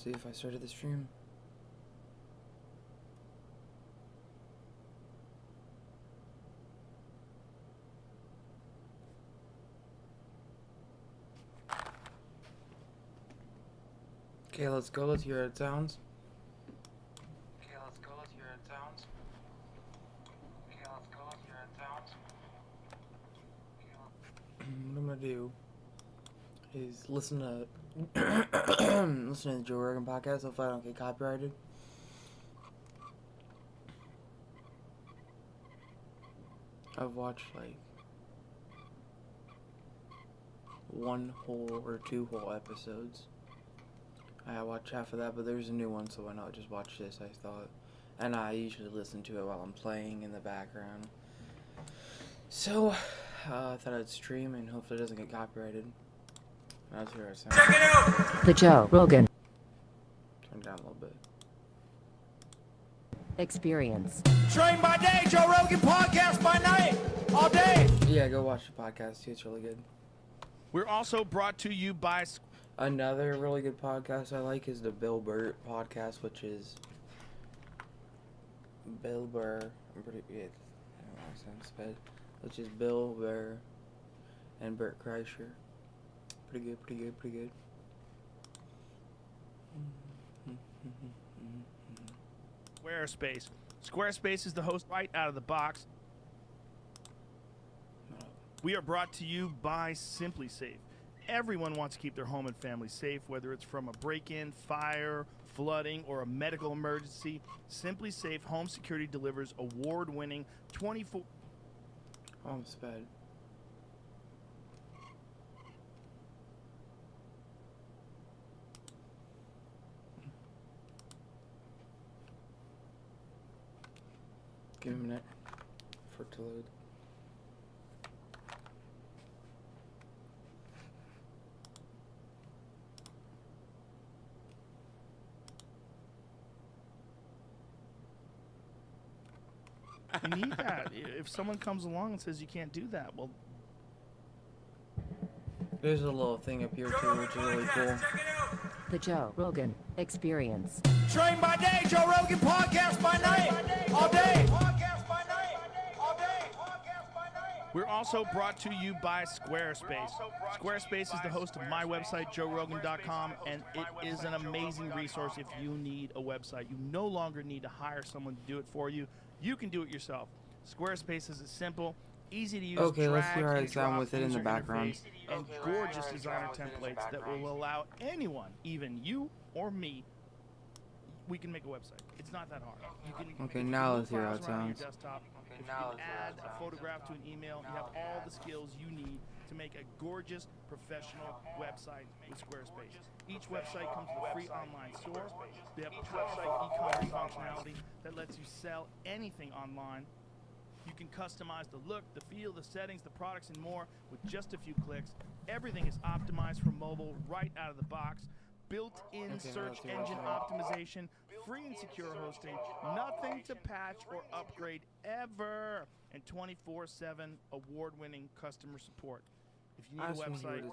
Let's see if I started the stream. Okay, let's go. Let's hear how it sounds. What I'm gonna do is listen to listen to the Joe Rogan podcast. Hopefully, I don't get copyrighted. I've watched like 1 whole or 2 whole episodes. I watched half of that, but there's a new one, so why not just watch this? I thought, and I usually listen to it while I'm playing in the background. So I thought I'd stream and hopefully it doesn't get copyrighted. That's here I sound. Check it out! The Joe Rogan Turn down a little bit. Experience. Train by day, Joe Rogan podcast by night, all day. Yeah, go watch the podcast too. It's really good. We're also brought to you by... Another really good podcast I like is the Bill Burr podcast, which is Bill Burr. I'm pretty good. I don't know how it sounds bad. Which is Bill Burr and Bert Kreischer. Pretty good, pretty good, pretty good. Squarespace. Squarespace is the host right out of the box. We are brought to you by Simply Safe. Everyone wants to keep their home and family safe, whether it's from a break-in, fire, flooding, or a medical emergency. Simply Safe Home Security delivers award-winning 24... Oh, I'm sped. Give me a minute for it to load. You need that. If someone comes along and says you can't do that, well... There's a little thing up here too, which is really cool. The Joe Rogan Experience. Train by day, Joe Rogan podcast by night, all day. Podcast by night, all day. Podcast by night. We're also brought to you by Squarespace. Squarespace is the host of my website, joerogan.com, and it is an amazing resource if you need a website. You no longer need to hire someone to do it for you. You can do it yourself. Squarespace is a simple, easy to use. Okay, let's drag hear how and it sounds drop with it in the user background. interface and gorgeous designer templates that will allow anyone, even you or me, we can make a website. It's not that hard. You can Okay, now let's hear how it files around your sounds. desktop. If you can add a photograph to an email, you have all the skills you need to make a gorgeous professional website with Squarespace. Each website comes with a free online store. They have powerful e-commerce functionality that lets you sell anything online. You can customize the look, the feel, the settings, the products, and more with just a few clicks. Everything is optimized for mobile right out of the box. Built-in search engine optimization, free and secure hosting, nothing to patch or upgrade ever, and 24/7 award-winning customer support. If you need a website,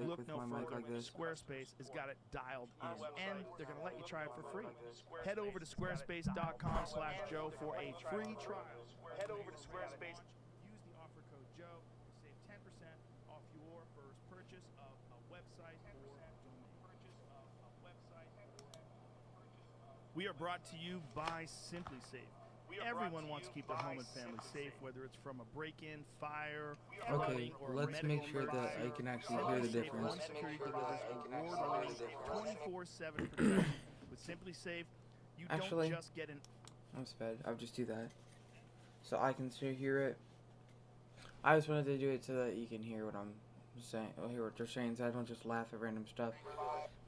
look no further. Squarespace has got it dialed in, and they're going to let you try it for free. Head over to squarespace.com/Joe for a free trial. Head over to Squarespace. Use the offer code Joe to save 10% off your first purchase of a website or domain. We are brought to you by Simply Safe. Everyone wants to keep their home and family safe, whether it's from a break-in, fire, Okay, let's make sure that I can actually hear the difference. Security delivers award-winning 24/7 protection. With Simply Safe, you Actually, don't just get an... I'm sped. I'll just do that. So I can still hear it. I just wanted to do it so that you can hear what I'm saying. Hear what they're saying, so I don't just laugh at random stuff.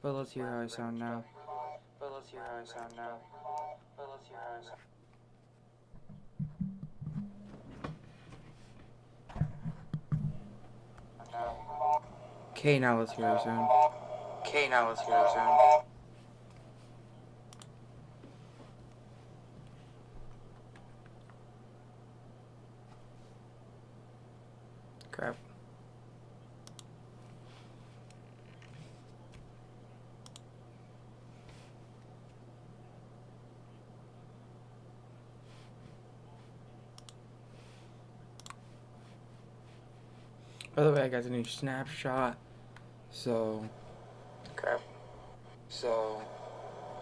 But let's hear how I sound now. Okay, now let's hear how I sound. Crap. By the way, I got the new snapshot. So. Okay.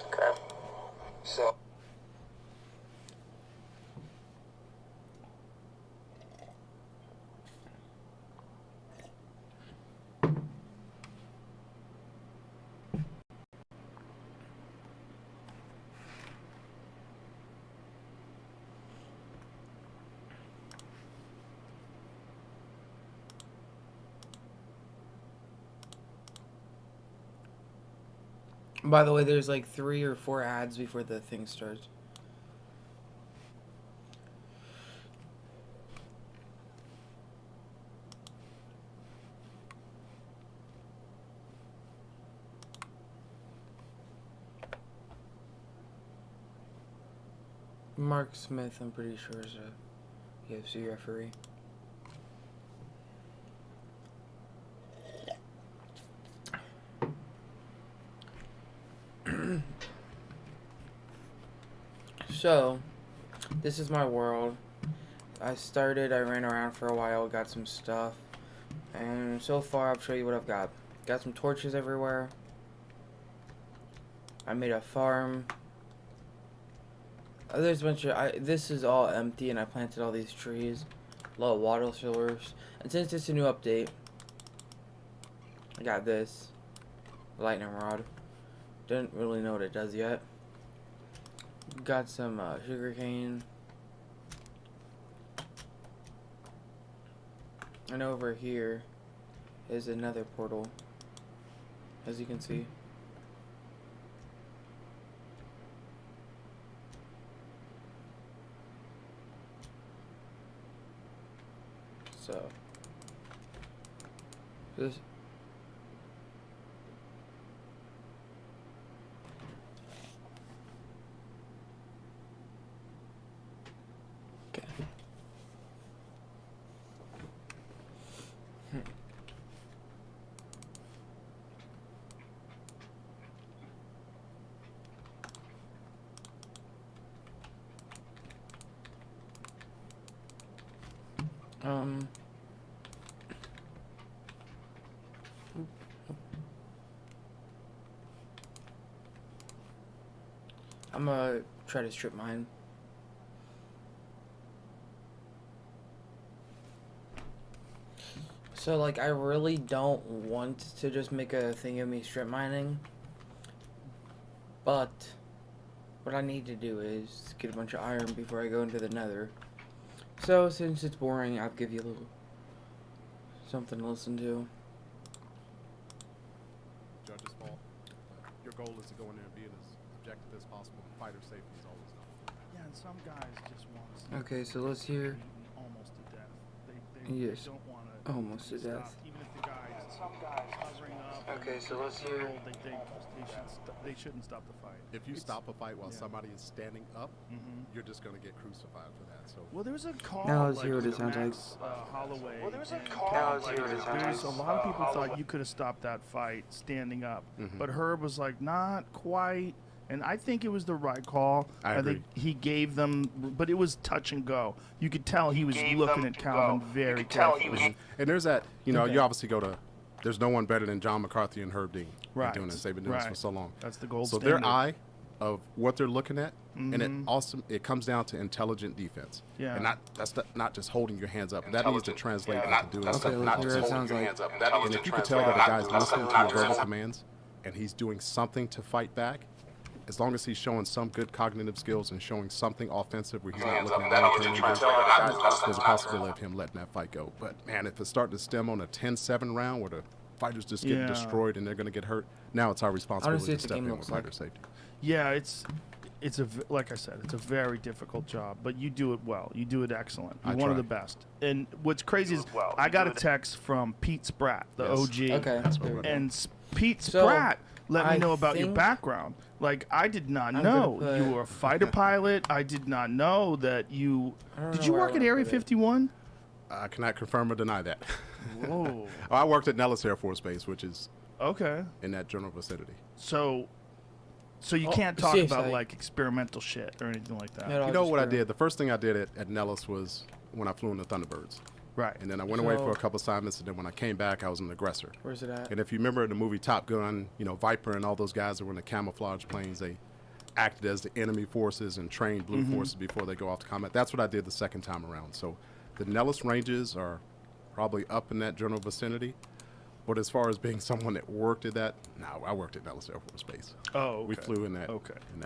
Okay. So. By the way, there's like 3 or 4 ads before the thing starts. Mark Smith, I'm pretty sure, is a UFC referee. So, this is my world. I ran around for a while, got some stuff, and so far I'll show you what I've got. Got some torches everywhere. I made a farm. There's a bunch of, this is all empty, and I planted all these trees. A lot of water source. And since it's a new update, I got this lightning rod. Don't really know what it does yet. Got some sugar cane. And over here is another portal, as you can see. So, this. Okay. I'm gonna try to strip mine. So, like, I really don't want to just make a thing of me strip mining, but what I need to do is get a bunch of iron before I go into the nether. So, since it's boring, I'll give you a little something to listen to. Judge's fault. Your goal is to go in there and be as objective as possible. Fighter safety is always number one. Yeah, and some guys just want to see Okay, so let's hear. almost to death. They Yes. don't want to Almost to stop, death. even if the guys hovering up. Okay, and so let's hear. They shouldn't stop the fight. If you stop a fight while yeah. somebody is standing up, Mm-hmm. you're just going to get crucified for that. So Well, there's a call. Now let's like, hear what it with sounds like. Max, Holloway. Well, there's a and call. Now let's hear what it sounds There's like. a lot of people thought you could have stopped that fight standing up, but Herb was like, not quite. And I think it was the right call. I think agree. he gave them, but it was touch and go. You could tell he was looking at Calvin very carefully. and there's that, you know, Okay. you obviously go to, there's no one better than John McCarthy and Herb Dean. Right. Doing this. They've been doing this for Right. so long. That's the gold So standard. their eye of what they're looking at, and it Mhm. also it comes down to intelligent defense. Yeah. And not just holding your hands up. That needs to translate into doing Okay, something. let's hear what it sounds like. And if you can tell that a guy's listening to your verbal commands and he's doing something to fight back, as long as he's showing some good cognitive skills and showing something offensive where he's not looking at long-term injuries, there's a possibility of him letting that fight go. But, man, if it's starting to stem on a 10-7 round where the fighters just get Yeah. destroyed and they're going to get hurt, now it's our responsibility Honestly, to it's a step game in looks with fighter like. safety. Yeah, it's like I said, it's a very difficult job, but you do it well. You do it excellent. You're I one of try. the best. And what's crazy is I got a text from Pete Spratt, the Yes. OG. Okay. That's what there we we're go. And Pete So, Spratt let me I know about your think- background. Like, I did not I'm know gonna you put- were a fighter pilot. I did not know that you. I don't Did know you where I work at wanna Area put it. 51? I cannot confirm or deny that. Whoa. I worked at Nellis Air Force Base, which is Okay. in that general vicinity. So you Oh, can't talk seriously. about like experimental shit or anything like that. Yeah, You know just what I for- did? The first thing I did at Nellis was when I flew in the Thunderbirds. Right. And then I went away for So- a couple assignments, and then when I came back, I was an aggressor. Where's it at? And if you remember the movie Top Gun, Viper and all those guys that were in the camouflage planes, they acted as the enemy forces and trained blue forces before they go off to combat. That's what I did the second time around. So the Nellis ranges are probably up in that general vicinity. But as far as being someone that worked at that, no, I worked at Nellis Air Force Base. Oh, We okay. flew in that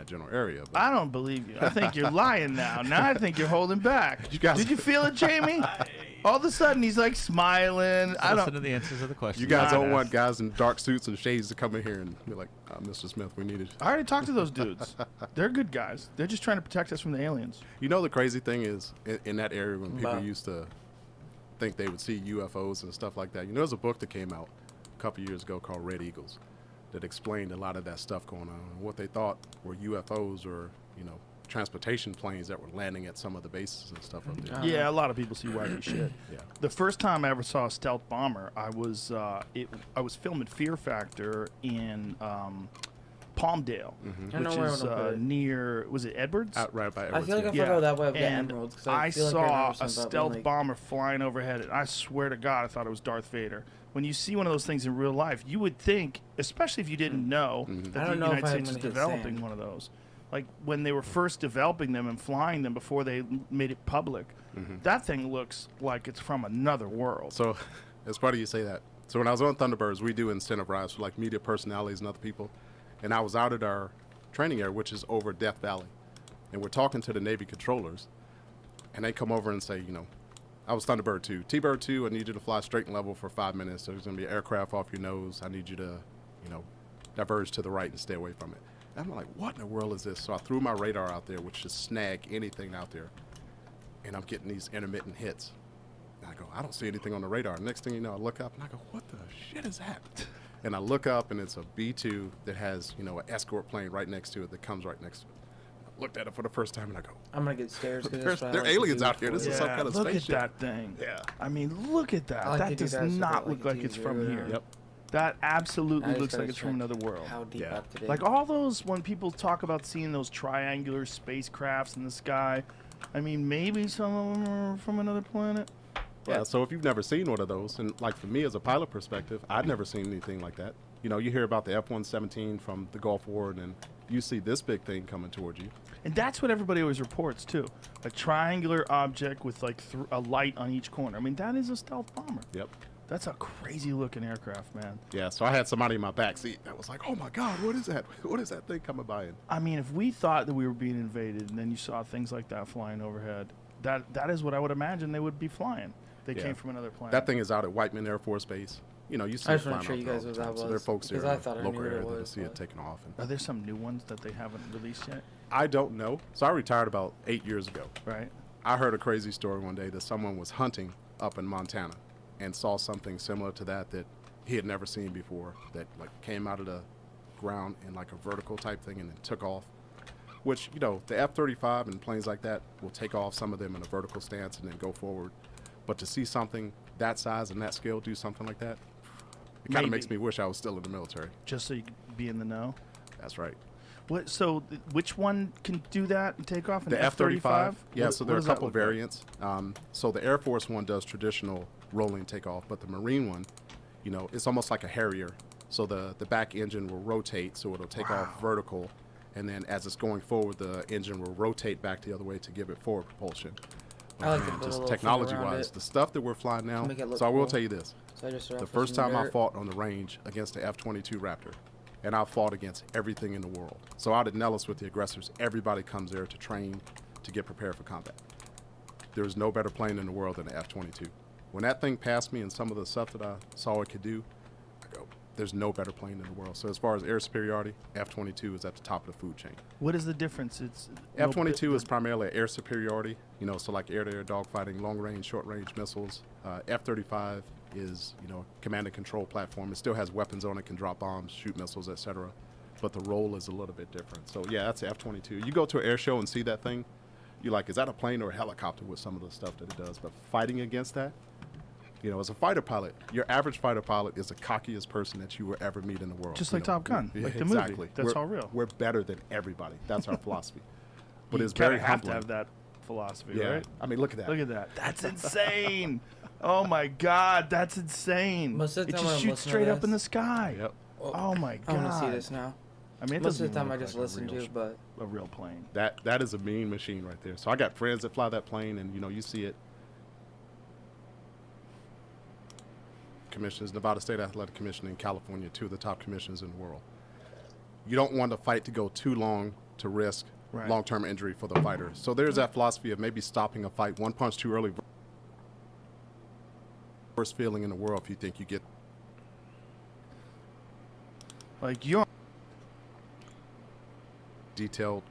general area. But I don't believe you. I think you're lying now. Now I think you're holding back. You guys- Did you feel it, Jamie? All of a sudden he's like smiling. I Listen to don't. the answers of the question. you guys don't Nah. want guys in dark suits and shades to come in here and be like, Mr. Smith, we needed. I already talked to those dudes. They're good guys. They're just trying to protect us from the aliens. You know the crazy thing is in that area when people Bah. used to think they would see UFOs and stuff like that. There's a book that came out a couple years ago called Red Eagles that explained a lot of that stuff going on. And what they thought were UFOs or transportation planes that were landing at some of the bases and stuff up there. Yeah, a lot of people see wacky shit. Yeah. The first time I ever saw a stealth bomber, I was filming Fear Factor in Palmdale, I know which where is I wanna put it. near, was it Edwards? Out right by I Edwards. feel like I Yeah. forgot that way of getting And emeralds. 'Cause I feel like I saw remember a something about stealth being, like, bomber flying overhead, and I swear to God, I thought it was Darth Vader. When you see one of those things in real life, you would think, especially if you didn't know, that I the don't know if United I'm States is gonna hit developing sand. one of those. Like when they were first developing them and flying them before they made it public, that thing looks like it's from another world. So it's funny you say that. So when I was on Thunderbirds, we do incentive rides for like media personalities and other people. And I was out at our training area, which is over Death Valley. And we're talking to the Navy controllers. And they come over and say, I was Thunderbird 2. T-Bird 2, I need you to fly straight and level for 5 minutes. There's going to be an aircraft off your nose. I need you to, diverge to the right and stay away from it. And I'm like, what in the world is this? So I threw my radar out there, which just snag anything out there. And I'm getting these intermittent hits. And I go, I don't see anything on the radar. Next thing you know, I look up and I go, what the shit is that? And I look up and it's a B-2 that has, an escort plane right next to it that comes right next to it. I looked at it for the first time and I go, I'm gonna get stairs. 'cause There's- that's what I there are like to aliens do out here. This before- is some kind of look spaceship. at that thing. Yeah. I mean, look at that. I like to That do does that so not that, look like, like it's it's from easier here. to- Yep. That I absolutely just looks like gotta it's from check another world. How deep Yeah. up to date? Like all those, when people talk about seeing those triangular spacecrafts in the sky, I mean, maybe some of them are from another planet. Yeah, so if you've never seen one of those, and like for me as a pilot perspective, I'd never seen anything like that. You hear about the F-117 from the Gulf War, and then you see this big thing coming towards you. And that's what everybody always reports too. A triangular object with like a light on each corner. I mean, that is a stealth bomber. Yep. That's a crazy looking aircraft, man. Yeah, so I had somebody in my back seat that was like, oh my God, what is that? What is that thing coming by? And I mean, if we thought that we were being invaded and then you saw things like that flying overhead, that is what I would imagine they would be flying. They Yeah. came from another planet. that thing is out at Whiteman Air Force Base. You see I it just flying wanna show out you there all guys the what that time. So there are was, folks there because in I the thought I local knew what area it that'll was, see it but- taking off. And Are there some new ones that they haven't released yet? I don't know. So I retired about 8 years ago. Right. I heard a crazy story one day that someone was hunting up in Montana and saw something similar to that he had never seen before, that like came out of the ground in like a vertical type thing and then took off. Which, the F-35 and planes like that will take off, some of them in a vertical stance and then go forward. But to see something that size and that scale do something like that, it kind of makes me wish I was still in the military. Just so you could be in the know. That's right. What? So, which one can do that and take off? An The F-35? Yeah, What- so what there are a does that couple look like? variants. So the Air Force one does traditional rolling takeoff, but the Marine one, it's almost like a Harrier. So the back engine will rotate, so it'll take off vertical, and then as it's going forward, the engine will rotate back the other way to give it forward propulsion. I like to Man, put a just little technology-wise, thing around it. the stuff that we're flying now. Make it look So I will cool. tell you this. So I just start The off with first some time I dirt. fought on the range against the F-22 Raptor, and I fought against everything in the world. So out at Nellis with the aggressors, everybody comes there to train, to get prepared for combat. There's no better plane in the world than the F-22. When that thing passed me and some of the stuff that I saw it could do, I go, there's no better plane in the world. So as far as air superiority, F-22 is at the top of the food chain. What is the difference? It's F-22 is primarily air superiority, so like air-to-air dogfighting, long-range, short-range missiles. F-35 is, a command and control platform. It still has weapons on it, can drop bombs, shoot missiles, etc. But the role is a little bit different. So yeah, that's F-22. You go to an air show and see that thing, you're like, is that a plane or a helicopter with some of the stuff that it does? But fighting against that, as a fighter pilot, your average fighter pilot is the cockiest person that you will ever meet in the world. Just like Top Gun, Yeah, like the movie. exactly. That's We're- all real. We're better than everybody. That's our philosophy. But You it's very kinda have humbling. to have that philosophy, Yeah. right? I mean, look at that. Look at that. That's insane. Oh my God, that's insane! Most of the It time just when I'm shoots listening straight to up in the this- sky. Yep. Oh my I God! want to see this now. I mean, it Most doesn't of the time even I look just like listen to it, but a real plane. That is a mean machine right there. So I got friends that fly that plane, and you see it. Commissioners, Nevada State Athletic Commission in California, 2 of the top commissions in the world. You don't want the fight to go too long to risk Right. long-term injury for the fighter. So there's that philosophy of maybe stopping a fight one punch too early. Worst feeling in the world if you think you get Like you're. detailed,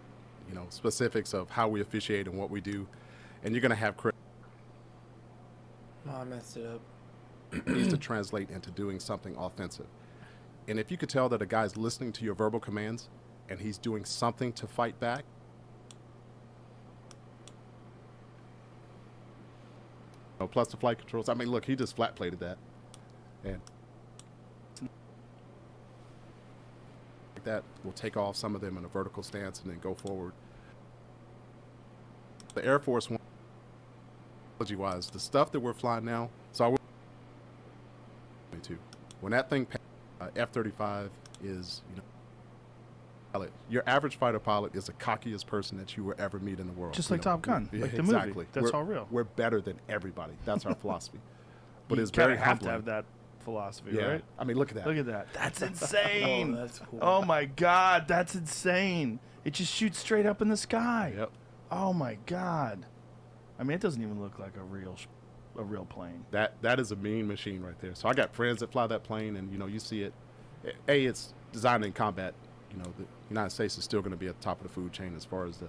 specifics of how we officiate and what we do, and you're going to have oh, I messed it up. needs to translate into doing something offensive. And if you could tell that a guy's listening to your verbal commands and he's doing something to fight back, plus the flight controls. I mean, look, he just flat plated that, and like that will take off some of them in a vertical stance and then go forward. The Air Force One, technology-wise, the stuff that we're flying now. So I will. When that thing, F-35 is, pilot. Your average fighter pilot is the cockiest person that you will ever meet in the world. Just like Top Gun, Yeah, like the exactly. movie. That's We're- all real. We're better than everybody. That's our philosophy. But You it's very kinda have to humbling. have that philosophy, Yeah. right? I mean, look at that. Look at that. That's insane. Oh, that's cool. Oh my God, that's insane. It just shoots straight up in the sky. Yep. Oh my God. I mean, it doesn't even look like a real plane. That is a mean machine right there. So I got friends that fly that plane, and you see it. It's designed in combat. The United States is still going to be at the top of the food chain as far as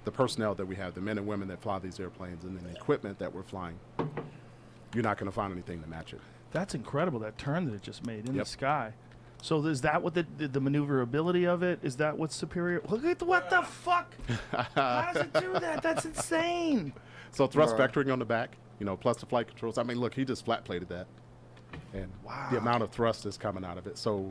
the personnel that we have, the men and women that fly these airplanes, and then the equipment that we're flying. You're not going to find anything to match it. That's incredible, that turn that it just made in Yep. the sky. So is that what the maneuverability of it? Is that what's superior? Look at what the fuck? How does it do that? That's insane. So thrust Bruh. vectoring on the back, plus the flight controls. I mean, look, he just flat plated that, and Wow. the amount of thrust that's coming out of it. So,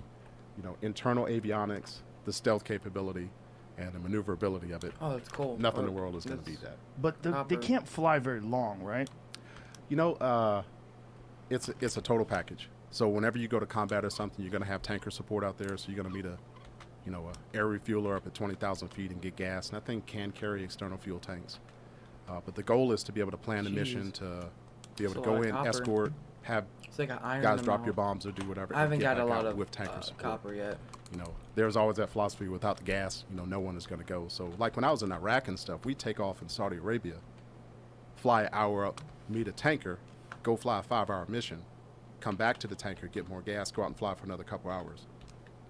internal avionics, the stealth capability, and the maneuverability of it. Oh, that's cool. Nothing in Or the world is going to that's- beat that. But they Copper. can't fly very long, right? It's a total package. So whenever you go to combat or something, you're going to have tanker support out there. So you're going to meet a air refueler up at 20,000 feet and get gas. And that thing can carry external fuel tanks. But the goal is to be able to plan the mission, Jeez. to be able So to go a lot of in, copper. escort, have It's like an iron. guys in the drop your mouth. bombs or do whatever. I haven't and get got a back lot out of with tanker support. copper yet. There's always that philosophy: without the gas, no one is going to go. So like when I was in Iraq and stuff, we take off in Saudi Arabia, fly an hour up, meet a tanker, go fly a 5-hour mission, come back to the tanker, get more gas, go out and fly for another couple hours,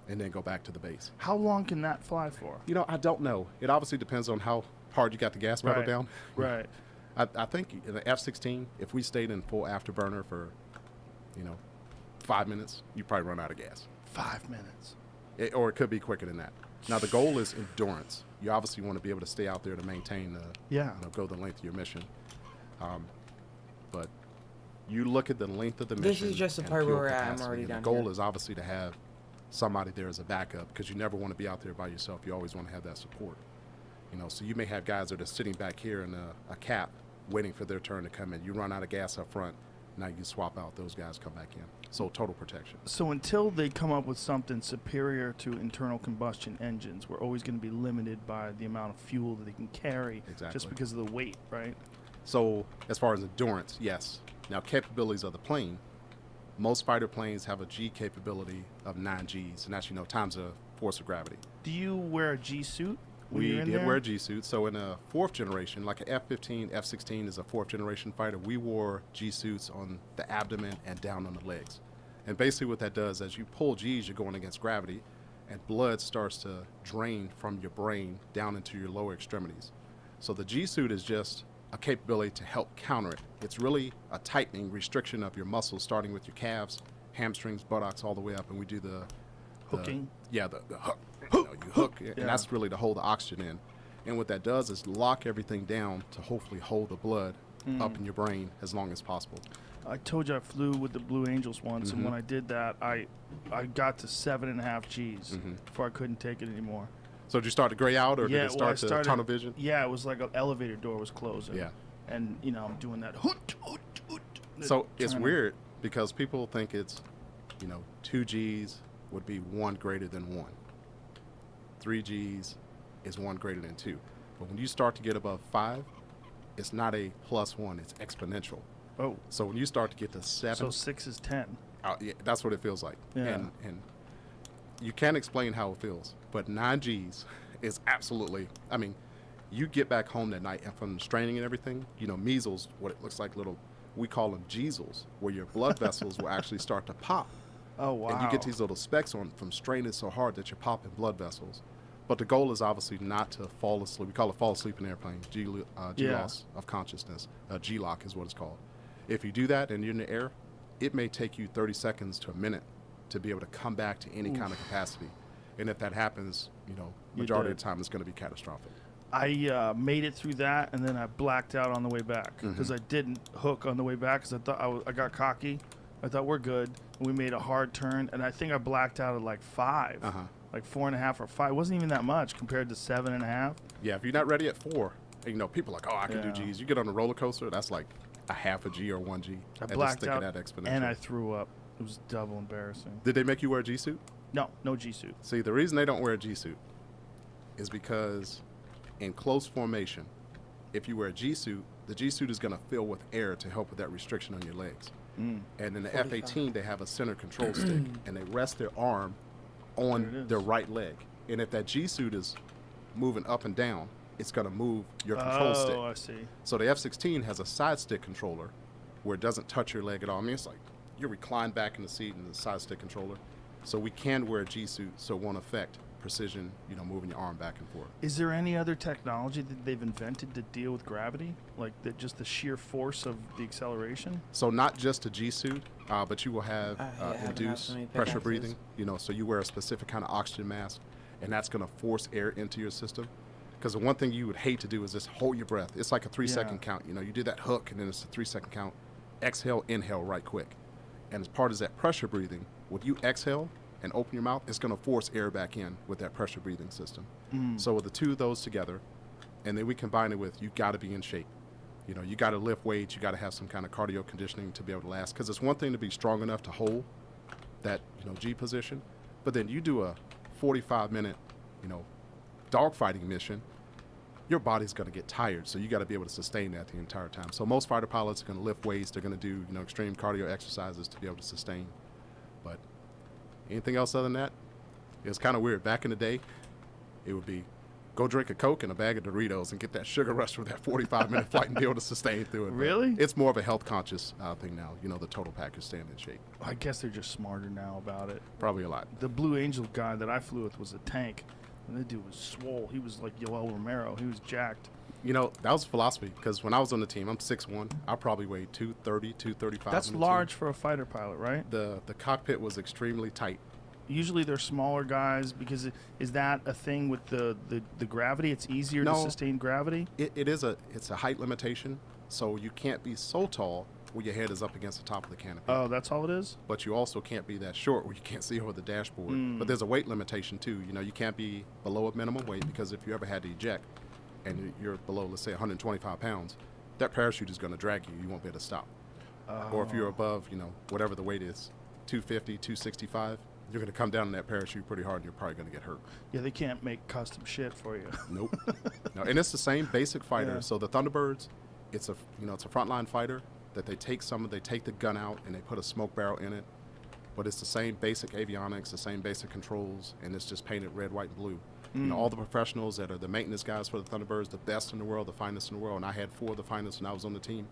and then go back to the base. How long can that fly for? I don't know. It obviously depends on how hard you got the gas pedal Right. down. Right. I think in the F-16, if we stayed in full afterburner for, 5 minutes, you probably run out of gas. 5 minutes. Or it could be quicker than that. Now the goal is endurance. You obviously want to be able to stay out there to maintain Yeah. go the length of your mission. But you look at the length of the This mission. is just the and part fuel where we're at. I'm capacity, already and down the goal here. is obviously to have somebody there as a backup, because you never want to be out there by yourself. You always want to have that support. So you may have guys that are sitting back here in a cap waiting for their turn to come in. You run out of gas up front, now you swap out, those guys come back in. So total protection. So until they come up with something superior to internal combustion engines, we're always going to be limited by the amount of fuel that they can carry, Exactly. just because of the weight, right? So as far as endurance, yes. Now capabilities of the plane, most fighter planes have a G capability of 9 Gs, and that's, times the force of gravity. Do you wear a G suit? when We you're in did there? wear G suits. So in a 4th generation, like an F-15, F-16 is a 4th generation fighter, we wore G suits on the abdomen and down on the legs. And basically what that does, as you pull Gs, you're going against gravity, and blood starts to drain from your brain down into your lower extremities. So the G suit is just a capability to help counter it. It's really a tightening restriction of your muscles, starting with your calves, hamstrings, buttocks, all the way up, and we do the Hooking? Yeah, the hook. You hook, and Yeah. that's really to hold the oxygen in. And what that does is lock everything down to hopefully hold the blood up in your brain as long as possible. I told you I flew with the Blue Angels once, and Mhm. when I did that, I got to 7.5 Gs before I couldn't take it anymore. So did you start to gray out, or did it well, I start to started, tunnel vision? Yeah, it was like an elevator door was closing. Yeah. And I'm doing that. Hoot, hoot, hoot, So it's trying to- weird because people think it's, 2 Gs would be 1 greater than 1. 3 Gs is 1 greater than 2. But when you start to get above 5, it's not a +1, it's exponential. Oh, So when you start to get to 7, so 6 is 10. yeah, that's what it feels like. Yeah. And you can't explain how it feels, but 9 Gs is absolutely, you get back home that night and from the straining and everything, measles, what it looks like little, we call them Jeezels, where your blood vessels will actually start to pop. Oh, wow. And you get these little specks on from straining so hard that you're popping blood vessels. But the goal is obviously not to fall asleep. We call it fall asleep in an airplane, G-loss of consciousness. G-lock is what it's called. If you do that and you're in the air, it may take you 30 seconds to a minute to be able to come back to any kind of capacity. And if that happens, majority of the time it's going to be catastrophic. I made it through that, and then I blacked out on the way back Mm-hmm. because I didn't hook on the way back because I thought I got cocky. I thought we're good. And we made a hard turn, and I think I blacked out at like 5, like 4.5 or 5. It wasn't even that much compared to 7.5. Yeah, if you're not ready at 4, and, people are like, oh, I can do Yeah. Gs. You get on a roller coaster, that's like a half a G or 1 G. I And blacked just out, thinking that exponential. and I threw up. It was double embarrassing. Did they make you wear a G suit? No G suit. See, the reason they don't wear a G suit is because in close formation, if you wear a G suit, the G suit is going to fill with air to help with that restriction on your legs. And in the 45. F-18, they have a center control stick, and they rest their arm There it on is. their right leg. And if that G suit is moving up and down, it's going to move your control stick. Oh, I see. So the F-16 has a side stick controller where it doesn't touch your leg at all. It's like you're reclined back in the seat in the side stick controller. So we can wear a G suit so it won't affect precision, moving your arm back and forth. Is there any other technology that they've invented to deal with gravity, like just the sheer force of the acceleration? So not just a G suit, but you will have Yeah, I haven't had induced so many pressure pickaxes. breathing. So you wear a specific kind of oxygen mask, and that's going to force air into your system. Because the one thing you would hate to do is just hold your breath. It's like a 3-second count. You do that hook, and then it's a 3-second count. Exhale, inhale right quick. And as part of that pressure breathing, when you exhale and open your mouth, it's going to force air back in with that pressure breathing system. So with the two of those together, and then we combine it with, you got to be in shape. You got to lift weights. You got to have some kind of cardio conditioning to be able to last. Because it's one thing to be strong enough to hold that, G position, but then you do a 45-minute, dogfighting mission, your body's going to get tired. So you got to be able to sustain that the entire time. So most fighter pilots are going to lift weights. They're going to do, extreme cardio exercises to be able to sustain. But anything else other than that, it's kind of weird. Back in the day, it would be go drink a Coke and a bag of Doritos and get that sugar rush for that 45-minute flight and be able to sustain through it. But Really? it's more of a health conscious thing now. The total package staying in shape. I guess they're just smarter now about it. Probably a lot. The Blue Angel guy that I flew with was a tank, and the dude was swole. He was like Yoel Romero. He was jacked. That was philosophy because when I was on the team, I'm 6'1". I probably weighed 230, 235. That's on the large team. for a fighter pilot, right? The cockpit was extremely tight. Usually they're smaller guys because is that a thing with the gravity? It's easier to No. sustain gravity? It's a height limitation, so you can't be so tall where your head is up against the top of the canopy. Oh, that's all it is? But you also can't be that short where you can't see over the dashboard. But there's a weight limitation too. You can't be below a minimum weight because if you ever had to eject and you're below, let's say, 125 pounds, that parachute is going to drag you. You won't be able to stop. Or if you're above, whatever the weight is, 250, 265, you're going to come down in that parachute pretty hard and you're probably going to get hurt. Yeah, they can't make custom shit for you. Nope. No, and it's the same basic fighter. Yeah. So the Thunderbirds, it's a frontline fighter that they take the gun out and they put a smoke barrel in it. But it's the same basic avionics, the same basic controls, and it's just painted red, white, and blue. All the professionals that are the maintenance guys for the Thunderbirds, the best in the world, the finest in the world, and I had 4 of the finest when I was on the team.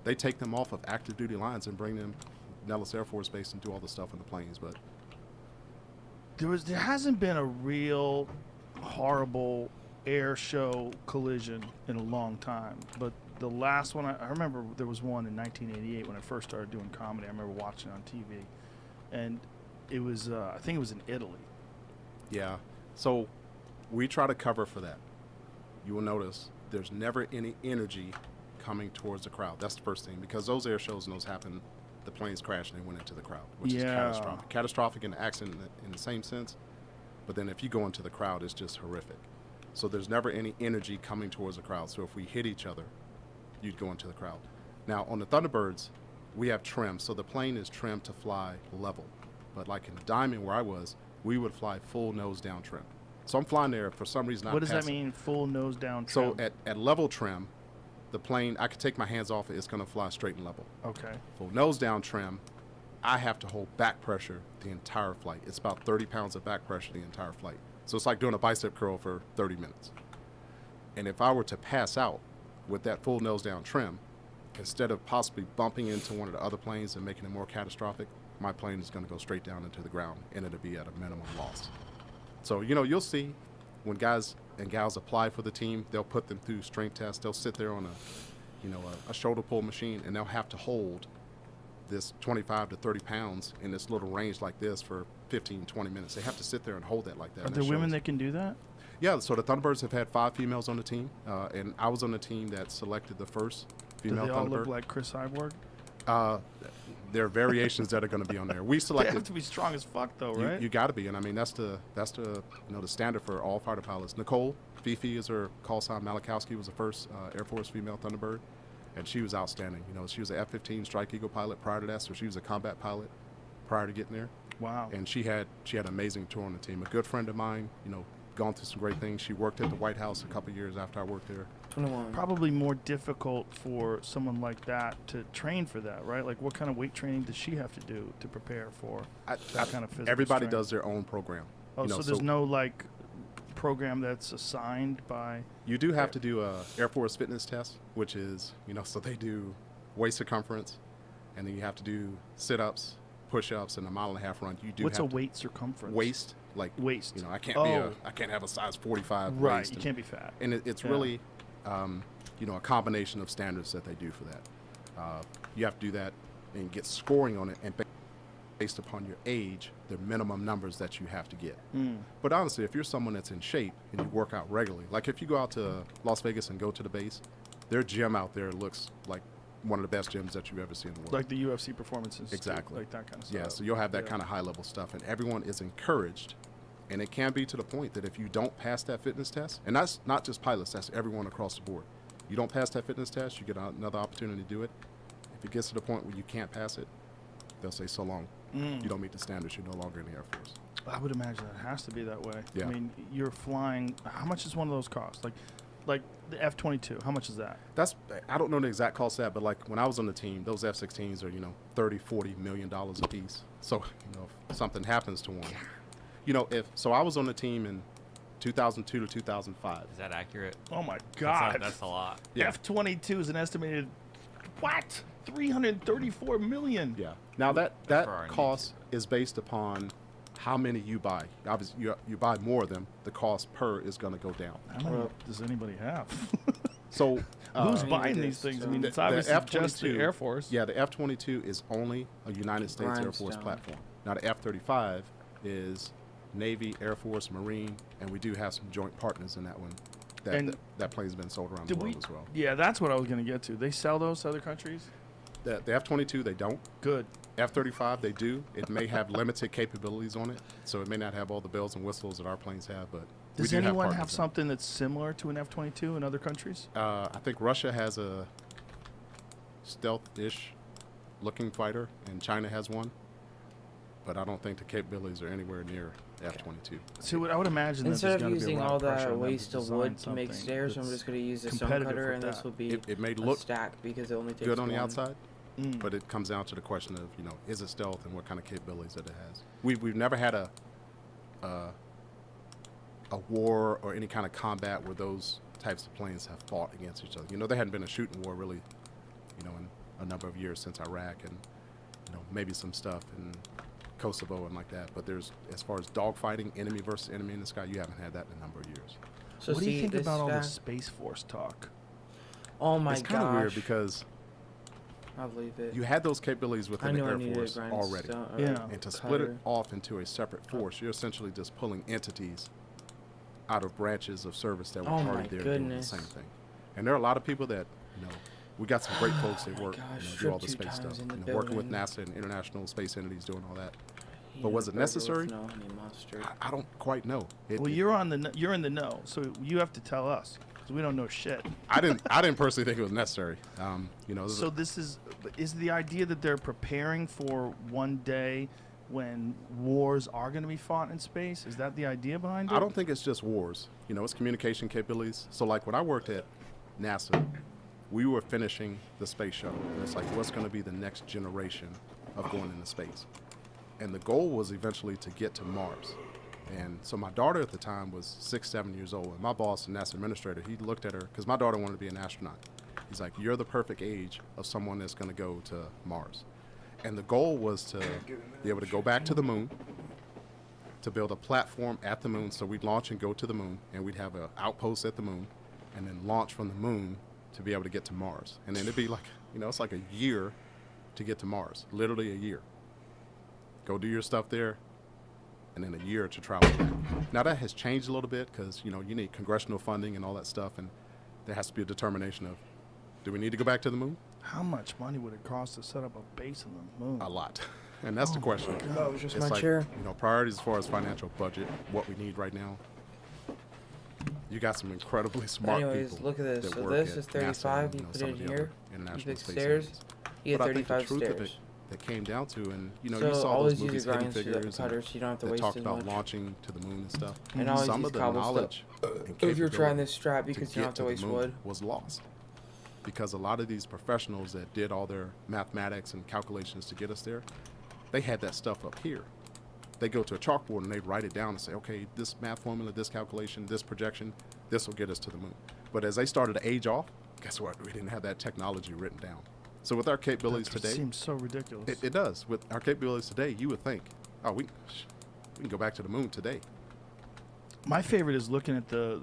They take them off of active duty lines and bring them Nellis Air Force Base and do all the stuff in the planes. But There hasn't been a real horrible air show collision in a long time. But the last one, I remember there was one in 1988 when I first started doing comedy. I remember watching it on TV. And it was, I think it was in Italy. yeah, so we try to cover for that. You will notice there's never any energy coming towards the crowd. That's the first thing, because those air shows and those happen, the planes crashed and they went into the crowd, which is Yeah. catastrophic. Catastrophic in the accident in the same sense, but then if you go into the crowd, it's just horrific. So there's never any energy coming towards the crowd. So if we hit each other, you'd go into the crowd. Now on the Thunderbirds, we have trim. So the plane is trimmed to fly level. But like in Diamond where I was, we would fly full nose down trim. So I'm flying there for some reason. What does that mean, full nose down trim? So at level trim, the plane, I could take my hands off it, it's going to fly straight and level. Okay. Full nose down trim, I have to hold back pressure the entire flight. It's about 30 pounds of back pressure the entire flight. So it's like doing a bicep curl for 30 minutes. And if I were to pass out with that full nose down trim, instead of possibly bumping into one of the other planes and making it more catastrophic, my plane is going to go straight down into the ground and it'll be at a minimum loss. So, you know, you'll see when guys and gals apply for the team, they'll put them through strength tests. They'll sit there on a shoulder pull machine, and they'll have to hold this 25 to 30 pounds in this little range like this for 15, 20 minutes. They have to sit there and hold that like that. Are there women that can do that? Yeah, so the Thunderbirds have had 5 females on the team, and I was on the team that selected the first female Thunderbird. Do they all look like Chris Cyborg? There are variations that are going to be on there. We They selected. have to be strong as fuck, though, right? You got to be, and I mean that's the the standard for all fighter pilots. Nicole Fifi is her call sign. Malachowski was the first Air Force female Thunderbird, and she was outstanding. You know, she was an F-15 Strike Eagle pilot prior to that, so she was a combat pilot prior to getting there. Wow. And she had an amazing tour on the team. A good friend of mine, you know, gone through some great things. She worked at the White House a couple years after I worked there. 21. Probably more difficult for someone like that to train for that, right? Like, what kind of weight training does she have to do to prepare for that kind of physical Everybody strength? does their own program. Oh, you know, so there's no, like, program that's assigned by... You do have to do a Air Force fitness test, which is, you know, so they do waist circumference, and then you have to do sit-ups, push-ups, and a 1.5 mile run. You do. What's have a to weight circumference? Waist, like Waist. You know, I can't I can't have a size 45 Right, waist. you can't be fat. And it's really, you know, a combination of standards that they do for that. You have to do that and get scoring on it, and based upon your age, the minimum numbers that you have to get. But honestly, if you're someone that's in shape and you work out regularly, like if you go out to Las Vegas and go to the base, their gym out there looks like one of the best gyms that you've ever seen in the world. Like the UFC Performance Institute. Exactly. Like that kind of stuff. Yeah, so you'll have that kind of high-level stuff, and everyone is encouraged, and it can be to the point that if you don't pass that fitness test, and that's not just pilots, that's everyone across the board. You don't pass that fitness test, you get another opportunity to do it. If it gets to the point where you can't pass it, they'll say, so long. You don't meet the standards, you're no longer in the Air Force. I would imagine it has to be that way. Yeah. I mean, you're flying. How much does one of those cost? Like the F-22. How much is that? I don't know the exact cost of that, but like when I was on the team, those F-16s are, you know, $30-40 million a piece. So, you know, if something happens to one, you know, so I was on the team in 2002 to 2005. Is that accurate? Oh my God. That's a lot. Yeah. F-22 is an estimated what? 334 million. Yeah. Now that for our cost is based upon how many you buy. Obviously, you buy more of them, the cost per is going to go down. How many does anybody have? So Who's I mean, buying it these is, things? I so- mean, it's the obviously just F-22 the Air Force. Yeah, the F-22 is only a United States Air Force Rhinestone. platform. Now the F-35 is Navy, Air Force, Marine, and we do have some joint partners in that one. And That plane's been sold around the Did world we? as well. Yeah, that's what I was going to get to. They sell those to other countries? The F-22 they don't. Good. F-35 they do. It may have limited capabilities on it, so it may not have all the bells and whistles that our planes have. But we Does do anyone partners have in it. something that's similar to an F-22 in other countries? I think Russia has a stealth-ish looking fighter, and China has one. But I don't think the capabilities are anywhere near F-22. So I would imagine that Instead there's of gotta be a using lot all of pressure that on them waste of design wood to make something stairs, I'm that's just going to use a stone competitive cutter, with and this that. will be It may a look stack because it only takes good on the one. outside, but it comes down to the question of, you know, is it stealth and what kind of capabilities that it has. We've never had a war or any kind of combat where those types of planes have fought against each other. You know, there hadn't been a shooting war really, you know, in a number of years since Iraq, and you know, maybe some stuff in Kosovo and like that. But there's, as far as dogfighting, enemy versus enemy in the sky, you haven't had that in a number of years. So What do you see, think this about all the stack- Space Force talk? Oh my It's gosh. kind of weird because I believe it. you had those capabilities I within knew the I Air needed Force a already. grindstone, Yeah. And to split it cutter. off into a separate force, you're essentially just pulling entities out of branches of service that were Oh my already there doing the goodness. same thing. And there are a lot of people that, you know, we got some great folks that my work, gosh, do all the trip 2 space times stuff, in the working with building. NASA and international space entities doing all that. Eat But was a it burger with necessary? no honey mustard. I don't quite know. Well, you're in the know, so you have to tell us. because we don't know shit. I didn't personally think it was necessary. So this is the idea that they're preparing for one day when wars are going to be fought in space? Is that the idea behind it? I don't think it's just wars. It's communication capabilities. So like when I worked at NASA, we were finishing the space shuttle. And it's like, what's going to be the next generation of going into space? And the goal was eventually to get to Mars. And so my daughter at the time was 6, 7 years old. And my boss, the NASA administrator, he looked at her, because my daughter wanted to be an astronaut. He's like, you're the perfect age of someone that's going to go to Mars. And the goal was to be able to go back to the moon, to build a platform at the moon. So we'd launch and go to the moon, and we'd have an outpost at the moon, and then launch from the moon to be able to get to Mars. And then it'd be like, it's like a year to get to Mars, literally a year. Go do your stuff there, and then a year to travel back. Now that has changed a little bit because, you need congressional funding and all that stuff, and there has to be a determination of, do we need to go back to the moon? How much money would it cost to set up a base on the moon? A lot. And that's the question. That was just It's my like, chair. priorities as far as financial budget, what we need right now. You got some incredibly smart Anyways, people. look at this. that So work this at is NASA 35. and, You put some it of the here. other You international pick space stairs. agencies. You But get I think the 35 truth of it stairs. that came down to, and you So saw always those use movies, your Hidden grinds to Figures, cutter and so you don't have to that waste talked as about much. launching to the moon and stuff. And always Some use of the cobble stuff. knowledge and If you're trying capability this strap, to because you don't get have to to waste the moon wood. was lost, because a lot of these professionals that did all their mathematics and calculations to get us there, they had that stuff up here. They go to a chalkboard and they write it down and say, okay, this math formula, this calculation, this projection, this will get us to the moon. But as they started to age off, guess what? We didn't have that technology written down. So with our capabilities That today, seems so ridiculous. it does. With our capabilities today, you would think, oh, we can go back to the moon today. My favorite is looking at the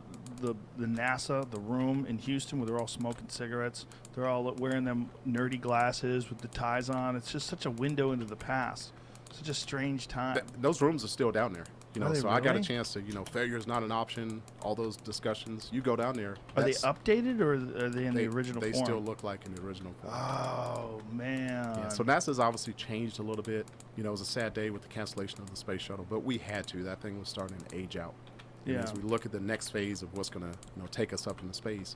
NASA, the room in Houston where they're all smoking cigarettes. They're all wearing them nerdy glasses with the ties on. It's just such a window into the past. Such a strange time. Those rooms are still down there. Are they So I got a really? chance to, failure is not an option. All those discussions, you go down there. Are they that's- updated or are they in the original They form? still look like in the original form. Oh, man. Yeah, so NASA's obviously changed a little bit. It was a sad day with the cancellation of the space shuttle, but we had to. That thing was starting to age out. And Yeah. as we look at the next phase of what's going to, take us up into space.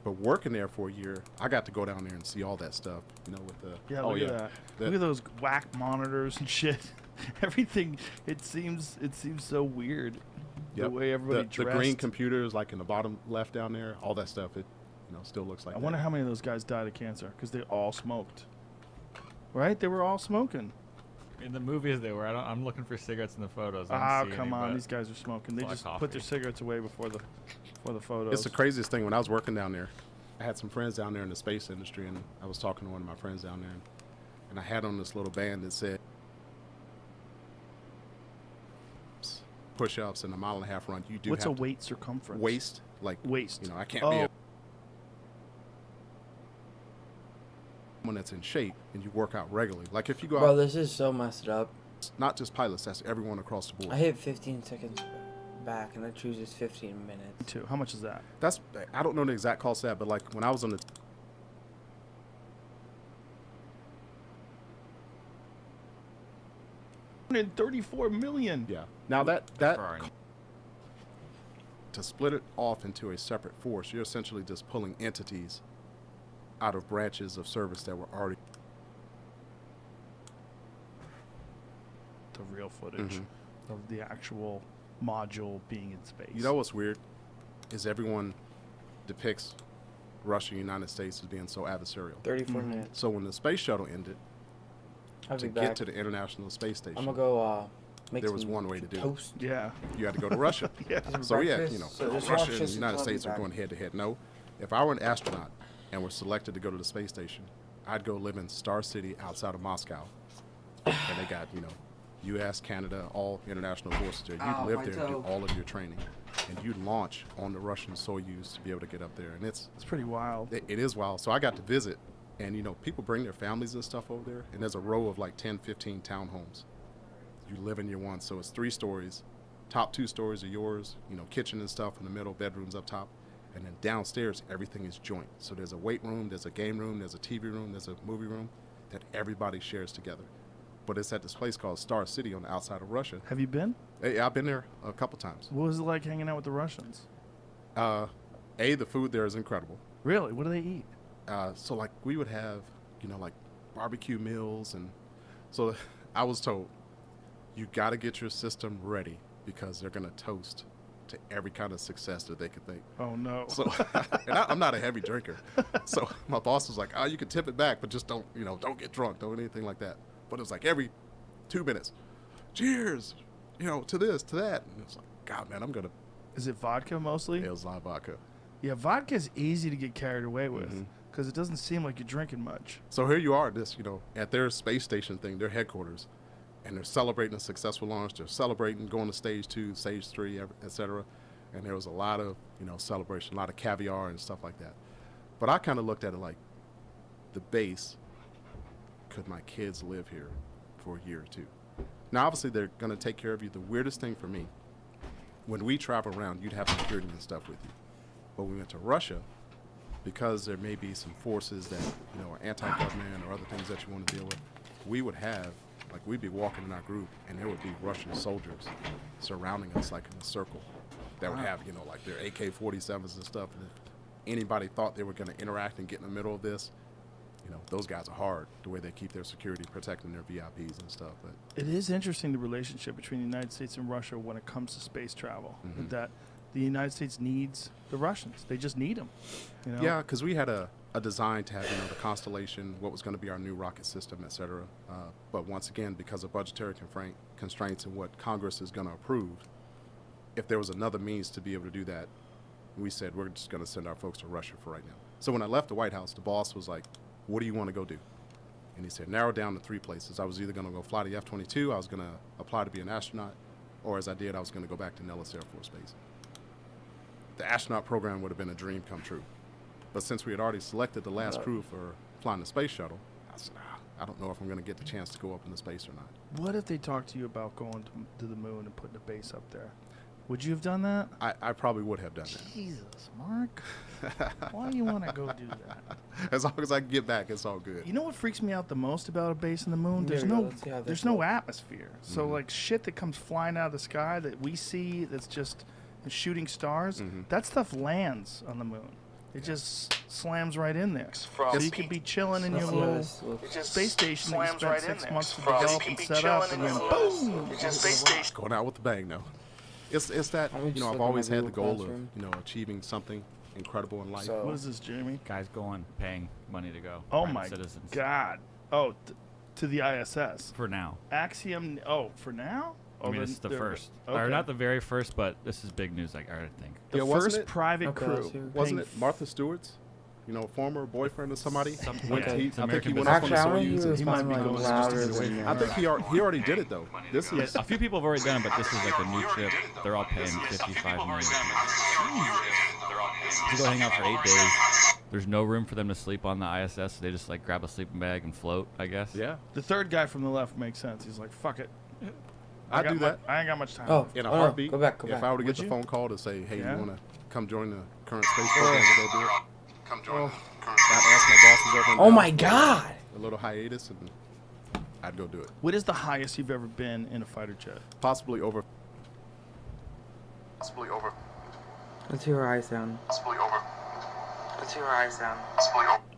But working there for a year, I got to go down there and see all that stuff. With the Yeah, look at that. Look at those whack monitors and shit. Everything. It seems so weird. The Yep. way everybody the dressed. green computers, like in the bottom left down there, all that stuff. It, still looks like. I that. wonder how many of those guys died of cancer because they all smoked. Right? They were all smoking. In the movies they were. I'm looking for cigarettes in the photos. I Ah, don't see come any, on. but These guys are smoking. They a lot of just put their coffee. cigarettes away before the photos. It's the craziest thing. When I was working down there, I had some friends down there in the space industry, and I was talking to one of my friends down there, and I had on this little band that said push-ups and a 1.5 mile run. You do What's a have to weight circumference? waist, like Waist. I can't be Oh. a someone that's in shape and you work out regularly. Like if you go Bro, out, this is so messed up. not just pilots, that's everyone across the board. I hit 15 seconds back, and it chooses 15 minutes. Too. How much is that? That's I don't know the exact cost of that, but like when I was on the $134 million. yeah. Now that Ferrari. to split it off into a separate force, you're essentially just pulling entities out of branches of service that were already. The real footage Mhm. of the actual module being in space. You know what's weird is everyone depicts Russia and the United States as being so adversarial. 34 minutes. So when the space shuttle ended, I'll to be get back. to the International Space Station, I'm gonna go make there was some one way to do it. toast. Yeah. you had to go to Russia. Yeah. Some So yeah, breakfast. So just Russia watch and the this United until I'll be States are back. going head to head. No, if I were an astronaut and were selected to go to the space station, I'd go live in Star City outside of Moscow, and they got U.S., Canada, all international forces there. You'd Ow, live my there and do toe. all of your training, and you'd launch on the Russian Soyuz to be able to get up there. And It's pretty wild. it is wild. So I got to visit, and people bring their families and stuff over there, and there's a row of like 10, 15 townhomes. You live in your one, so it's 3 stories. Top 2 stories are yours, kitchen and stuff in the middle, bedrooms up top. And then downstairs, everything is joint. So there's a weight room, there's a game room, there's a TV room, there's a movie room that everybody shares together. But it's at this place called Star City on the outside of Russia. Have you been? Hey, I've been there a couple times. What was it like hanging out with the Russians? The food there is incredible. Really? What do they eat? So like we would have, like barbecue meals, and so I was told you got to get your system ready because they're gonna toast to every kind of success that they could think. Oh no. So, and I'm not a heavy drinker, so my boss was like, "Oh, you can tip it back, but just don't get drunk, don't anything like that." But it was like every 2 minutes, cheers, to this, to that, and it's like, God, man, I'm gonna. Is it vodka mostly? It was live vodka. Yeah, vodka is easy to get carried away with because it doesn't seem like you're drinking much. So here you are, at their space station thing, their headquarters, and they're celebrating a successful launch. They're celebrating going to stage 2, stage 3, etc. And there was a lot of, celebration, a lot of caviar and stuff like that. But I kind of looked at it like the base, could my kids live here for a year or two? Now, obviously, they're going to take care of you. The weirdest thing for me, when we travel around, you'd have security and stuff with you. But we went to Russia, because there may be some forces that, are anti-government or other things that you want to deal with, we would have, like, we'd be walking in our group, and there would be Russian soldiers surrounding us, like, in a circle. That would have, like, their AK-47s and stuff. And if anybody thought they were going to interact and get in the middle of this, those guys are hard, the way they keep their security, protecting their VIPs and stuff. But it is interesting, the relationship between the United States and Russia when it comes to space travel. That the United States needs the Russians. They just need them. Yeah, because we had a design to have, the Constellation, what was going to be our new rocket system, et cetera. But once again, because of budgetary constraints and what Congress is going to approve, if there was another means to be able to do that, we said we're just going to send our folks to Russia for right now. So when I left the White House, the boss was like, what do you want to go do? And he said, narrow down to 3 places. I was either going to go fly the F-22, I was going to apply to be an astronaut, or as I did, I was going to go back to Nellis Air Force Base. The astronaut program would have been a dream come true. But since we had already selected the last crew for flying the space shuttle, I said, I don't know if I'm going to get the chance to go up into space or not. What if they talked to you about going to the moon and putting a base up there? Would you have done that? I probably would have done that. Jesus, Mark. Why do you want to go do that? As long as I can get back, it's all good. You know what freaks me out the most about a base in the moon? There There's we go. no Let's see how this there's no works. atmosphere. So like shit that comes flying out of the sky that we see that's just shooting stars, that stuff lands on the moon. It just slams right in there. So you could be chilling in your Let's see how little this looks. space station that you spent 6 months to develop and set up, and then boom! Going out with the bang, though. It's that, Let me just I've look at always my had the Google goal Classroom. of, achieving something incredible in life. So- What is this, Jamie? Guys going, paying money to go. Oh private my citizens. God! Oh, to the ISS. For now. Axiom. Oh, for now? I Oh, mean, it's the they're- first. Okay. Or not the very first, but this is big news, I think. The Yeah, wasn't first it? private Okay, crew. let's hear it. Wasn't paying it Martha Stewart's, former boyfriend of somebody? Yeah, Okay. it's I think he American went business. up on Actually, I the want to Soyuz. hear and this he one might be like going louder just than away. I think he already did it though. This Yeah, is a few people have already done it, but this is like a new trip. They're all paying $55 million. To go hang out for 8 days. There's no room for them to sleep on the ISS, so they just like grab a sleeping bag and float, I guess. yeah. The third guy from the left makes sense. He's like, fuck it. I got do that I ain't got much time. Oh, left. in a no, heartbeat. Go back. If I were to Would get the you? phone call to say, hey, Yeah? you want to come join the current space program to go do it? Come join the current. I'd ask my bosses over in Oh my Dallas God! a little hiatus, and I'd go do it. What is the highest you've ever been in a fighter jet? Possibly over. Let's hear her eyes sound. Let's hear her eyes sound.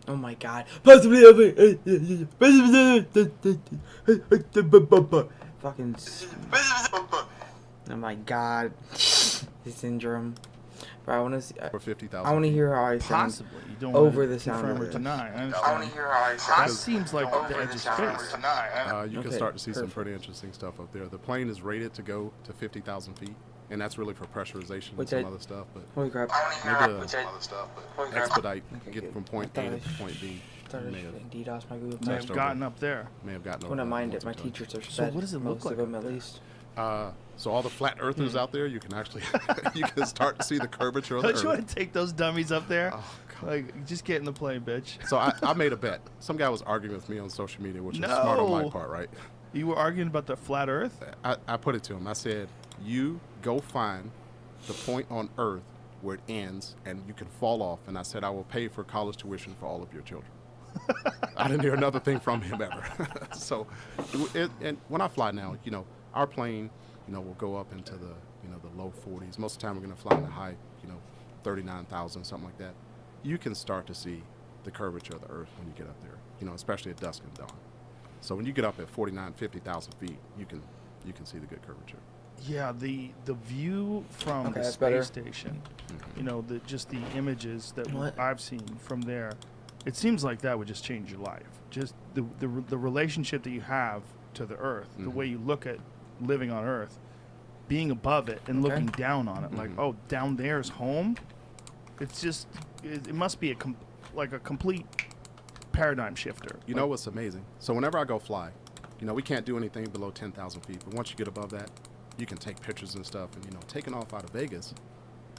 Oh my God! Fucking. Oh my God! The syndrome. But I want to see. For 50,000. I want to hear her eyes sound. Possibly. You don't over want the to sound confirm of or it. deny. I I want to understand. hear her eyes That sound. seems like the edge of space. You can Okay, start to see some perfect. pretty interesting stuff up there. The plane is rated to go to 50,000 feet, and that's really for pressurization and Which some I- other stuff. But Holy crap! maybe to expedite, Okay, get good. from point I A thought to point B. Started May have, DDoS my Google May Classroom. have gotten up there. may have gotten I wouldn't over mind once it. My or twice. teachers are So sped. what does it look most like of them, up at there? least. So all the flat earthers out there, you can actually you can start to see the curvature of the Don't you earth. want to take those dummies up there? Oh, God. Like, just get in the plane, bitch. So I made a bet. Some guy was arguing with me on social media, which was smart on my No. part, right? You were arguing about the flat Earth? I put it to him. I said, you go find the point on Earth where it ends, and you can fall off. And I said, I will pay for college tuition for all of your children. I didn't hear another thing from him ever. So, and when I fly now, our plane, will go up into the, the low 40s. Most of the time, we're going to fly in the high, 39,000, something like that, you can start to see the curvature of the Earth when you get up there, especially at dusk and dawn. So when you get up at 49, 50,000 feet, you can see the good curvature. Yeah, the view from Okay, the that's space better. station, Mm-hmm. just the images that What? I've seen from there, it seems like that would just change your life. Just the relationship that you have to the Earth, the Mhm. way you look at living on Earth, being above it and Okay. looking down on it, like, Mhm. oh, down there is home. It's just, it must be a complete paradigm shifter. You know what's amazing? So whenever I go fly, we can't do anything below 10,000 feet. But once you get above that, you can take pictures and stuff. And, taking off out of Vegas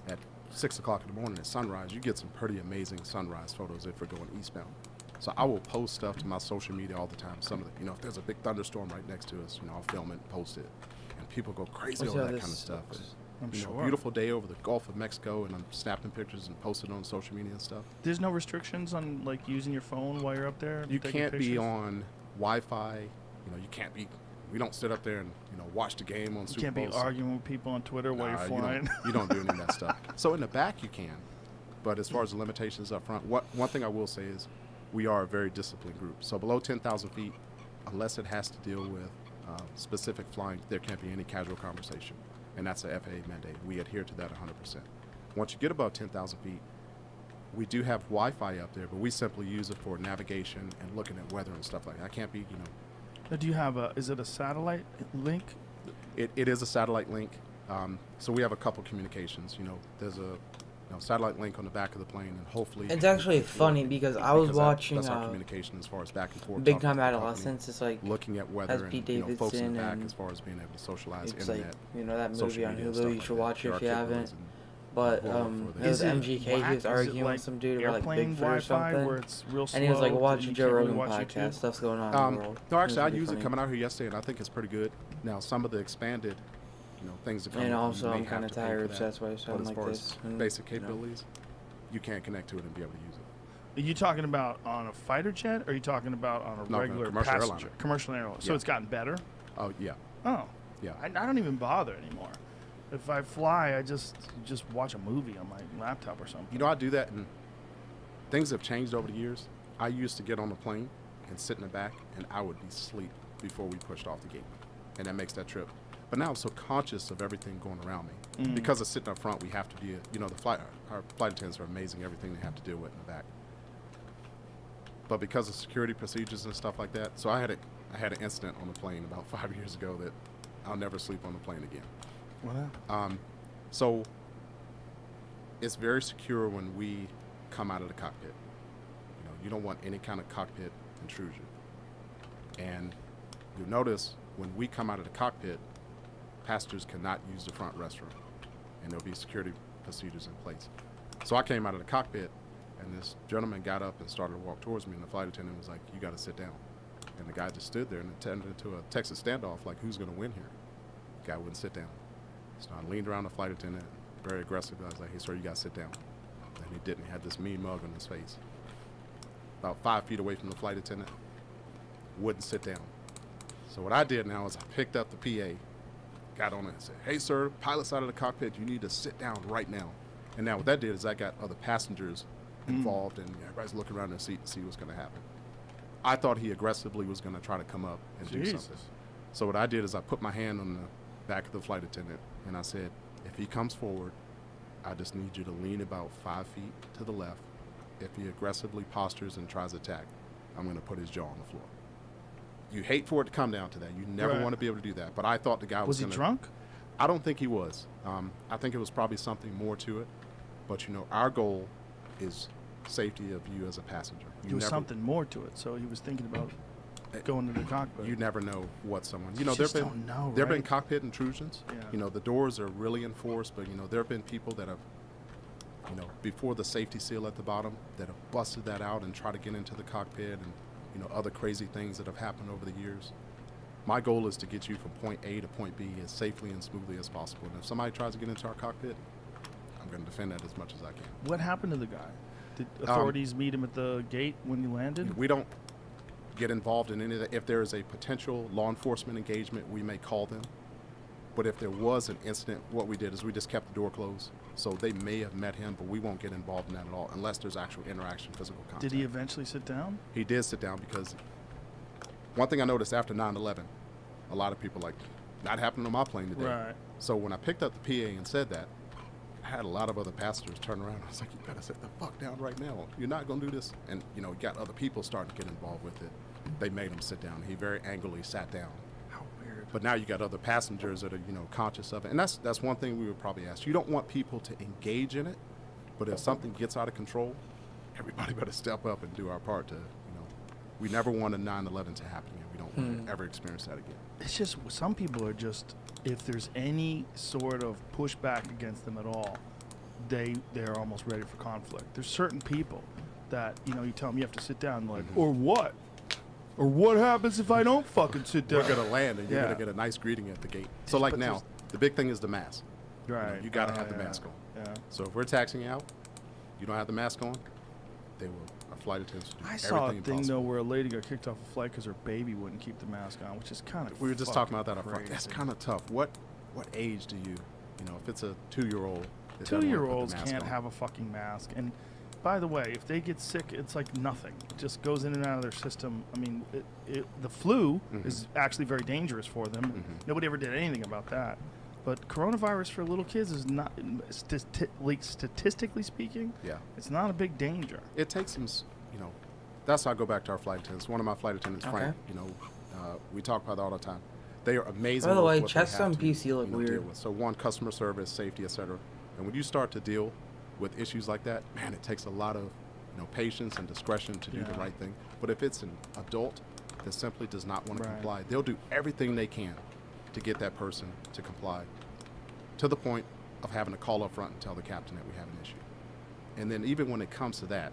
at 6 o'clock in the morning at sunrise, you get some pretty amazing sunrise photos if we're going eastbound. So I will post stuff to my social media all the time. Some of the, if there's a big thunderstorm right next to us, I'll film it and post it. And people go crazy Let's over see how that this kind of stuff. looks. I'm And, sure. beautiful day over the Gulf of Mexico, and I'm snapping pictures and posting on social media and stuff. There's no restrictions on like using your phone while you're up there. You taking can't be pictures? on Wi-Fi. You can't be. We don't sit up there and watch the game on You Super can't be Bowl. arguing with people on Twitter while you're Nah, flying. You don't do any of that stuff. So in the back you can, but as far as the limitations up front, one thing I will say is we are a very disciplined group. So below 10,000 feet, unless it has to deal with specific flying, there can't be any casual conversation, and that's a FAA mandate. We adhere to that 100%. Once you get above 10,000 feet, we do have Wi-Fi up there, but we simply use it for navigation and looking at weather and stuff like that. I can't be, Do you have is it a satellite link? It is a satellite link. So we have a couple communications. There's a satellite link on the back of the plane, and hopefully It's actually funny because I was watching that's our communication as far as back and forth. Big talking Time to the company, Adolescence. It's like looking at has weather and Pete folks in Davidson the back and as far as being able to socialize it's like internet. that social movie on media and Hulu. stuff You like should that. watch it There if are you capabilities haven't. and But horror for it was that. MGK. He whack? was Is it arguing like with some dude about like airplane Bigfoot or Wi-Fi something. where it's real slow? And he was like, watch and the you Joe can't really Rogan watch podcast. YouTube? Stuff's going on in the world. No, It actually, I was used pretty it coming out here yesterday, and I think it's pretty good. Now, some of the expanded, things that come. And up, you also, may I'm have kind of to pay for tired, that. so that's why I But sound as like far as this. And, basic you know. capabilities, you can't connect to it and be able to use it. Are you talking about on a fighter jet, or are you talking about on a No, regular commercial passenger? airliner. Commercial airliner. So Yeah. it's gotten better. Oh yeah, Oh, yeah. I don't even bother anymore. If I fly, I just watch a movie on my laptop or something. I do that, and things have changed over the years. I used to get on the plane and sit in the back, and I would be asleep before we pushed off the gate, and that makes that trip. But now I'm so conscious of everything going around me. Because of sitting up front, we have to be, our flight attendants are amazing, everything they have to deal with in the back. But because of security procedures and stuff like that, so I had an incident on the plane about 5 years ago that I'll never sleep on the plane again. Wow. So it's very secure when we come out of the cockpit. You don't want any kind of cockpit intrusion. And you'll notice when we come out of the cockpit, passengers cannot use the front restroom, and there'll be security procedures in place. So I came out of the cockpit, and this gentleman got up and started to walk towards me, and the flight attendant was like, "You got to sit down." And the guy just stood there, and it turned into a Texas standoff, like, who's going to win here? The guy wouldn't sit down. So I leaned around the flight attendant very aggressively. I was like, "Hey, sir, you got to sit down." And he didn't. He had this mean mug on his face. About 5 feet away from the flight attendant, wouldn't sit down. So what I did now is I picked up the PA, got on it and said, "Hey, sir, pilot's out of the cockpit. You need to sit down right now." And now what that did is I got other passengers involved, and everybody's looking around their seat to see what's going to happen. I thought he aggressively was going to try to come up and do Jesus. something. So what I did is I put my hand on the back of the flight attendant, and I said, "If he comes forward, I just need you to lean about 5 feet to the left. If he aggressively postures and tries to attack, I'm going to put his jaw on the floor." You hate for it to come down to that. You never Right. want to be able to do that. But I thought the guy was Was he gonna, drunk? I don't think he was. I think it was probably something more to it. But, our goal is safety of you as a passenger. There was something more to it, so he was thinking about going to the cockpit. You never know what someone. You there just have been don't know, there have been right? cockpit intrusions. Yeah. The doors are really enforced, but there have been people that have, before the safety seal at the bottom, that have busted that out and try to get into the cockpit, and other crazy things that have happened over the years. My goal is to get you from point A to point B as safely and smoothly as possible. And if somebody tries to get into our cockpit, I'm going to defend that as much as I can. What happened to the guy? Did authorities meet him at the gate when he landed? We don't get involved in any of that. If there is a potential law enforcement engagement, we may call them. But if there was an incident, what we did is we just kept the door closed. So they may have met him, but we won't get involved in that at all unless there's actual interaction, physical contact. Did he eventually sit down? He did sit down because one thing I noticed after 9/11, a lot of people like, not happening on my plane today. Right. So when I picked up the PA and said that, I had a lot of other passengers turn around. I was like, you better sit the fuck down right now. You're not going to do this. And, you know, got other people starting to get involved with it. They made him sit down. He very angrily sat down. How weird. But now you got other passengers that are, you know, conscious of it. And that's one thing we would probably ask. You don't want people to engage in it, but if something gets out of control, everybody better step up and do our part to, you know, we never want a 9/11 to happen again. We don't want to ever experience that again. It's just some people are just, if there's any sort of pushback against them at all, they're almost ready for conflict. There's certain people that, you know, you tell them you have to sit down, like, or what? Or what happens if I don't fucking sit down? We're going to land and you're Yeah. going to get a nice greeting at the gate. So like But now, there's- the big thing is the mask. Right. You got to have the mask on. Yeah. So if we're taxiing out, you don't have the mask on, they will, our flight attendants will do I saw a everything thing possible. though where a lady got kicked off a flight because her baby wouldn't keep the mask on, which is kind of. We were just talking about that up front. That's kind of tough. What age do you know, if it's a 2-year-old, that doesn't wanna put the 2-year-olds mask can't on. have a fucking mask. And by the way, if they get sick, it's like nothing. It just goes in and out of their system. I mean, the flu is actually very dangerous for them. Nobody ever did anything about that. But coronavirus for little kids is not, statistically speaking, Yeah. it's not a big danger. It takes some, you know, that's how I go back to our flight attendants. One of my flight attendants, Frank, Okay. you know, we talk about that all the time. They are amazing. By the with way, what they chests have on to, PC look you know, weird. deal with. So one, customer service, safety, etc. And when you start to deal with issues like that, man, it takes a lot of, you know, patience and discretion to do the Yeah. right thing. But if it's an adult that simply does not want to Right. comply, they'll do everything they can to get that person to comply, to the point of having to call up front and tell the captain that we have an issue. And then even when it comes to that,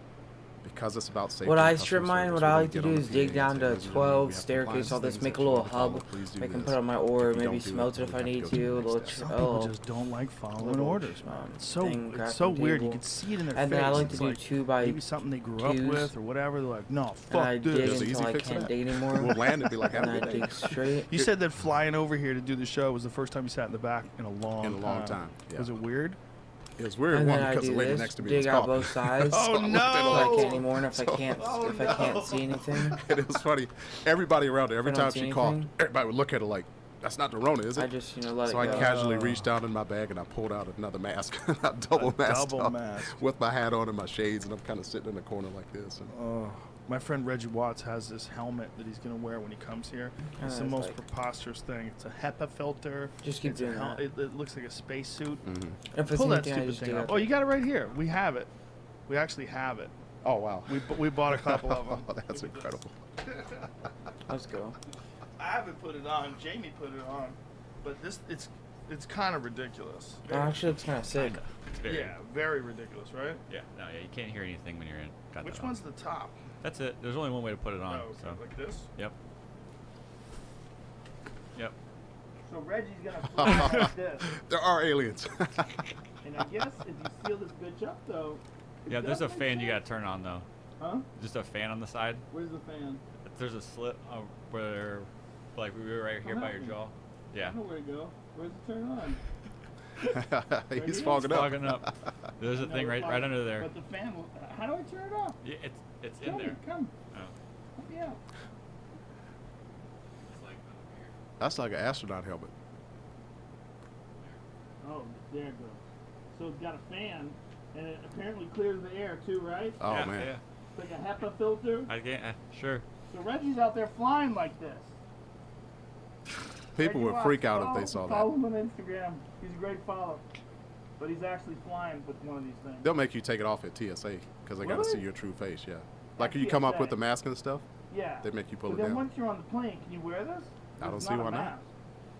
because it's about safety. What and I customer strip mine, service, what we're I gonna like to get do on the is PA dig and down say, to "Ladies and gentlemen, 12 we have staircase, compliance all this, things make that a you little need to follow. hub. Please do I can this. put on my If order, you don't maybe do it, smelt it we're if I gonna have to need go to, the a little next step. Some people oh. just don't like following Little, orders, man. It's so thing, it's so crafting weird. You table. can see it in their And face. then I like to It's do 2 by maybe something they grew up 2s. with or whatever. They're like, no, And I fuck dig this. There's an until easy I fix for can't that. dig anymore. We'll land and be like, have And a I good day. dig straight. You said that flying over here to do the show was the first time you sat in the back in a long time. Yeah. Was it weird? It was weird, And one, then I because the do lady this, next to me dig was out coughing. both sides. Oh, So I looked at her no! If I like- can't anymore, and if I can't see anything, And it was funny. Everybody around her, every If I time don't see she coughed, anything, everybody would look at her like, that's not the Rona, is it? I just let So it I go. casually reached down in my bag and I pulled out another mask. I double masked double up mask. with my hat on and my shades, and I'm kind of sitting in the corner like this. And My friend Reggie Watts has this helmet that he's going to wear when he comes here. It's the it's most like- preposterous thing. It's a HEPA filter. Just keep It's a doing that. It looks like a spacesuit. If it's Pull that anything, I stupid just thing dig up. out. Oh, you got it right here. We have it. We actually have it. oh wow, We bought a couple of them. oh, that's incredible. Let's go. I haven't put it on. Jamie put it on, but it's kind of ridiculous. It actually looks kind of sick. It's very, Yeah, very ridiculous, right? Yeah. No. Yeah. You can't hear anything when you're in. Got Which that on. one's the top? That's it. There's only one way to put it on. Oh, okay, So. like this. Yep. Yep. So Reggie's gonna fly like this, There are aliens. and I guess if you seal this bitch up, though. it Yeah. There's a does make fan you sense. gotta turn on though. Huh? Just a fan on the side. Where's the fan? There's a slit where, like, we were right here by your jaw. Yeah. I know where to go. Where's the turn on? He's fogging up. Fogging up. There's a thing right under there. But the fan. How do I turn it off? Yeah, it's in Tell me, there. come. Oh. Help me out. That's like an astronaut helmet. Oh, there it goes. So it's got a fan, and it apparently clears the air too, right? Oh Yeah, man. Yeah. It's like a HEPA filter. I can't. Sure. So Reggie's out there flying like this. People Reggie would freak Watts, out if they saw Follow that. him on Instagram. He's a great follow. But he's actually flying with one of these things. They'll make you take it off at TSA because they got to Really? see your true face. Yeah. Like At you come up TSA. with the mask and stuff. Yeah. They make you pull But it then down. once you're on the plane, can you wear this? I don't It's see not a why not. mask.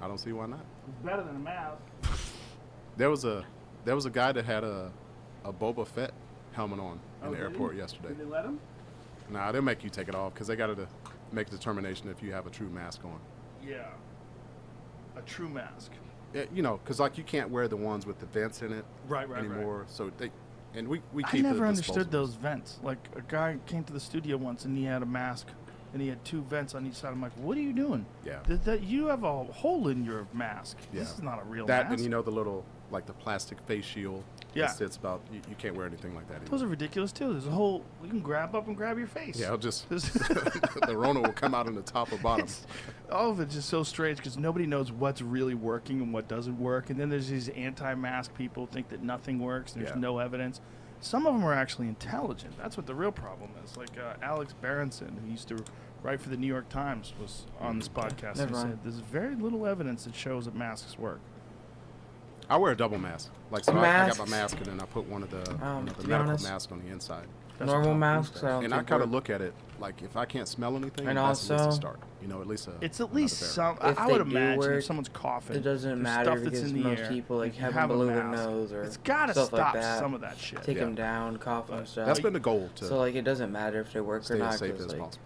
I don't see why not. It's better than a mask. There was a guy that had a Boba Fett helmet on in the did he? airport yesterday. Did they let him? Nah, they'll make you take it off because they got to make a determination if you have a true mask on. Yeah. A true mask. Yeah, you know, because like you can't wear the ones with the vents in it Right, anymore. So they, and we I keep never the understood disposables. those vents. Like a guy came to the studio once and he had a mask and he had 2 vents on each side. I'm like, what are you doing? Yeah. That you have a hole in your mask. Yeah. This is not a real That mask. and you know the little like the plastic face shield. Yeah. That sits about. You can't wear anything like that anymore. Those are ridiculous too. There's a hole you can grab up and grab your face. Yeah, it'll just This- the Rona will come out on the top or bottom. All of it's just so strange because nobody knows what's really working and what doesn't work. And then there's these anti-mask people think that nothing works. There's Yeah. no evidence. Some of them are actually intelligent. That's what the real problem is. Like Alex Berenson, who used to write for the New York Times, was on this podcast. Never He mind. said there's very little evidence that shows that masks work. I wear a double mask. Like so, I got my Masks. mask and then I put one of the, To the be medical honest, masks on the inside. That's Normal what Tom Cruise masks, does. I don't And I think kind of work. look at it like if I can't smell anything, And that's at least also- a start. You know, at least a. It's at another least barrier. some. If I they would do imagine work, if someone's coughing, It doesn't there's matter stuff that's because in the most air. people like You have have them a below their mask. nose or It's gotta stuff stop like that. some of that shit. Take Yeah. them down, cough and stuff. That's been the goal to So like it doesn't matter if they work stay or not. as safe 'cause, as like, possible.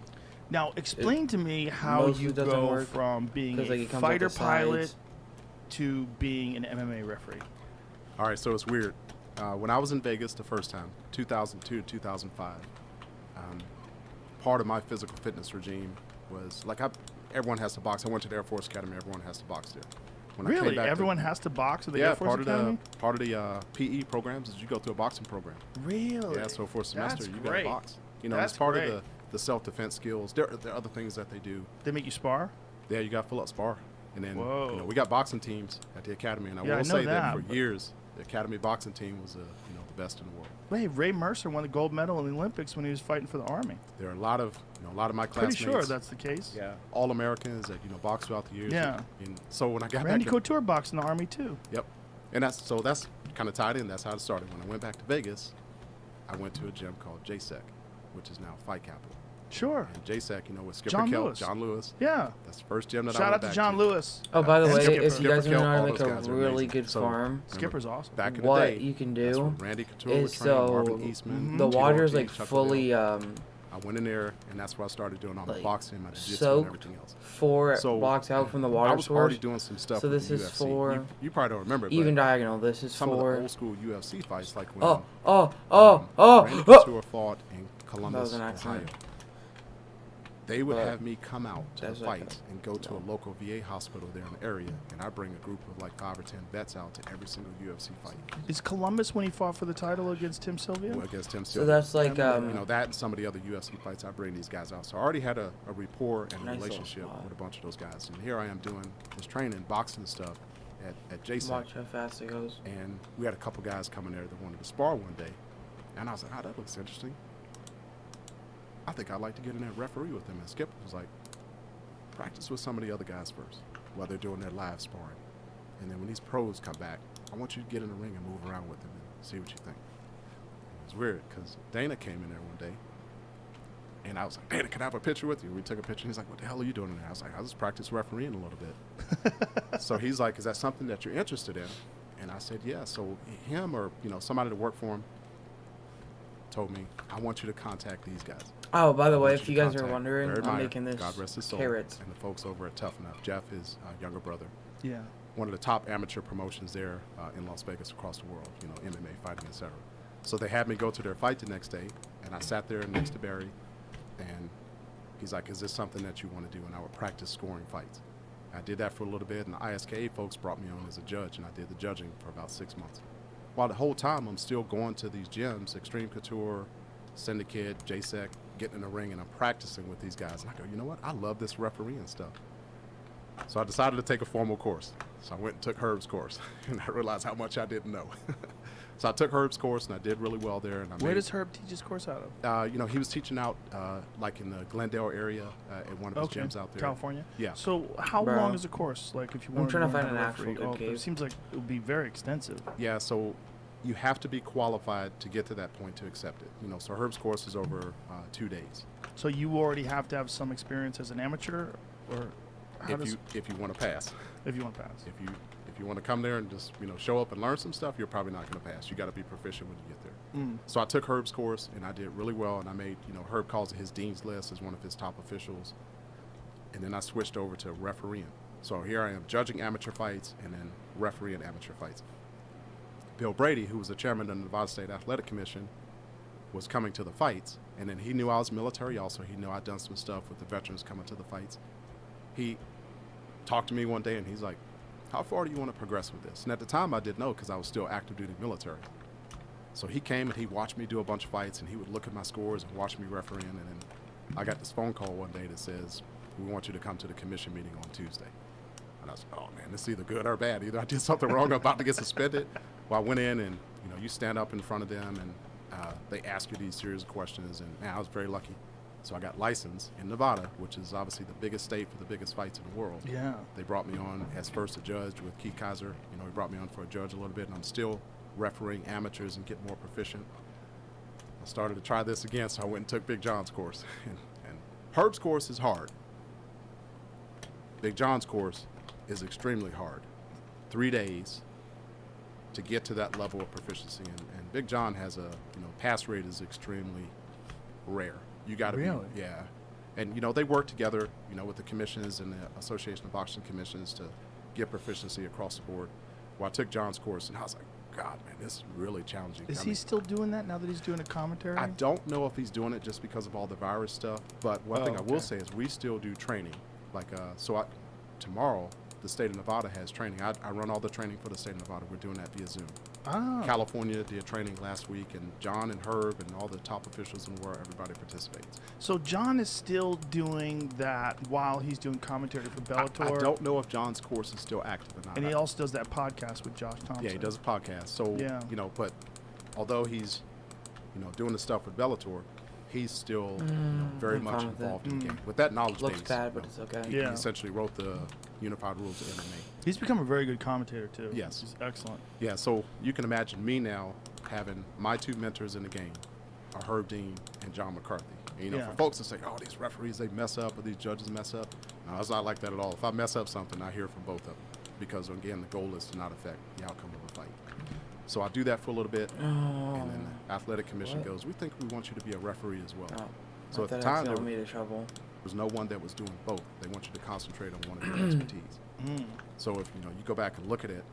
Now, explain to me how most you of it doesn't go work, from being 'cause, like, a it comes out fighter the pilot sides. to being an MMA referee. All right, so it's weird. When I was in Vegas the first time, 2002 to 2005, part of my physical fitness regime was like everyone has to box. I went to the Air Force Academy. Everyone has to box there. When I came Really? back to- Everyone has to box at the yeah, Air Force part Academy? of the PE programs is you go through a boxing program. Really? Yeah, so for a semester That's you got to great. box. You know, That's it's part great. of the self-defense skills. There are other things that they do. They make you spar? Yeah, you got to fill up spar. And then Whoa. you know, we got boxing teams at the academy, and I Yeah, I will know say that that, for years, the academy boxing team was the best in the world. Hey, Ray Mercer won the gold medal in the Olympics when he was fighting for the Army. There are a lot of my Pretty classmates. sure that's the case. Yeah, all Americans that box throughout the years. Yeah. And so when I got Randy back, to, Couture boxed in the Army too. yep, and that's kind of tied in. That's how it started. When I went back to Vegas, I went to a gym called JSEC, which is now Fight Capital. Sure. And JSEC, with Skipper John Kelp, Lewis. John Lewis. Yeah. That's the first gym that I Shout went out to back John Lewis. Oh, by the And way, Skipper. if you guys Skipper want to Kelp, make all a those guys are really amazing. good So, farm, remember, Skipper's awesome. Back in the what day, you can that's do when Randy Couture is would train, Marvin so Eastman, the Tito water's Ortiz, like Chuck fully Liddell. I went in there, and that's where I started doing all my like, boxing, my jiu-jitsu, and soaked everything else. four So, blocks out from the I water was already source. doing some stuff So with this the is UFC. for You probably don't remember, even but diagonal. This is some of the for old school UFC fights, like when Randy Randy Couture fought in Columbus, an Ohio. accident. They would But have me come out to the that's like fights and go to a local VA hospital there in the area, and I bring a group of like 5 or 10 vets out to every single UFC fight. Is Columbus when he fought for the title against Tim Sylvia? Against Tim So Sylvia. that's like that and some of the other UFC fights, I bring these guys out. So I already had a rapport and a Nice little relationship spot. with a bunch of those guys. And here I am doing this training, boxing and stuff at JSEC. watch how fast it goes. And we had a couple guys coming there that wanted to spar one day. And I was like, that looks interesting. I think I'd like to get in there and referee with them. And Skip was like, practice with some of the other guys first while they're doing their live sparring. And then when these pros come back, I want you to get in the ring and move around with them and see what you think. It was weird because Dana came in there one day. And I was like, Dana, can I have a picture with you? We took a picture. He's like, what the hell are you doing in there? I was like, I just practice refereeing a little bit. So he's like, is that something that you're interested in? And I said, yeah. So him or somebody to work for him told me, I want you to contact these guys. Oh, by the I way, want if you you to guys are contact wondering, Barry I'm Meyer, making this God rest his soul, carrots. and the folks over at Tough Enough. Jeff is younger brother. Yeah. One of the top amateur promotions there in Las Vegas, across the world, MMA fighting, etc. So they had me go to their fight the next day, and I sat there next to Barry, and he's like, is this something that you want to do? And I would practice scoring fights. I did that for a little bit, and the ISKA folks brought me on as a judge, and I did the judging for about 6 months. While the whole time I'm still going to these gyms, Extreme Couture, Syndicate, JSEC, getting in the ring, and I'm practicing with these guys. And I go, you know what? I love this refereeing stuff. So I decided to take a formal course. So I went and took Herb's course, and I realized how much I didn't know. So I took Herb's course, and I did really well there. And Where does Herb teach his course out of? he was teaching out like in the Glendale area at one of his gyms out there. California? Yeah. So how Bro. long is a course? Like if you want trying to learn find how an actual referee? good cave. It seems like it would be very extensive. Yeah, so you have to be qualified to get to that point to accept it. So Herb's course is over 2 days. So you already have to have some experience as an amateur, or how does If you want to pass. if you want to pass? If you want to come there and just show up and learn some stuff, you're probably not going to pass. You got to be proficient when you get there. Mm. So I took Herb's course and I did really well, and I made Herb calls it his dean's list as one of his top officials, and then I switched over to refereeing. So here I am judging amateur fights and then refereeing amateur fights. Bill Brady, who was the chairman of the Nevada State Athletic Commission, was coming to the fights, and then he knew I was military also. He knew I'd done some stuff with the veterans coming to the fights. He talked to me one day, and he's like, how far do you want to progress with this? And at the time, I didn't know because I was still active duty military. So he came and he watched me do a bunch of fights, and he would look at my scores and watch me refereeing, and then I got this phone call one day that says, we want you to come to the commission meeting on Tuesday. And I was like, oh man, this is either good or bad. Either I did something wrong, I'm about to get suspended. Well, I went in and, you stand up in front of them and they ask you these series of questions, and man, I was very lucky. So I got licensed in Nevada, which is obviously the biggest state for the biggest fights in the world. Yeah. They brought me on as first a judge with Keith Kaiser. He brought me on for a judge a little bit, and I'm still refereeing amateurs and getting more proficient. I started to try this again, so I went and took Big John's course. and Herb's course is hard. Big John's course is extremely hard. 3 days to get to that level of proficiency, and Big John has a pass rate is extremely rare. You got to Really? be, yeah. And they work together, with the commissions and the Association of Boxing Commissions to get proficiency across the board. Well, I took John's course, and I was like, God, man, this is really challenging. Is he still doing that now that he's doing a commentary? I don't know if he's doing it just because of all the virus stuff, but one thing I will say is we still do training. Like, tomorrow, the state of Nevada has training. I run all the training for the state of Nevada. We're doing that via Zoom. Oh. California did training last week, and John and Herb and all the top officials in the world, everybody participates. So John is still doing that while he's doing commentary for Bellator? I don't know if John's course is still active or not. And he also does that podcast with Josh Thompson. Yeah, he does a podcast. So, Yeah. But although he's, doing the stuff with Bellator, he's still very I'm much fine with it. involved in the game. With that knowledge Looks base, bad, but it's okay. he Yeah. essentially wrote the Unified Rules of MMA. He's become a very good commentator, too. Yes. He's excellent. Yeah, so you can imagine me now having my two mentors in the game are Herb Dean and John McCarthy. And, Yeah. for folks that say, oh, these referees, they mess up, or these judges mess up, no, it's not like that at all. If I mess up something, I hear from both of them. Because, again, the goal is to not affect the outcome of a fight. So I do that for a little bit, and then the athletic commission What? goes, we think we want you to be a referee as well. Oh, So I at the thought time, that's there me to trouble. was no one that was doing both. They want you to concentrate on one of your expertise. So if you go back and look at it,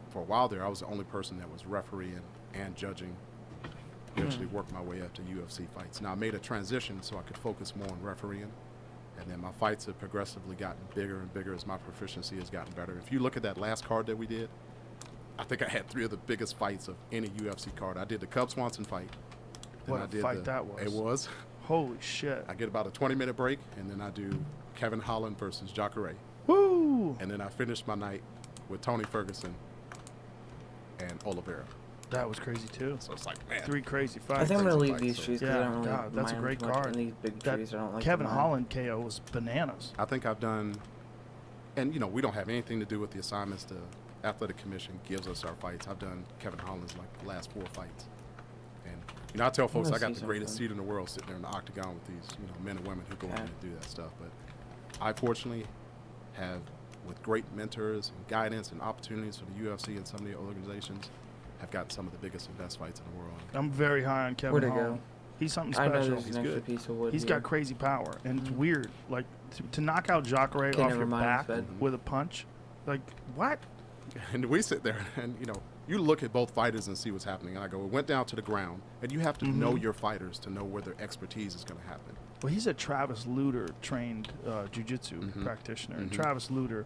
for a while there, I was the only person that was refereeing and judging. Eventually worked my way up to UFC fights. Now I made a transition so I could focus more on refereeing, and then my fights have progressively gotten bigger and bigger as my proficiency has gotten better. If you look at that last card that we did, I think I had 3 of the biggest fights of any UFC card. I did the Cub Swanson fight. Then What I a did fight that was. It was. Holy shit. I get about a 20-minute break, and then I do Kevin Holland versus Jacare. Woo! And then I finished my night with Tony Ferguson and Oliveira. That was crazy, too. So it's like, man. 3 crazy I fights. think I'm gonna Crazy leave these fights, trees because Yeah, I don't really God, that's a mind great much card. in these big That trees. I don't like Kevin them. Holland KO was bananas. I think I've done, and we don't have anything to do with the assignments. The athletic commission gives us our fights. I've done Kevin Holland's like the last 4 fights. And, I tell folks I wanna got see the greatest something. seat in the world sitting there in the octagon with these, men and women who go in Okay. and do that stuff. But I fortunately have, with great mentors and guidance and opportunities from the UFC and some of the organizations, have got some of the biggest and best fights in the world. I'm very high on Kevin Where'd it Holland. go? He's something I know special. there's He's an extra good. piece of wood He's here. got crazy power, and it's weird. Like, to knock out Jacare Okay, off never your mind, back Fed. with a punch, like, what? And we sit there and, you look at both fighters and see what's happening. And I go, it went down to the ground. And you have to know your fighters to know where their expertise is going to happen. Well, he's a Travis Luter trained jiu-jitsu practitioner. And Travis Luter,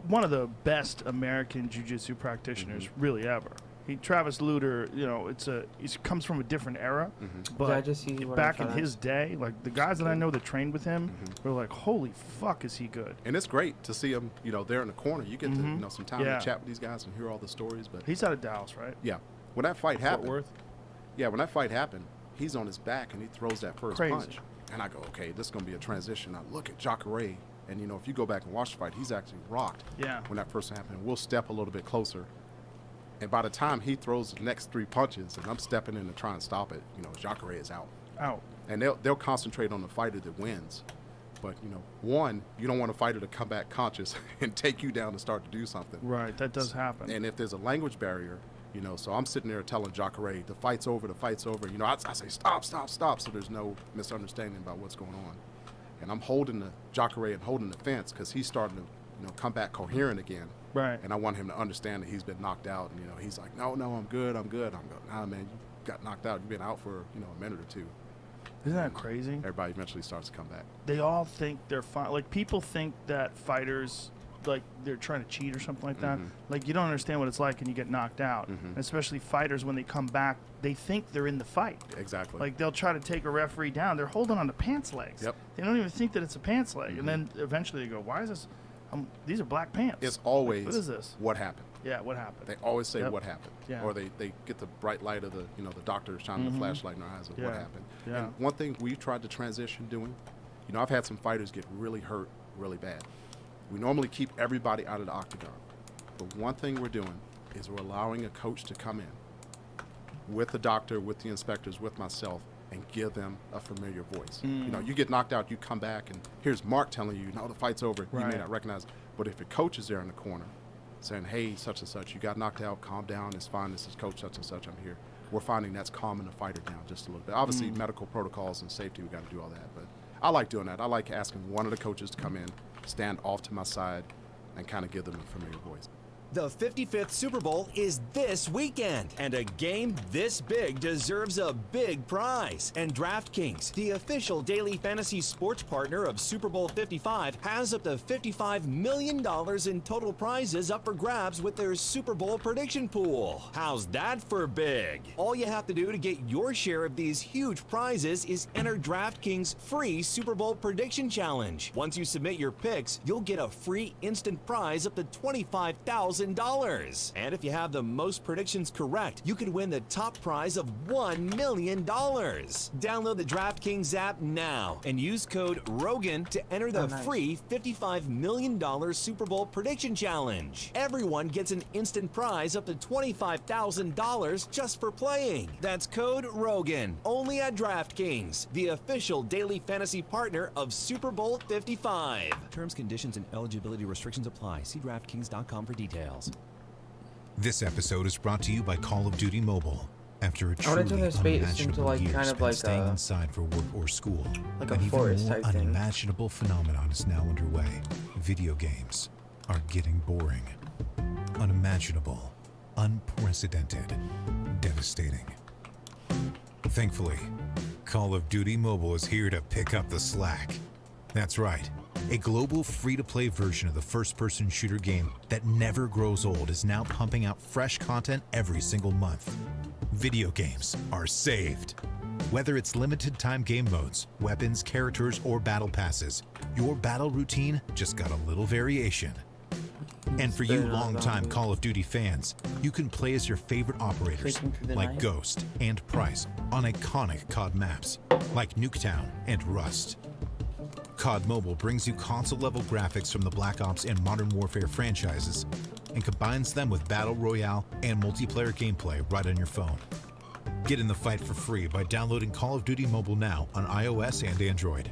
one of the best American jiu-jitsu practitioners really ever. Travis Luter, he comes from a different era, but I just see what back I in thought? his day, like the guys that I know that trained with him were like, holy fuck, is he good? And it's great to see him, there in the corner. You get to, some time Yeah. to chat with these guys and hear all the stories. But He's out of Dallas, right? yeah, when that fight happened, Worth? yeah, when that fight happened, he's on his back and he throws that first Crazy. punch. And I go, okay, this is going to be a transition. I look at Jacare, and, if you go back and watch the fight, he's actually rocked Yeah. when that first happened. We'll step a little bit closer. And by the time he throws the next 3 punches and I'm stepping in to try and stop it, Jacare is out. Out. And they'll concentrate on the fighter that wins. But, one, you don't want a fighter to come back conscious and take you down to start to do something. Right, that does happen. And if there's a language barrier, so I'm sitting there telling Jacare, the fight's over. I say, stop. So there's no misunderstanding about what's going on. And I'm holding the Jacare and holding the fence because he's starting to, come back coherent again. Right. And I want him to understand that he's been knocked out. And, he's like, no, I'm good. I'm going, nah, man, got knocked out, you've been out for a minute or two. Isn't that crazy? Everybody eventually starts to come back. They all think they're fine. Like, people think that fighters, like, they're trying to cheat or something like that. Like, you don't understand what it's like when you get knocked out. And especially fighters, when they come back, they think they're in the fight. Exactly. Like, they'll try to take a referee down. They're holding on to pants legs. Yep. They don't even think that it's a pants leg. And then eventually they go, why is this? These are black pants. It's always, what is this? What happened? Yeah, what happened? They always say what happened. Yeah. Or they get the bright light of the doctor shining the flashlight in our eyes of what happened. Yeah. And one thing we've tried to transition doing, I've had some fighters get really hurt really bad. We normally keep everybody out of the octagon. But one thing we're doing is we're allowing a coach to come in with the doctor, with the inspectors, with myself, and give them a familiar voice. You get knocked out, you come back, and here's Mark telling you, the fight's over. You may not recognize it. But if a coach is there in the corner saying, hey, such and such, you got knocked out, calm down, it's fine, this is coach such and such, I'm here. We're finding that's calming the fighter down just a little bit. Obviously, medical protocols and safety, we got to do all that. But I like doing that. I like asking one of the coaches to come in, stand off to my side, and kind of give them a familiar voice. The 55th Super Bowl is this weekend, and a game this big deserves a big prize. And DraftKings, the official daily fantasy sports partner of Super Bowl 55, has up to $55 million in total prizes up for grabs with their Super Bowl prediction pool. How's that for big? All you have to do to get your share of these huge prizes is enter DraftKings' free Super Bowl prediction challenge. Once you submit your picks, you'll get a free instant prize up to $25,000. And if you have the most predictions correct, you could win the top prize of $1 million. Download the DraftKings app now and use code ROGAN to enter the free $55 million Super Bowl prediction challenge. Everyone gets an instant prize up to $25,000 just for playing. That's code ROGAN, only at DraftKings, the official daily fantasy partner of Super Bowl 55. Terms, conditions, and eligibility restrictions apply. See DraftKings.com for details. This episode is brought to you by Call of Duty Mobile. After a I wanna truly turn this space unimaginable into, year kind of spent like staying a- inside for work or school, like a an even forest more type thing. unimaginable phenomenon is now underway. Video games are getting boring, unimaginable, unprecedented, devastating. Thankfully, Call of Duty Mobile is here to pick up the slack. That's right. A global free-to-play version of the first-person shooter game that never grows old is now pumping out fresh content every single month. Video games are saved. Whether it's limited-time game modes, weapons, characters, or battle passes, your battle routine just got a little variation. And for you longtime Call of Duty fans, you can play as your favorite operators Creeping through the like night. Ghost and Price on iconic COD maps like Nuketown and Rust. COD Mobile brings you console-level graphics from the Black Ops and Modern Warfare franchises and combines them with Battle Royale and multiplayer gameplay right on your phone. Get in the fight for free by downloading Call of Duty Mobile now on iOS and Android.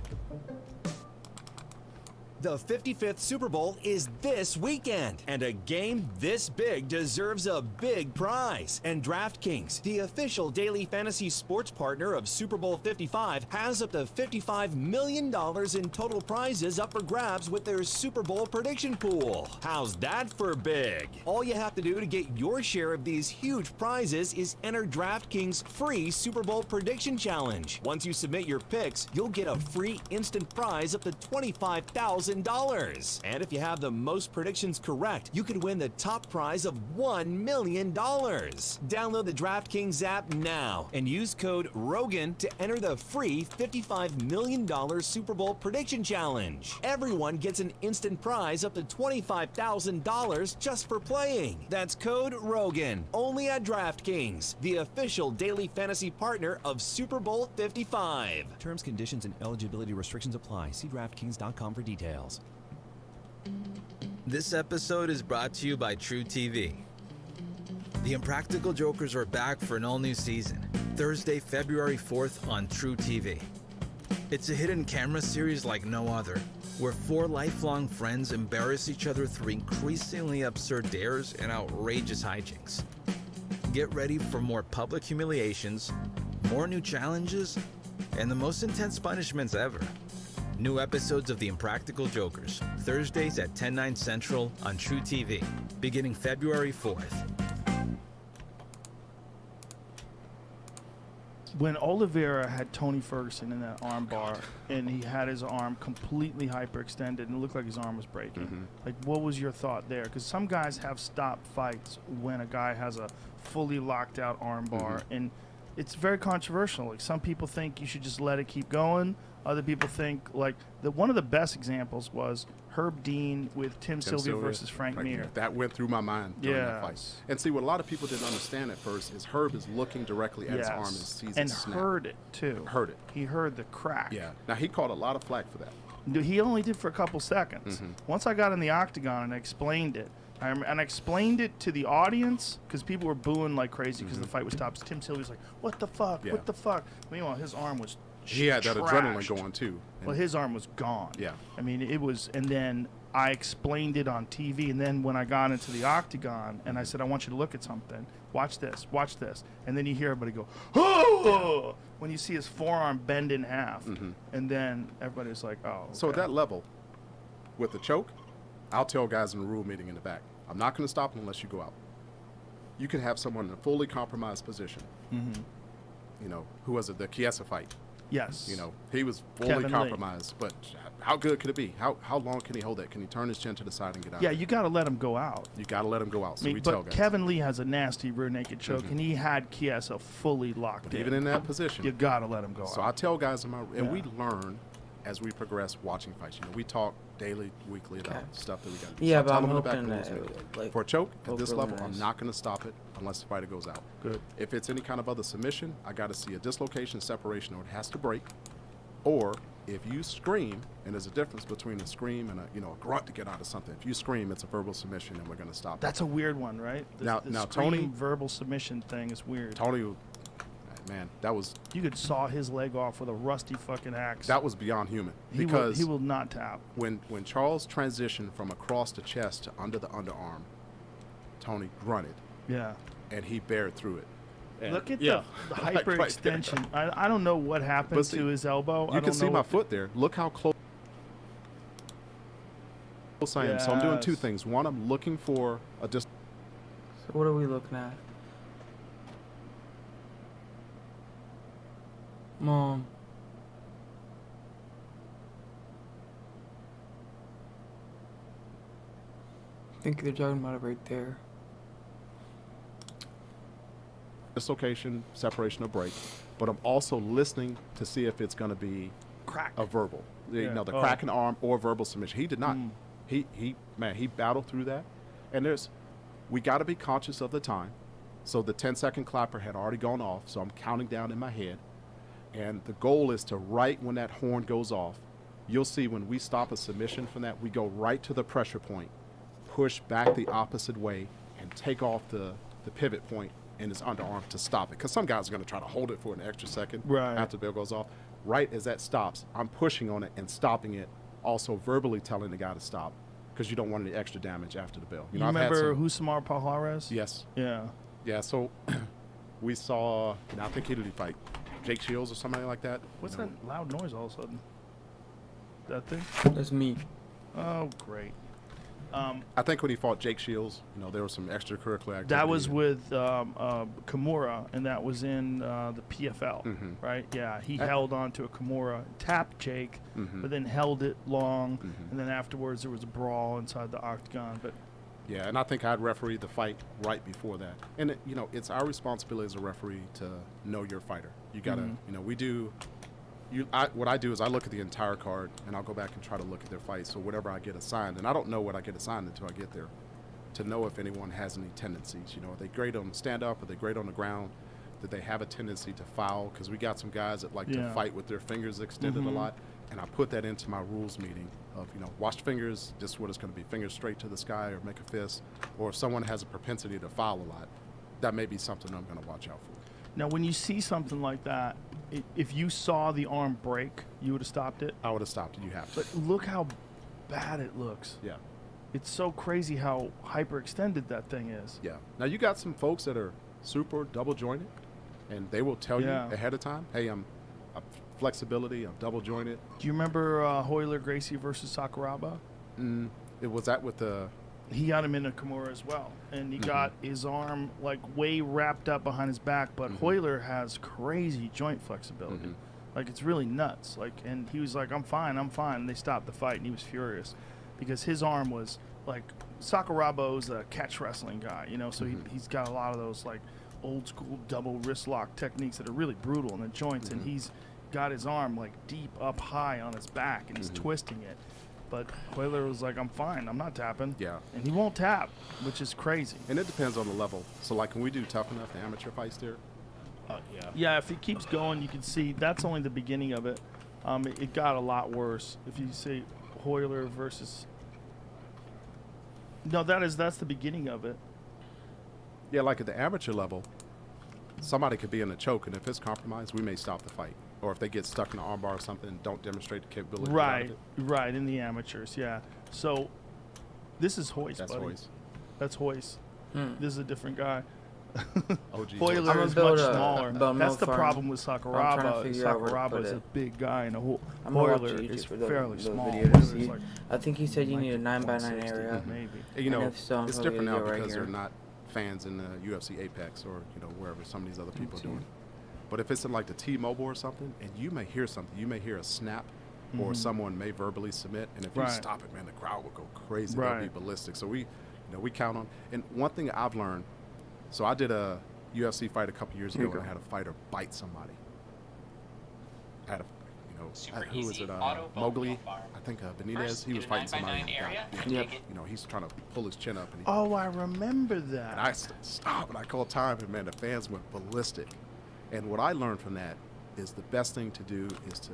The 55th Super Bowl is this weekend, and a game this big deserves a big prize. And DraftKings, the official daily fantasy sports partner of Super Bowl 55, has up to $55 million in total prizes up for grabs with their Super Bowl prediction pool. How's that for big? All you have to do to get your share of these huge prizes is enter DraftKings' free Super Bowl prediction challenge. Once you submit your picks, you'll get a free instant prize up to $25,000. And if you have the most predictions correct, you could win the top prize of $1 million. Download the DraftKings app now and use code ROGAN to enter the free $55 million Super Bowl prediction challenge. Everyone gets an instant prize up to $25,000 just for playing. That's code ROGAN, only at DraftKings, the official daily fantasy partner of Super Bowl 55. Terms, conditions, and eligibility restrictions apply. See DraftKings.com for details. This episode is brought to you by True TV. The Impractical Jokers are back for an all-new season, Thursday, February 4th on True TV. It's a hidden camera series like no other, where four lifelong friends embarrass each other through increasingly absurd dares and outrageous hijinks. Get ready for more public humiliations, more new challenges, and the most intense punishments ever. New episodes of The Impractical Jokers, Thursdays at 10/9 Central on True TV, beginning February 4th. when Oliveira had Tony Ferguson in that arm bar, and he had his arm completely hyperextended, and it looked like his arm was breaking. Like, what was your thought there? Because some guys have stopped fights when a guy has a fully locked out arm bar, and it's very controversial. Like, some people think you should just let it keep going. Other people think, like, one of the best examples was Herb Dean with Tim Sylvia versus Frank Mir. That went through my mind during that fight. And see, what a lot of people didn't understand at first is Herb is looking directly at his arm and sees it snap. And heard it, too. Heard it. He heard the crack. Yeah. Now, he caught a lot of flack for that. He only did for a couple seconds. Once I got in the octagon and I explained it, and I explained it to the audience, because people were booing like crazy because the fight was stopped. Tim Sylvia's like, what the fuck? What the fuck? Meanwhile, his arm was he had that adrenaline going, too. Well, his arm was gone. Yeah. I mean, it was, and then I explained it on TV, and then when I got into the octagon, and I said, I want you to look at something. Watch this. And then you hear everybody go, oh! When you see his forearm bend in half. And then everybody's like, oh. Okay. So at that level, with the choke, I'll tell guys in the rule meeting in the back, I'm not going to stop him unless you go out. You can have someone in a fully compromised position. You know, who was it? The Chiesa fight. Yes. You know, he was fully compromised, but how good could it be? How long can he hold that? Can he turn his chin to the side and get out? Yeah, you got to let him go out. You got to let him go out. So I mean, we tell but guys. Kevin Lee has a nasty rear naked choke, and he had Chiesa fully locked in. Even in that position, you got to let him go out. So I tell guys and we learn as we progress watching fights. You know, we talk daily, weekly about stuff that we got to do. Yeah, so but I'm hoping hoping that, for a choke at this level, nice. I'm not going to stop it unless the fighter goes out. Good. If it's any kind of other submission, I got to see a dislocation, separation, or it has to break. Or if you scream, and there's a difference between a scream and a grunt to get out of something. If you scream, it's a verbal submission, and we're going to stop. That's a weird one, right? Now Tony, verbal submission thing is weird. Tony, man, that was. You could saw his leg off with a rusty fucking axe. That was beyond human. Because he will not tap. When Charles transitioned from across the chest to under the underarm, Tony grunted. Yeah. And he bared through it. And look at the hyperextension. I don't know what happened to his elbow. You can see my foot there. Look how close I am. So I'm doing two things. One, I'm looking for a So what are we looking at? Mom. I think they're talking about it right there. Dislocation, separation, or break, but I'm also listening to see if it's going to be crack, a verbal, you know, the crack in the arm or verbal submission. He did not. He battled through that, and we got to be conscious of the time. So the 10-second clapper had already gone off, so I'm counting down in my head, and the goal is to right when that horn goes off. You'll see when we stop a submission from that, we go right to the pressure point, push back the opposite way, and take off the pivot point in his underarm to stop it. Because some guys are going to try to hold it for an extra second after the bell goes off. Right as that stops, I'm pushing on it and stopping it, also verbally telling the guy to stop because you don't want any extra damage after the bell. You remember Husamar Palhares? Yes. Yeah. Yeah, so we saw, I think he did fight Jake Shields or somebody like that. What's that loud noise all of a sudden? That thing? That's me. Oh, great. I think when he fought Jake Shields, there was some extracurricular activity. That was with Kimura, and that was in the PFL, right? Yeah, he held on to a Kimura, tapped Jake, but then held it long, and then afterwards there was a brawl inside the octagon. But yeah, and I think I'd refereed the fight right before that. And it's our responsibility as a referee to know your fighter. You gotta, we do. What I do is I look at the entire card, and I'll go back and try to look at their fights. So whatever I get assigned, and I don't know what I get assigned until I get there, to know if anyone has any tendencies. Are they great on stand-up? Are they great on the ground? Did they have a tendency to foul? Because we got some guys that like to fight with their fingers extended a lot, and I put that into my rules meeting of, wash fingers, just what it's going to be, fingers straight to the sky or make a fist. Or if someone has a propensity to foul a lot, that may be something I'm going to watch out for. Now, when you see something like that, if you saw the arm break, you would have stopped it? I would have stopped it. You have to. But look how bad it looks. Yeah. It's so crazy how hyperextended that thing is. Yeah. Now, you got some folks that are super double jointed, and they will tell you ahead of time, hey, I'm flexibility, I'm double jointed. Do you remember Hoyler Gracie versus Sakuraba? It was that with the he got him in a Kimura as well, and he got his arm like way wrapped up behind his back. But Hoyler has crazy joint flexibility, like it's really nuts. Like, and he was like, "I'm fine." And they stopped the fight, and he was furious because his arm was like Sakurabo's a catch wrestling guy, you know, so he's got a lot of those like old school double wrist lock techniques that are really brutal in the joints, and he's got his arm like deep up high on his back, and he's twisting it. But Hoyler was like, I'm fine, I'm not tapping. Yeah. And he won't tap, which is crazy. And it depends on the level. So, like, when we do Tough Enough, the amateur fights there, Yeah, if he keeps going, you can see that's only the beginning of it. It got a lot worse. If you say Hoyler versus... No, that's the beginning of it. yeah, like at the amateur level, somebody could be in a choke, and if it's compromised, we may stop the fight. Or if they get stuck in an armbar or something and don't demonstrate the capability. Right, in the amateurs, yeah. So, this is Hoist, That's buddy. Hoist. That's Hoist. This is a different guy. OG Hoyler I'ma is build much a smaller. bone That's the farm. problem with trying to Sakuraba. figure out where to Sakuraba put is a it. big guy, and I'm gonna watch Hoyler YouTube is for the fairly small. video to Hoyler's see. like I think he said you need a 9x9 160, area. maybe. You know, And if so, I'm it's probably different gonna now go right because here. they're not fans in the UFC Apex or, you know, wherever some of these other people are doing. But if it's in like the T-Mobile or something, and you may hear something, you may hear a snap, or someone may verbally submit, and if you stop it, man, the crowd will go crazy. They'll be ballistic. So we count on. And one thing I've learned, so I did a UFC fight a couple years ago, and I had a fighter bite somebody. I had a, who was it? Mowgli, I think Benitez. He was fighting somebody. Yep. You know, he's trying to pull his chin up, and Oh, I remember that. and I stopped, and I called time, and man, the fans went ballistic. And what I learned from that is the best thing to do is to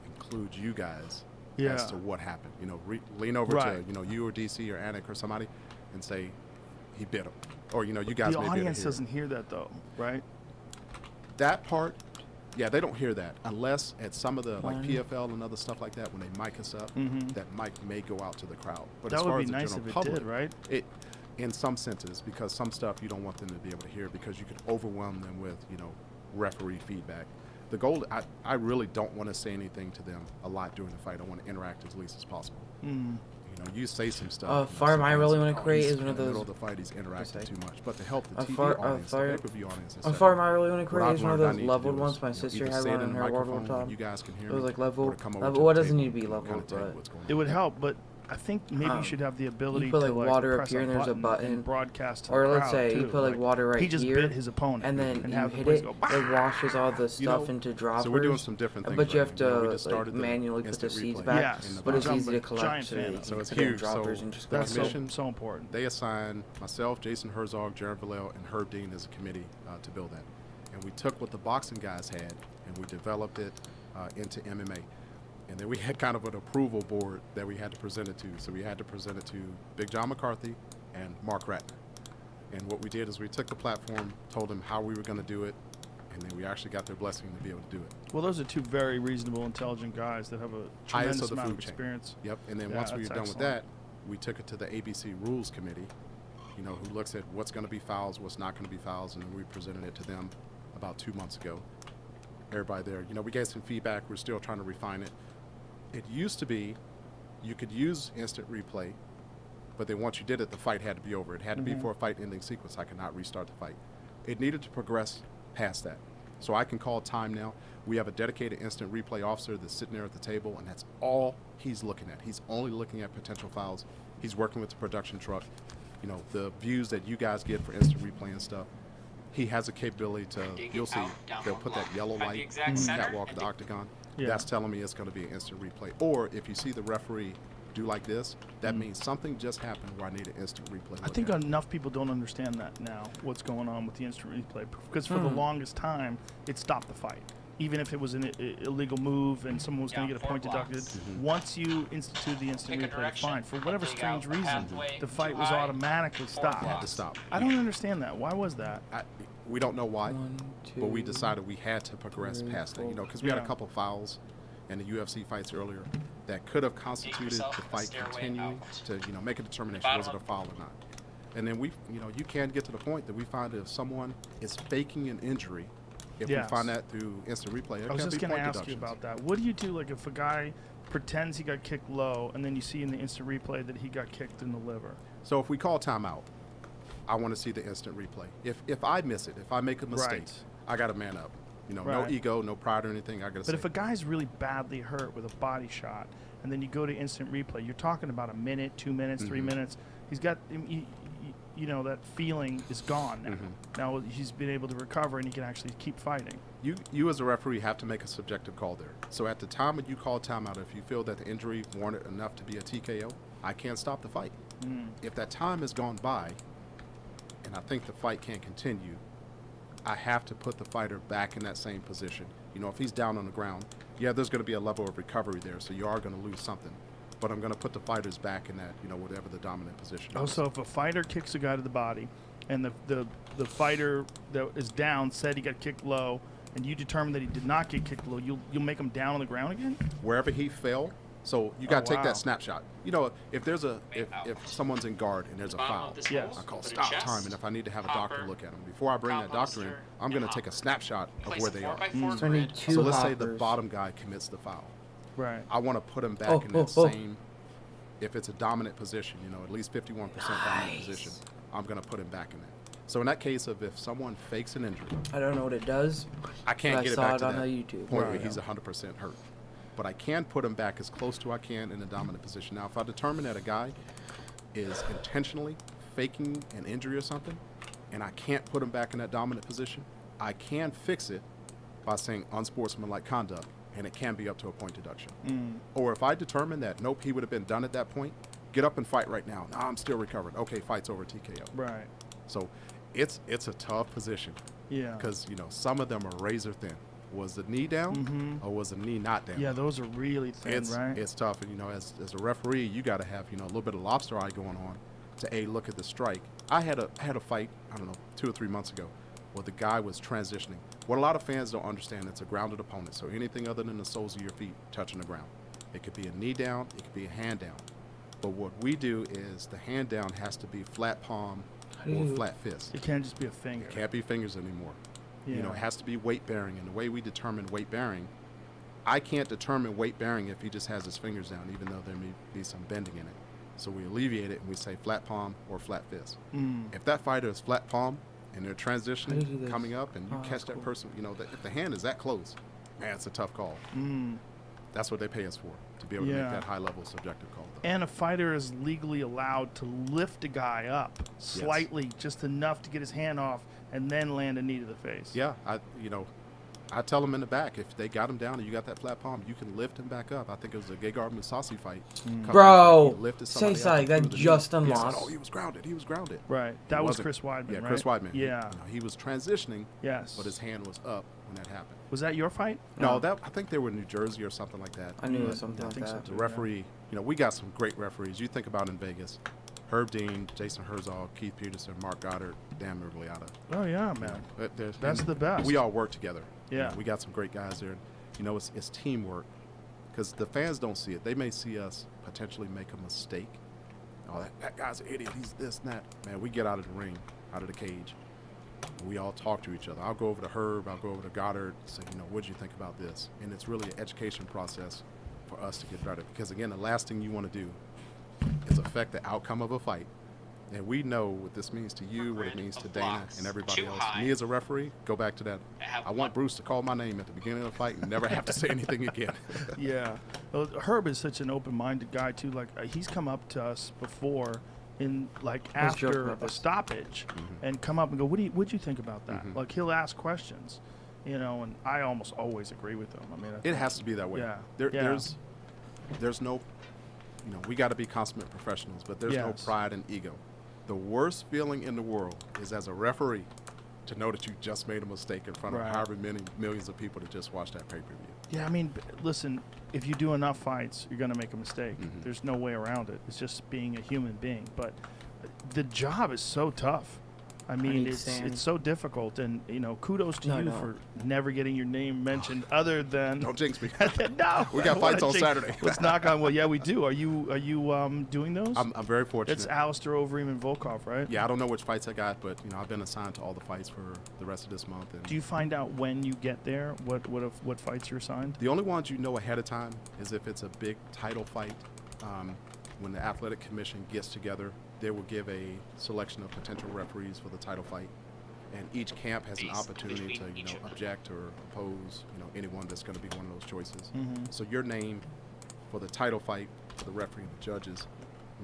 include you guys as to what happened. You know, lean over to, you know, you or DC or Anik or somebody and say, he bit him. Or, you know, you guys The may be able audience to hear. doesn't hear that, though, right? That part, yeah, they don't hear that unless at some of the, like PFL and other stuff like that, when they mic us up, that mic may go out to the crowd. But That as would far be as the nice general if it public, did, right? It, in some senses, because some stuff you don't want them to be able to hear because you could overwhelm them with, you know, referee feedback. The goal, I really don't want to say anything to them a lot during the fight. I want to interact as least as possible. You know, you say some stuff. Farm I really want to create he's is one of in the those. middle of the fight, he's interacting too much. But to help the A TV far- a audience, the far- pay-per-view audience, A etc., farm I really want to what create I've is one of learned I those need to leveled do ones is, my you know, sister either had say it one in in the her World microphone War and Top. you guys can hear It was me, like or level. to come over to Well, it the doesn't table need to be and level, kind of tell you but what's going on. It would help, but I think maybe you should have the ability put, to like, water up press here and there's a button, and broadcast to or the let's crowd, say you too. put like water right he just here, bit his opponent, and then you have the hit place it. go, It washes all the stuff know, into droppers. So we're doing some different things. But you right have now. You know, we to just like, started the manually put the instant seeds replay back, Yes, in the but it's I'm easy a to collect. giant So fan you of So can it's put it in huge. droppers So and just go That's like so, that. so important. They assigned myself, Jason Herzog, Jared Vallejo, and Herb Dean as a committee to build that. And we took what the boxing guys had and we developed it into MMA. And then we had kind of an approval board that we had to present it to. So we had to present it to Big John McCarthy and Mark Ratner. And what we did is we took the platform, told them how we were going to do it, and then we actually got their blessing to be able to do it. Well, those are two very reasonable, intelligent guys that have a Highest tremendous of the amount of food chain. experience. Yep. And then Yeah, once we were that's done with excellent. that, we took it to the ABC Rules Committee, you know, who looks at what's going to be fouls, what's not going to be fouls, and then we presented it to them about 2 months ago. Everybody there, you know, we gave some feedback. We're still trying to refine it. It used to be you could use instant replay, but then once you did it, the fight had to be over. It had to be for a fight ending sequence. I could not restart the fight. It needed to progress past that. So I can call time now. We have a dedicated instant replay officer that's sitting there at the table, and that's all he's looking at. He's only looking at potential fouls. He's working with the production truck. You know, the views that you guys get for instant replay and stuff. He has a capability to, you'll see, they'll put that yellow light on the catwalk of the octagon. Yeah. That's telling me it's going to be an instant replay. Or if you see the referee do like this, that means something just happened where I need an instant replay. I think enough people don't understand that now, what's going on with the instant replay. Because for the longest time, it stopped the fight. Even if it was an illegal move and someone was going to get a point deducted, once you institute the instant replay, fine. For whatever strange reason, the fight was automatically stopped. Had to stop. I don't understand that. Why was that? We don't know why, 1, 2, but we decided we had to progress 3, past that. You know, 4. because we had a couple fouls in the UFC fights earlier that could have constituted the fight continuing to, you know, make a determination, was it a foul or not. And then we, you know, you can get to the point that we find that if someone is faking an injury If Yes. we find that through instant replay, it I was can just be going to point ask you deductions. about that. What do you do, like, if a guy pretends he got kicked low, and then you see in the instant replay that he got kicked in the liver? So if we call timeout, I want to see the instant replay. If I miss it, if I make a mistake, Right. I got to man up. No Right. ego, no pride or anything. I got to say. But if a guy's really badly hurt with a body shot, and then you go to instant replay, you're talking about a minute, 2 minutes, 3 minutes. He's got, that feeling is gone now. Now he's been able to recover, and he can actually keep fighting. You as a referee have to make a subjective call there. So at the time when you call timeout, if you feel that the injury warranted enough to be a TKO, I can't stop the fight. If that time has gone by, and I think the fight can't continue, I have to put the fighter back in that same position. If he's down on the ground, there's going to be a level of recovery there, so you are going to lose something. But I'm going to put the fighters back in that, whatever the dominant position is. So if a fighter kicks a guy to the body, and the fighter that is down said he got kicked low, and you determine that he did not get kicked low, you'll make him down on the ground again? Wherever he fell. So you got to take wow. that snapshot. If there's if someone's in guard and there's a foul, Yes. I call stop time, and if I need to have a doctor look at them before I bring that doctor in, I'm going to take a snapshot of where they are. So I need two So let's say the hoppers. bottom guy commits the foul. Right. I want to put him back in that same. If it's a dominant position, at least 51% dominant position, I'm going to put him back in that. So in that case of if someone fakes an injury, I don't know what it does. I can't but get I it saw back it to on that YouTube. point Right. where he's 100% hurt. But I can put him back as close to I can in a dominant position. Now, if I determine that a guy is intentionally faking an injury or something, and I can't put him back in that dominant position, I can fix it by saying unsportsmanlike conduct, and it can be up to a point deduction. Or if I determine that, nope, he would have been done at that point, get up and fight right now. No, I'm still recovering. Okay, fight's over, TKO. Right. So it's a tough position. Yeah. Because, some of them are razor thin. Was the knee down or was the knee not down? Yeah, those are really thin, right? It's tough. And, as a referee, you got to have, a little bit of lobster eye going on to, look at the strike. I had a fight, I don't know, 2 or 3 months ago where the guy was transitioning. What a lot of fans don't understand, it's a grounded opponent. So anything other than the soles of your feet touching the ground. It could be a knee down, it could be a hand down. But what we do is the hand down has to be flat palm or flat fist. It can't just be a finger. It can't be fingers anymore. Yeah. It has to be weight bearing. And the way we determine weight bearing, I can't determine weight bearing if he just has his fingers down, even though there may be some bending in it. So we alleviate it and we say flat palm or flat fist. If that fighter is flat palm and they're How do you do transitioning, this? coming up, and you Oh, catch that's that cool. person, if the hand is that close, man, it's a tough call. That's what they pay us for, to be able to Yeah. make that high level subjective call. Though. And a fighter is legally allowed to lift a guy up slightly, just enough to get his hand off, and then land a knee to the face. Yeah, I tell them in the back, if they got him down and you got that flat palm, you can lift him back up. I think it was a Gegard Mousasi fight. Bro, He lifted say somebody up something, and that threw the knee. just He said, unlocked. oh, he was grounded. Right. That He was wasn't- Chris Weidman, Yeah, right? Chris Weidman. Yeah. He was transitioning, Yes. but his hand was up when that happened. Was that your fight? No, I think they were in New Jersey or something like that. I knew it was something I like think so that. too. The referee, we got some great referees. You think about in Vegas, Herb Dean, Jason Herzog, Keith Peterson, Mark Goddard, Dan Mergliata. Oh, yeah, man. That's the best. We all work together. Yeah. We got some great guys there. It's teamwork because the fans don't see it. They may see us potentially make a mistake. Oh, that guy's an idiot. He's this and that. Man, we get out of the ring, out of the cage. We all talk to each other. I'll go over to Herb. I'll go over to Goddard. Say, what do you think about this? And it's really an education process for us to get better. Because again, the last thing you want to do is affect the outcome of a fight. And we know what this means to you, what it means to Dana and everybody else. Me as a referee, go back to that. I want Bruce to call my name at the beginning of the fight and never have to say anything again. Yeah. Well, Herb is such an open-minded guy, too. Like, he's come up to us before in, after about a this. stoppage and come up and go, what'd you think about that? Like, he'll ask questions, and I almost always agree with him. I mean, It has to be that way. Yeah. There's no, we got to be consummate professionals, but there's no Yes. pride and ego. The worst feeling in the world is as a referee to know that you just made a mistake in front of Right. however many millions of people that just watched that pay-per-view. Yeah, I mean, listen, if you do enough fights, you're going to make a mistake. There's no way around it. It's just being a human being. But the job is so tough. I mean, need it's sand. so difficult, and kudos to No, you no. for never getting your name mentioned, other than Don't jinx me. no. We got I fights wanna on jinx- Saturday. Let's knock on. Well, yeah, we do. Are you doing those? I'm very fortunate. That's Alistair Overeem and Volkov, right? Yeah, I don't know which fights I got, but I've been assigned to all the fights for the rest of this month. And Do you find out when you get there what fights you're assigned? the only ones you know ahead of time is if it's a big title fight. When the athletic commission gets together, they will give a selection of potential referees for the title fight, and each camp has an opportunity to object or oppose anyone that's going to be one of those choices. So your name for the title fight for the referee and the judges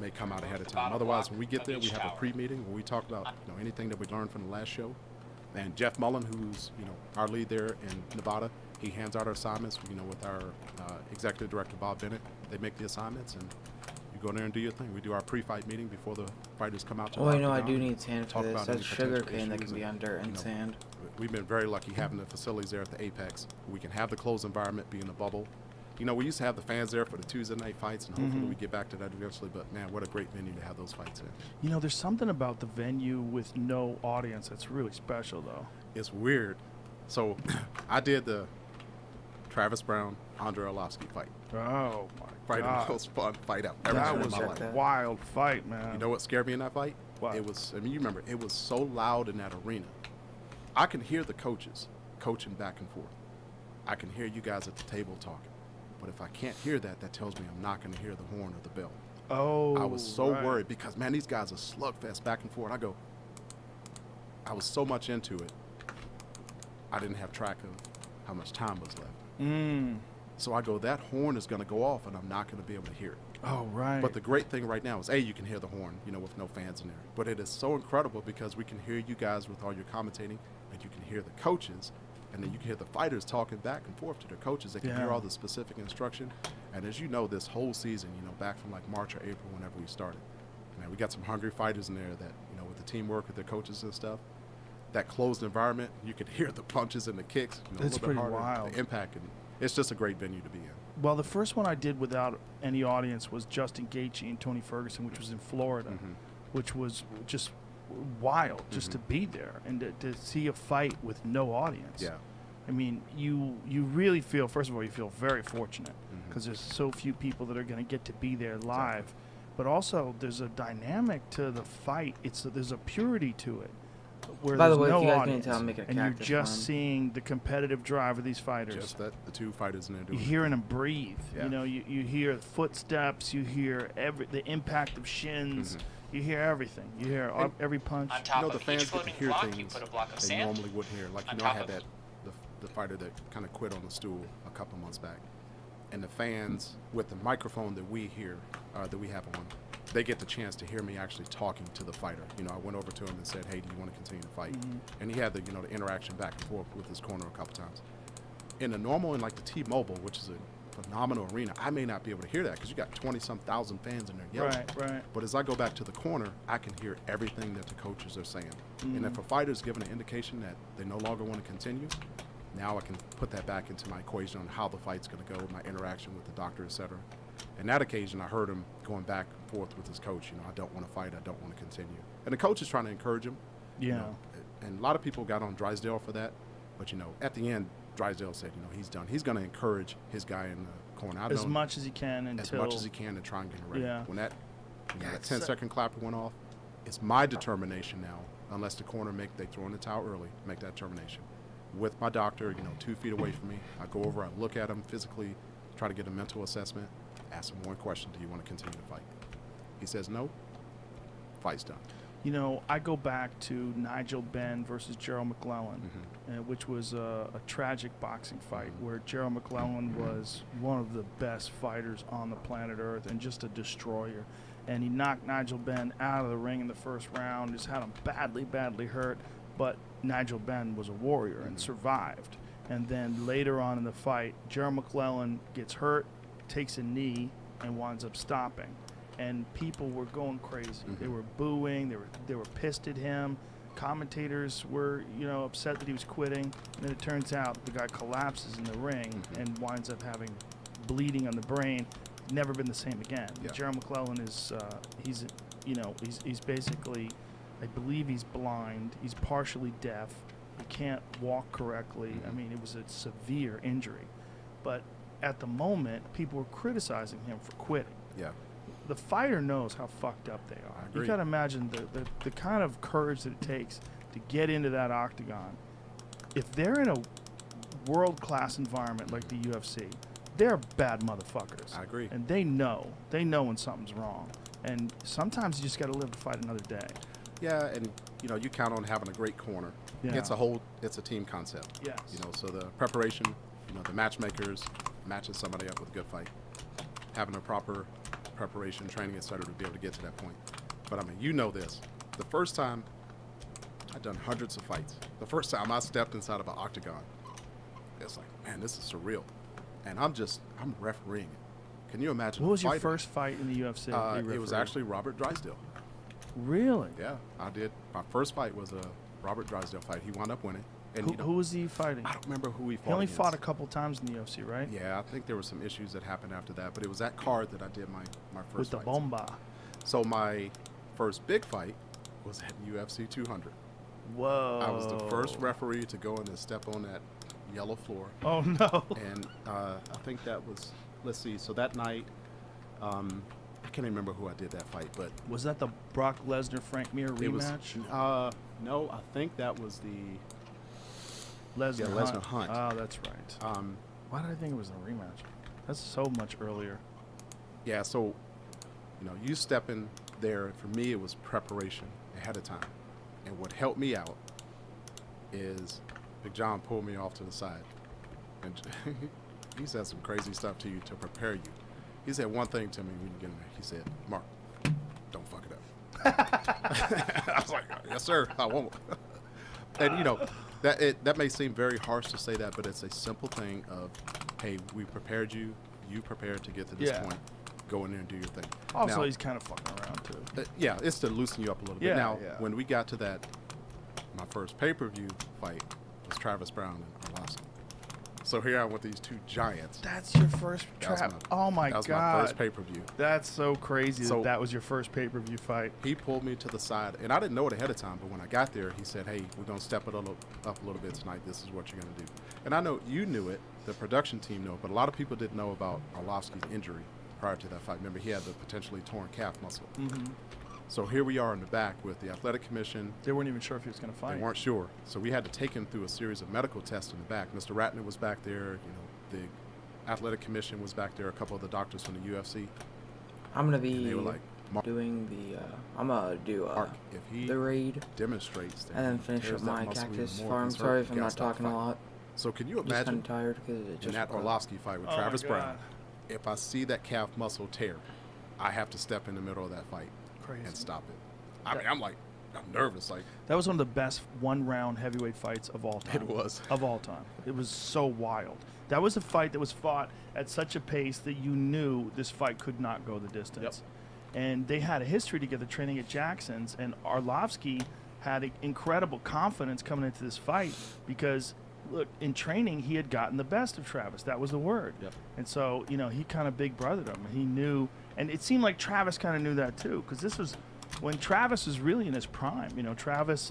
may come out ahead of time. Otherwise, when we get there, we have a pre-meeting where we talk about anything that we learned from the last show. And Jeff Mullen, who's our lead there in Nevada, he hands out our assignments. With our executive director Bob Bennett, they make the assignments, and you go there and do your thing. We do our pre-fight meeting before the fighters come out to the Oh, I know. I octagon do and need sand for talk this. about That's any sugar potential cane that issues can be on dirt and sand. We've been very lucky having the facilities there at the Apex. We can have the closed environment, be in a bubble. We used to have the fans there for the Tuesday night fights, and hopefully we get back to that eventually. But man, what a great venue to have those fights in. There's something about the venue with no audience that's really special, though. It's weird. So I did the Travis Brown, Andre Arlovsky fight. Oh my Probably God. the most fun fight I've ever That seen in was my a life. wild fight, man. You know what scared me in that fight? What? It was, you remember, it was so loud in that arena. I can hear the coaches coaching back and forth. I can hear you guys at the table talking. But if I can't hear that, that tells me I'm not going to hear the horn or the bell. Oh, I was so right. worried because, man, these guys are slugfest back and forth. I was so much into it, I didn't have track of how much time was left. So I go, that horn is going to go off, and I'm not going to be able to hear it. Oh, right. But the great thing right now is, you can hear the horn, with no fans in there. But it is so incredible because we can hear you guys with all your commentating, and you can hear the coaches, and then you can hear the fighters talking back and forth to their coaches. They can hear all the specific instruction. And as you know, this whole season, back from like March or April, whenever we started, man, we got some hungry fighters in there that, with the teamwork with their coaches and stuff, that closed environment, you could hear the punches and the kicks. It's a little pretty bit harder, wild. The impact, and it's just a great venue to be in. Well, the first one I did without any audience was Justin Gaethje and Tony Ferguson, which was in Florida, which was just wild just to be there and to see a fight with no audience. Yeah. I mean, you really feel, first of all, you feel very fortunate because there's so few people that are going to get to be there live. Exactly. But also, there's a dynamic to the fight. There's a purity to it. Where By the there's way, no if you guys audience, can tell, I'm making a and you're cactus just farm. seeing the competitive drive of these fighters. Just that the two fighters in there You're doing hearing them breathe. Yeah. You hear footsteps. You hear the impact of shins. You hear everything. You hear every punch. the fans get to hear things they normally wouldn't hear. Like, I had the fighter that kind of quit on the stool a couple months back. And the fans, with the microphone that we hear, that we have on, they get the chance to hear me actually talking to the fighter. I went over to him and said, hey, do you want to continue to fight? And he had the interaction back and forth with his corner a couple times. In the normal, in like the T-Mobile, which is a phenomenal arena, I may not be able to hear that because you got 20-some thousand fans in there yelling. Right. But as I go back to the corner, I can hear everything that the coaches are saying. And if a fighter's given an indication that they no longer want to continue, now I can put that back into my equation on how the fight's going to go, my interaction with the doctor, etc. And that occasion, I heard him going back and forth with his coach. I don't want to fight. I don't want to continue. And the coach is trying to encourage him. Yeah. And a lot of people got on Drysdale for that. But, at the end, Drysdale said, he's done. He's going to encourage his guy in the corner. As much as he can until... As much as he can to try and get him ready. Yeah. When that 10-second clapper went off, it's my determination now, unless the corner they throw in the towel early, make that determination. With my doctor, 2 feet away from me, I go over, I look at him physically, try to get a mental assessment, ask him one question: do you want to continue to fight? He says no. Fight's done. I go back to Nigel Benn versus Gerald McClellan, which was a tragic boxing fight where Gerald McClellan was one of the best fighters on the planet Earth and just a destroyer. And he knocked Nigel Benn out of the ring in the first round, just had him badly hurt. But Nigel Benn was a warrior and survived. And then later on in the fight, Gerald McClellan gets hurt, takes a knee, and winds up stopping. And people were going crazy. They were booing. They were pissed at him. Commentators were, upset that he was quitting. And then it turns out the guy collapses in the ring and winds up having bleeding on the brain. Never been the same again. Yeah. Gerald McClellan is he's basically I believe he's blind. He's partially deaf. He can't walk correctly. I mean, it was a severe injury. But at the moment, people were criticizing him for quitting. Yeah. The fighter knows how fucked up they are. You agree. got to imagine the kind of courage that it takes to get into that octagon. If they're in a world-class environment like the UFC, they're bad motherfuckers. I agree. And they know when something's wrong. And sometimes you just got to live to fight another day. Yeah, and you count on having a great corner. Yeah. It's a team concept. Yes. So the preparation, the matchmakers matching somebody up with a good fight, having a proper preparation, training, etc. to be able to get to that point. But I mean, this. The first time I've done hundreds of fights. The first time I stepped inside of an octagon, it's like, man, this is surreal. And I'm refereeing it. Can you imagine? What was your first fight in the UFC? It was actually Robert Drysdale. Really? Yeah, I did. My first fight was a Robert Drysdale fight. He wound up winning. And Who was he fighting? I don't remember who he fought. He only against. fought a couple times in the UFC, right? Yeah, I think there were some issues that happened after that, but it was that card that I did my first With the fights. bomba. So my first big fight was at UFC 200. Whoa. I was the first referee to go in and step on that yellow floor. Oh, no. And I think that was, let's see, so that night, I can't even remember who I did that fight, but... Was that the Brock Lesnar-Frank Mir rematch? No, I think that was the... Lesnar Hunt. Oh, that's right. Why did I think it was a rematch? That's so much earlier. Yeah, so, you step in there, for me, it was preparation ahead of time. And what helped me out is Big John pulled me off to the side. And he said some crazy stuff to you to prepare you. He said one thing to me when you get in there. He said, Mark, don't fuck it up. I was like, yes, sir, I won't. And, that may seem very harsh to say that, but it's a simple thing of, hey, we prepared you. You prepared to get to this point. Go in there and do your thing. Also, now, he's kind of fucking around, too. Yeah, it's to loosen you up a little bit. Now, when we got to that, my first pay-per-view fight was Travis Brown and Arlovsky. So here I am with these two giants. That's your first Oh, my God. That was my first pay-per-view. That's so crazy that was your first pay-per-view fight. He pulled me to the side, and I didn't know it ahead of time, but when I got there, he said, hey, we're going to step it up a little bit tonight. This is what you're going to do. And I know you knew it, the production team knew it, but a lot of people didn't know about Arlovsky's injury prior to that fight. Remember, he had the potentially torn calf muscle. Mm-hmm. So here we are in the back with the athletic commission. They weren't even sure if he was going to fight. They weren't sure. So we had to take him through a series of medical tests in the back. Mr. Ratner was back there. The athletic commission was back there. A couple of the doctors from the UFC. I'm gonna be they were like, doing the. I'm gonna do Mark, if he the raid demonstrates that and then finish up my cactus farm. he's Sorry hurt, if I'm he not has to stop talking a fighting. lot. So can you I'm just imagine kind of tired because it just in that Arlovsky fight with Travis Brown, if I see that calf muscle tear, I have to step in the middle of that fight and stop it. I mean, I'm nervous. Like, that was one of the best one-round heavyweight fights of all time. It was. Of all time. It was so wild. That was a fight that was fought at such a pace that you knew this fight could not go the distance. Yep. And they had a history together training at Jackson's, and Arlovsky had incredible confidence coming into this fight because, look, in training, he had gotten the best of Travis. That was the word. Yep. And so, he kind of big brothered him. He knew, and it seemed like Travis kind of knew that too, because this was when Travis was really in his prime. Travis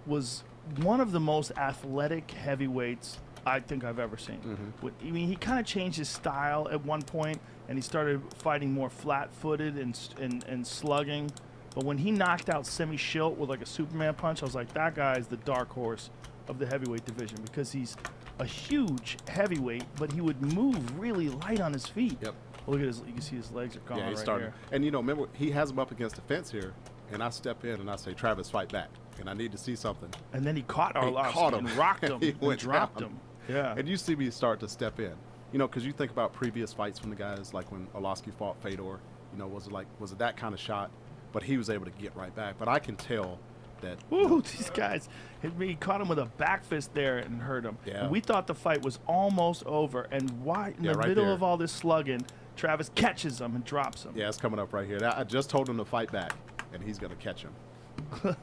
was one of the most athletic heavyweights I think I've ever seen. Mm-hmm. I mean, he kind of changed his style at one point, and he started fighting more flat-footed and slugging. But when he knocked out Semi Schilt with like a Superman punch, I was like, that guy is the dark horse of the heavyweight division because he's a huge heavyweight, but he would move really light on his feet. Yep. Look at his, you can see his legs are gone yeah, he right started. here. And, remember, he has him up against the fence here, and I step in and I say, Travis, fight back. And I need to see something. And then he caught Arlovsky and rocked him and dropped him. Yeah. And you see me start to step in. Because you think about previous fights from the guys, like when Arlovsky fought Fedor, was it that kind of shot? But he was able to get right back. But I can tell that. Ooh, these guys. He caught him with a back fist there and hurt him. Yeah. And we thought the fight was almost over. And why, in the right middle there. of all this slugging, Travis catches him and drops him. Yeah, it's coming up right here. I just told him to fight back, and he's going to catch him.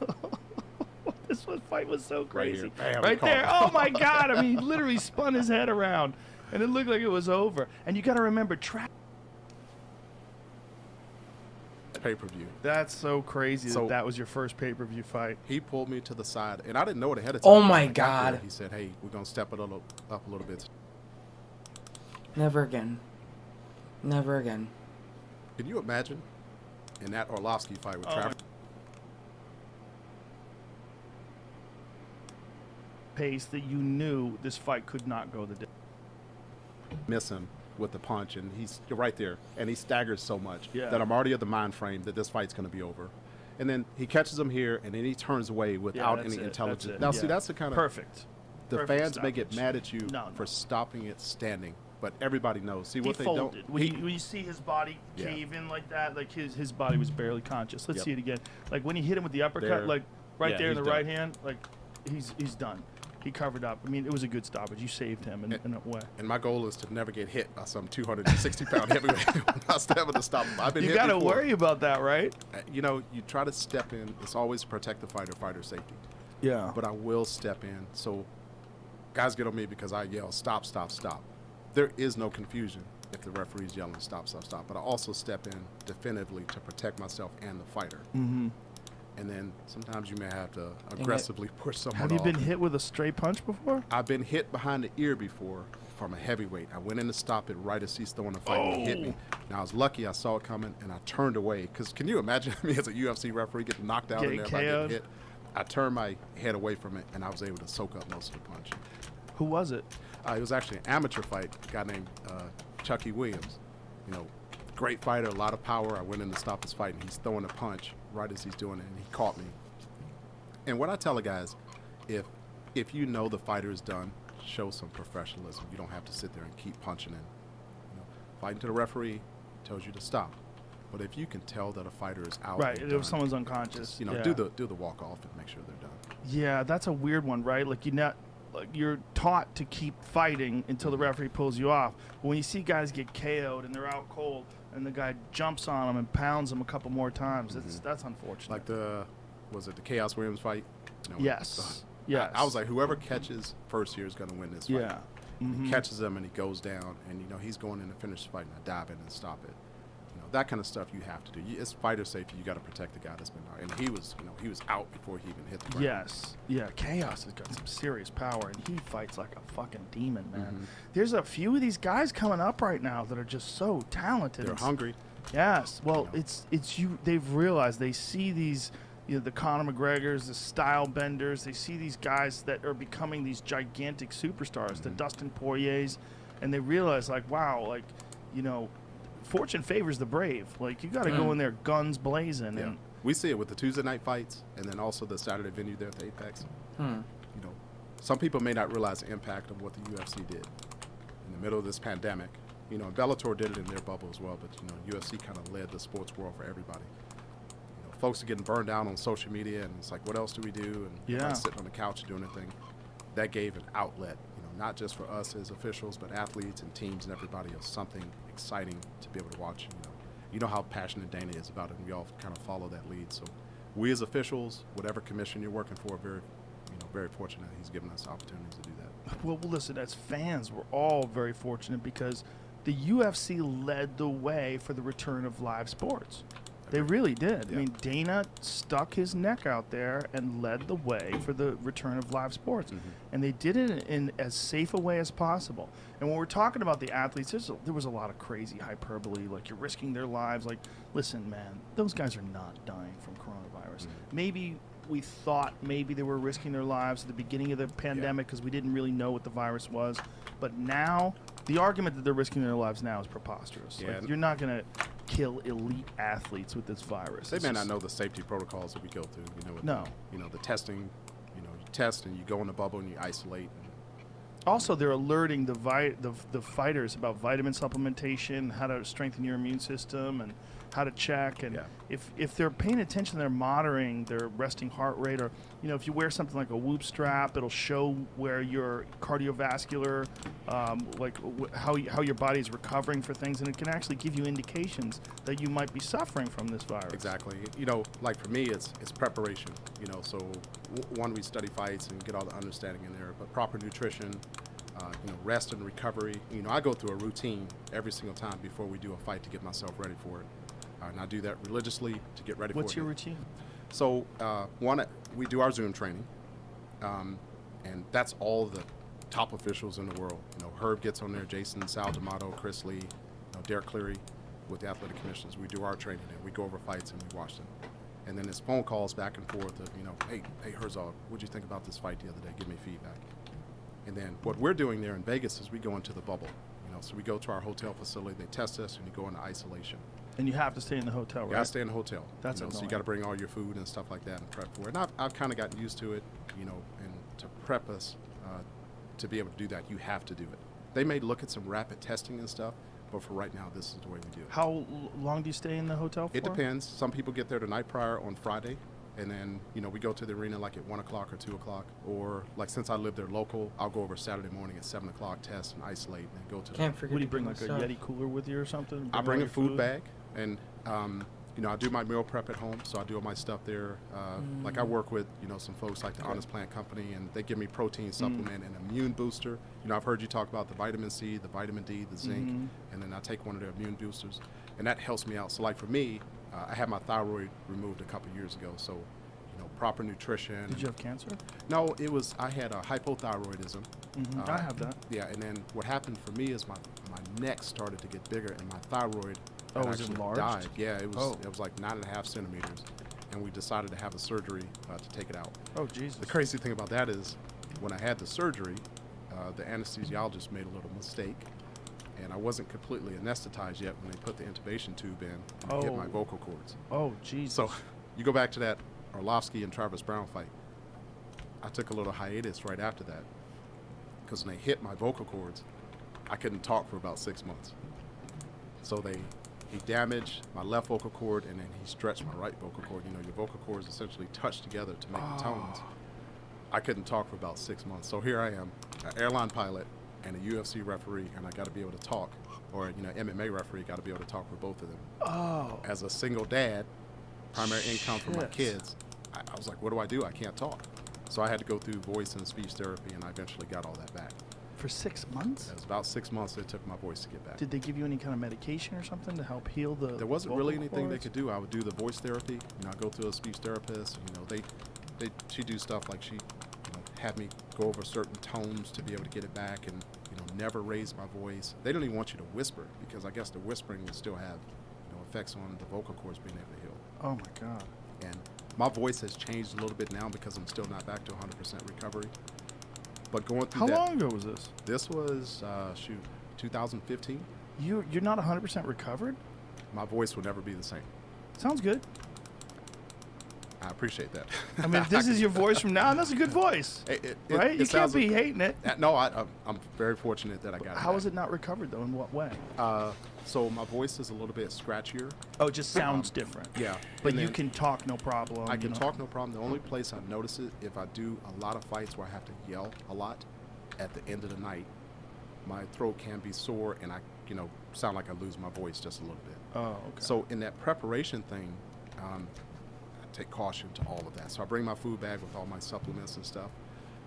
This fight was so crazy. Bam, right there. Oh, my God. I mean, he literally spun his head around, and it looked like it was over. And you got to remember, pay-per-view. That's so crazy So- that was your first pay-per-view fight. He pulled me to the side, and I didn't know it ahead of time. Oh When my I got there, God. He said, "Hey, we're gonna step it up a little bit." Never again. Never again. Can you imagine in that Orlovsky fight with Oh, Travis? Pace that you knew this fight could not go the day. Miss him with the punch, and he's right there, and he staggers so much Yeah. that I'm already of the mind frame that this fight's going to be over. And then he catches him here, and then he turns away without that's any it, intelligence. that's it, Now, yeah. see, that's the kind of Perfect. the Perfect fans may get stoppage. mad at you No, for no. stopping it standing, but everybody knows. See He what they folded. don't. When you see his body Yeah. cave in like that, like his body was barely conscious. Let's Yep. see it again. Like when he hit him with the uppercut, There. like right Yeah, there in the he's right done. hand, like he's done. He covered up. I mean, it was a good stoppage. You saved him in a way. And my goal is to never get hit by some 260-pound heavyweight. I'm not stepping to stop him. I've been You hit got to before. worry about that, right? You know, you try to step in. It's always protect the fighter safety. Yeah. But I will step in. So guys get on me because I yell, stop, stop, stop. There is no confusion if the referee's yelling, stop, stop, stop. But I also step in definitively to protect myself and the fighter. Mm-hmm. And then sometimes you may have to aggressively push someone Have you off. been hit with a straight punch before? I've been hit behind the ear before from a heavyweight. I went in to stop it right as he's throwing the fight and he hit me. Now I was lucky I saw it coming and I turned away. Because can you imagine me as a UFC referee getting knocked out Getting in there if I KO'd? get hit? I turned my head away from it and I was able to soak up most of the punch. Who was it? It was actually an amateur fight, a guy named Chucky Williams. You know, great fighter, a lot of power. I went in to stop his fight and he's throwing a punch right as he's doing it and he caught me. And what I tell the guys, if you know the fighter is done, show some professionalism. You don't have to sit there and keep punching in. You know, fighting to the referee tells you to stop. But if you can tell that a fighter is out, Right. and If done, someone's unconscious. just, you know, yeah. do the walk off and make sure they're done. Yeah, that's a weird one, right? Like you're taught to keep fighting until the referee pulls you off. But when you see guys get KO'd and they're out cold, and the guy jumps on them and pounds them a couple more times, that's unfortunate. Like the Chaos Williams fight? You know, Yes. Yes. I was like, whoever catches first here is going to win this fight. Yeah. He catches him and he goes down, and you know he's going in to finish the fight, and I dive in and stop it. You know, that kind of stuff you have to do. It's fighter safety. You got to protect the guy that's been out, and he was out before he even hit the ground. Yes. Yeah. Chaos has got some serious power, and he fights like a fucking demon, man. Mm-hmm. There's a few of these guys coming up right now that are just so talented. They're and hungry. Yes. Well, You know. it's you. They've realized they see these, the Conor McGregors, the Style Benders. They see these guys that are becoming these gigantic superstars, the Dustin Poiriers, and they realize like, wow, like, fortune favors the brave. Like you got to go in there guns blazing. Yeah. And We see it with the Tuesday night fights, and then also the Saturday venue there at the Apex. You know, some people may not realize the impact of what the UFC did in the middle of this pandemic. You know, Bellator did it in their bubble as well, but you know, UFC kind of led the sports world for everybody. You know, folks are getting burned down on social media, and it's like, what else do we do? And Yeah. everybody's sitting on the couch doing their thing. That gave an outlet, you know, not just for us as officials, but athletes and teams and everybody, of something exciting to be able to watch. You know how passionate Dana is about it, and we all kind of follow that lead. So, we as officials, whatever commission you're working for, very fortunate he's given us opportunities to do that. well, listen, as fans, we're all very fortunate because the UFC led the way for the return of live sports. They really did. Yeah. I mean, Dana stuck his neck out there and led the way for the return of live sports. And they did it in as safe a way as possible. And when we're talking about the athletes, there was a lot of crazy hyperbole, like you're risking their lives. Like, listen, man, those guys are not dying from coronavirus. Maybe we thought maybe they were risking their lives at the beginning of the pandemic because we didn't really know what the virus was. But now, the argument that they're risking their lives now is preposterous. Yeah. Like, you're not going to kill elite athletes with this virus. They It's may just- not know the safety protocols that we go through. You know, with No. the testing. You know, you test and you go in the bubble and you isolate. Also, they're alerting the fighters about vitamin supplementation, how to strengthen your immune system, and how to check. And if they're paying attention, they're monitoring their resting heart rate. Or, if you wear something like a Whoop strap, it'll show where your cardiovascular, how your body is recovering for things. And it can actually give you indications that you might be suffering from this virus. Exactly. You know, like for me, it's preparation. You know, so one, we study fights and get all the understanding in there, but proper nutrition, rest and recovery. You know, I go through a routine every single time before we do a fight to get myself ready for it. And I do that religiously to get ready What's for it. your routine? So, we do our Zoom training, and that's all the top officials in the world. Herb gets on there, Jason, Sal D'Amato, Chris Lee, Derek Cleary with the athletic commissions. We do our training, and we go over fights and we watch them. And then it's phone calls back and forth of, hey Herzog, what'd you think about this fight the other day? Give me feedback. And then what we're doing there in Vegas is we go into the bubble. So we go to our hotel facility, they test us, and you go into isolation. And you have to stay in the hotel, right? You gotta stay in the hotel. That's so annoying. you gotta bring all your food and stuff like that and prep for it. And I've kind of gotten used to it, and to prep us to be able to do that, you have to do it. They may look at some rapid testing and stuff, but for right now, this is the way we do it. How long do you stay in the hotel for? It depends. Some people get there the night prior on Friday, and then we go to the arena like at 1 o'clock or 2 o'clock, or like since I live there local, I'll go over Saturday morning at 7 o'clock, test and isolate, and then go to. Can't forget. What do you to bring, my like a stuff. Yeti cooler with you or something? I bring all a your food bag, and I do my meal prep at home, so I do all my stuff there. Like I work with some folks like the Honest Plant Company, and they give me protein supplement and immune booster. I've heard you talk about the vitamin C, the vitamin D, the zinc, and then I take one of their immune boosters, and that helps me out. So like for me, I had my thyroid removed a couple years ago, so proper nutrition. Did you have cancer? No, I had a hypothyroidism. I have that. Yeah, and then what happened for me is my neck started to get bigger, and my thyroid Was it actually enlarged? died. Yeah, it was. Oh. It was like 9.5 centimeters, and we decided to have a surgery to take it out. Oh, Jesus. The crazy thing about that is, when I had the surgery, the anesthesiologist made a little mistake, and I wasn't completely anesthetized yet when they put the intubation tube in and hit my vocal cords. Oh, Jesus. So, you go back to that Orlovsky and Travis Brown fight. I took a little hiatus right after that, because when they hit my vocal cords, I couldn't talk for about 6 months. So he damaged my left vocal cord, and then he stretched my right vocal cord. Your vocal cords essentially touch together to make the tones. I couldn't talk for about 6 months. So here I am, an airline pilot and a UFC referee, and I got to be able to talk, or MMA referee, got to be able to talk for both of them. Oh. As a single dad, primary income for my Shit. kids, I was like, what do I do? I can't talk. So I had to go through voice and speech therapy, and I eventually got all that back. For 6 months? It was about 6 months it took my voice to get back. Did they give you any kind of medication or something to help heal the There wasn't vocal really anything they cords? could do. I would do the voice therapy. I go through a speech therapist. She do stuff like she had me go over certain tones to be able to get it back, and never raise my voice. They don't even want you to whisper, because I guess the whispering would still have effects on the vocal cords being able to heal. Oh my God. And my voice has changed a little bit now because I'm still not back to 100% recovery. But going through How that, long ago was this? This was 2015. You're not 100% recovered? My voice will never be the same. Sounds good. I appreciate that. I mean, if this is your voice from now on, that's a good voice. Right? You can't sounds- be hating it. No, I'm very fortunate that I got it. How is it not recovered, though? In what way? So my voice is a little bit scratchier. Oh, it just sounds different. Yeah. But and you then can talk no problem. I can talk no problem. The only place I notice it, if I do a lot of fights where I have to yell a lot at the end of the night, my throat can be sore, and I sound like I lose my voice just a little bit. Oh, okay. So in that preparation thing, I take caution to all of that. So I bring my food bag with all my supplements and stuff.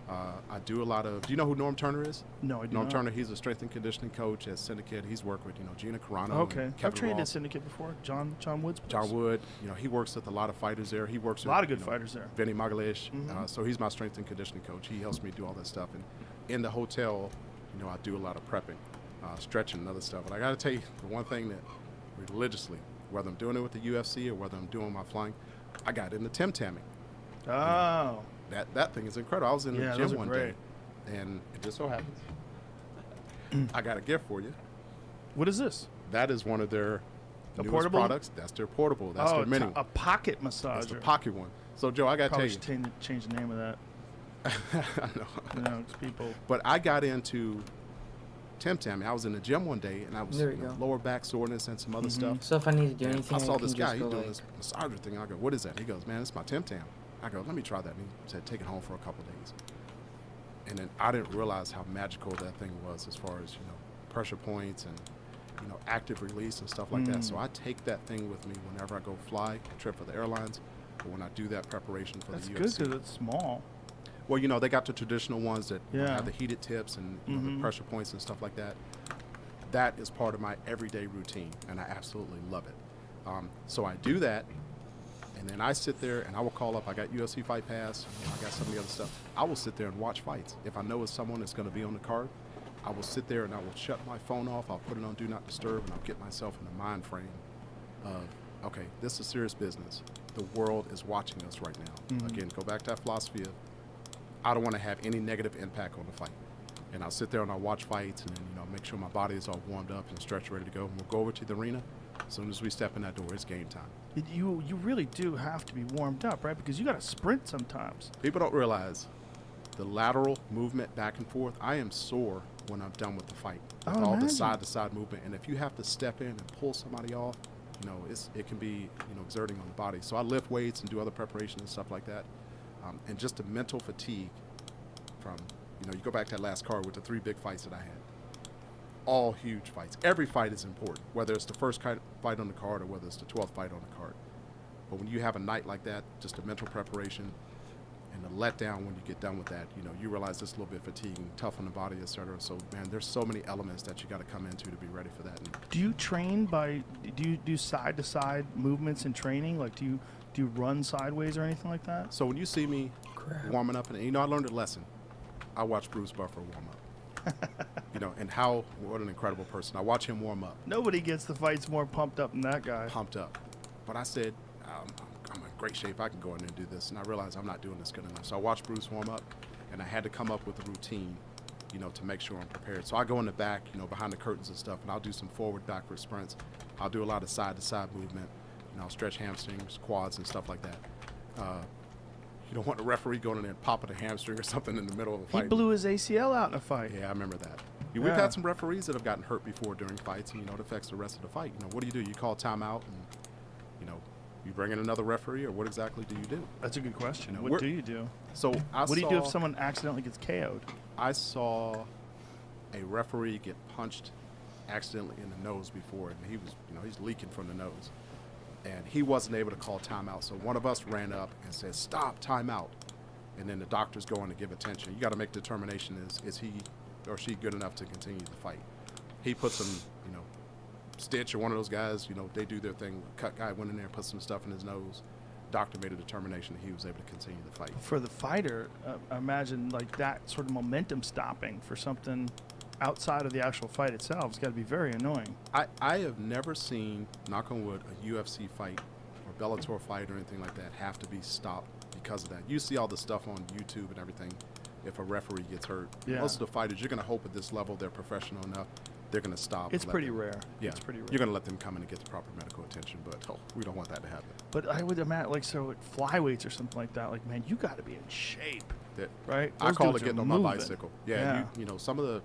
I do a lot of. Do you know who Norm Turner is? No, I do Norm not. Turner. He's a strength and conditioning coach at Syndicate. He's worked with Gina Carano. Okay. and I've Kevin trained at Ross. Syndicate before. John Wood's place. John Wood. He works with a lot of fighters there. He works A with lot of good fighters there. Vinny Magalish. So he's my strength and conditioning coach. He helps me do all that stuff. And in the hotel, I do a lot of prepping, stretching and other stuff. But I got to tell you, the one thing that religiously, whether I'm doing it with the UFC or whether I'm doing my flying, I got into Tim Tamming. Oh. That thing is incredible. I was in the Yeah, those gym are one great. day, and it just so happens I got a gift for you. What is this? That is one of their A newest portable? products. That's their portable. That's their mini. a pocket That's the massager. pocket one. So Joe, I got to tell Probably you. should change the name of that. I know. 'Cause people. But I got into Tim Tam. I was in the gym one day, and I was There you go. lower back soreness and some other stuff. So if I need to do And anything, I saw can this just guy. go He's doing like, this massager thing. I go, "What is that?" He goes, "Man, it's my Tim Tam." I go, "Let me try that." And he said, "Take it home for a couple days." And then I didn't realize how magical that thing was, as far as pressure points and active release and stuff like that. So I take that thing with me whenever I go fly, trip for the airlines, or when I do that preparation for That's the good UFC. because it's small. Well, they got the traditional ones that Yeah. have the heated tips and the pressure points and stuff like that. That is part of my everyday routine, and I absolutely love it. So I do that, and then I sit there and I will call up. I got UFC Fight Pass. I got some of the other stuff. I will sit there and watch fights. If I know it's someone that's going to be on the card, I will sit there and I will shut my phone off. I'll put it on Do Not Disturb, and I'll get myself in the mind frame of, okay, this is serious business. The world is watching us right now. Again, go back to that philosophy of, I don't want to have any negative impact on the fight. And I'll sit there and I'll watch fights and then, make sure my body is all warmed up and stretched, ready to go. And we'll go over to the arena. As soon as we step in that door, it's game time. You really do have to be warmed up, right? Because you got to sprint sometimes. People don't realize the lateral movement back and forth. I am sore when I'm done with the fight. With all the side-to-side movement. And if you have to step in and pull somebody off, it can be, exerting on the body. So I lift weights and do other preparation and stuff like that. And just the mental fatigue from, you go back to that last card with the 3 big fights that I had. All huge fights. Every fight is important, whether it's the first fight on the card or whether it's the 12th fight on the card. But when you have a night like that, just the mental preparation and the letdown when you get done with that, you realize it's a little bit fatiguing, tough on the body, etc. So, man, there's so many elements that you got to come into to be ready for that. And do you train do you do side-to-side movements in training? Like, do you run sideways or anything like that? So when you see me warming up, and I learned a lesson. I watched Bruce Buffer warm up. And what an incredible person. I watch him warm up. Nobody gets the fights more pumped up than that guy. Pumped up. But I said, I'm in great shape. I can go in there and do this. And I realized I'm not doing this good enough. So I watched Bruce warm up, and I had to come up with a routine, to make sure I'm prepared. So I go in the back, behind the curtains and stuff, and I'll do some forward, backward sprints. I'll do a lot of side-to-side movement. I'll stretch hamstrings, quads, and stuff like that. You don't want the referee going in there and popping a hamstring or something in the middle of a fight. He blew his ACL out in a fight. Yeah, I remember that. We've had some referees that have gotten hurt before during fights, and it affects the rest of the fight. What do? You call timeout, and you bring in another referee, or what exactly do you do? That's a good question. What do you do? So what do you do if someone accidentally gets KO'd? I saw a referee get punched accidentally in the nose before, and he was, he's leaking from the nose. And he wasn't able to call timeout. So one of us ran up and said, "Stop, timeout." And then the doctor's going to give attention. You got to make determination, is he or she good enough to continue the fight? He put some, Stitch or one of those guys, they do their thing. Cut guy went in there and put some stuff in his nose. Doctor made a determination that he was able to continue the fight. For the fighter, I imagine like that sort of momentum stopping for something outside of the actual fight itself has got to be very annoying. I have never seen, knock on wood, a UFC fight or Bellator fight or anything like that have to be stopped because of that. You see all the stuff on YouTube and everything. If a referee gets hurt, most of the fighters, you're going to hope at this level they're professional enough, they're going to stop. It's pretty rare. Yeah, it's pretty rare. You're going to let them come in and get the proper medical attention, but we don't want that to happen. But I would imagine, like flyweights or something like that, man, you got to be in shape, right? I call it getting on my bicycle. Yeah. Some of the,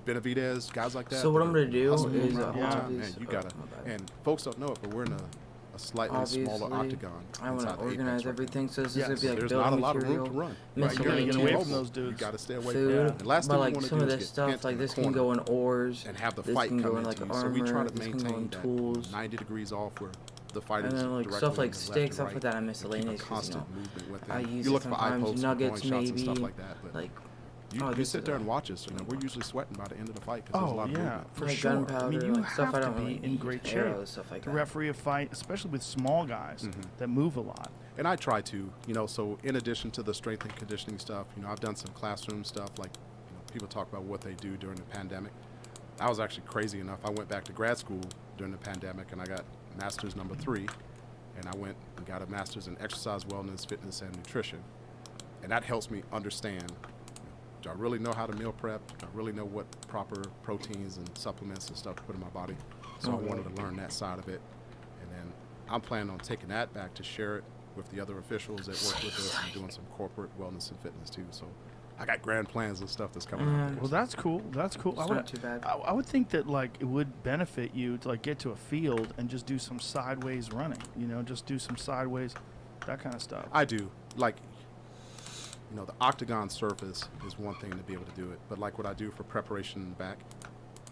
Benavidez, guys like that. So what I'm going to do is, man, you gotta, and folks don't know it, but we're in a slightly smaller octagon. I want to organize everything, so this is going to be like there's building not a lot material, of room to run. Right, you're going to get away from those dudes. You got to stay away food, from them. The last but thing like we want to some do of is this get stuff, like this can corner go in ores, and have the this fight can come go in into like you. armor, So we try to this can go maintain in that tools, 90 degrees off where the fighters and then like directly stuff like left and steak, stuff right, like that. I'm and miscellaneous. keep a constant movement with I them. use You it look for eye sometimes, pokes, nuggets groin shots and maybe, stuff like that, but like. You sit there and watch us. We're usually sweating by the end of the fight because there's a lot of movement. For like sure. gunpowder, I mean, you like stuff I have don't to really be in great shape stuff like to that. referee a fight, especially with small guys that move a lot. And I try to, so in addition to the strength and conditioning stuff, I've done some classroom stuff, like, people talk about what they do during the pandemic. I was actually crazy enough. I went back to grad school during the pandemic, and I got master's number 3, and I went and got a master's in exercise, wellness, fitness, and nutrition. And that helps me understand, do I really know how to meal prep? Do I really know what proper proteins and supplements and stuff to put in my body? So I wanted to learn that side of it. And then I'm planning on taking that back to share it with the other officials that work with us and doing some corporate wellness and fitness too. So I got grand plans and stuff that's coming up. Well, that's cool. That's cool. It's not too bad. I would think that it would benefit you to get to a field and just do some sideways running. Just do some sideways, that kind of stuff. I do. The octagon surface is one thing to be able to do it, but like what I do for preparation in the back,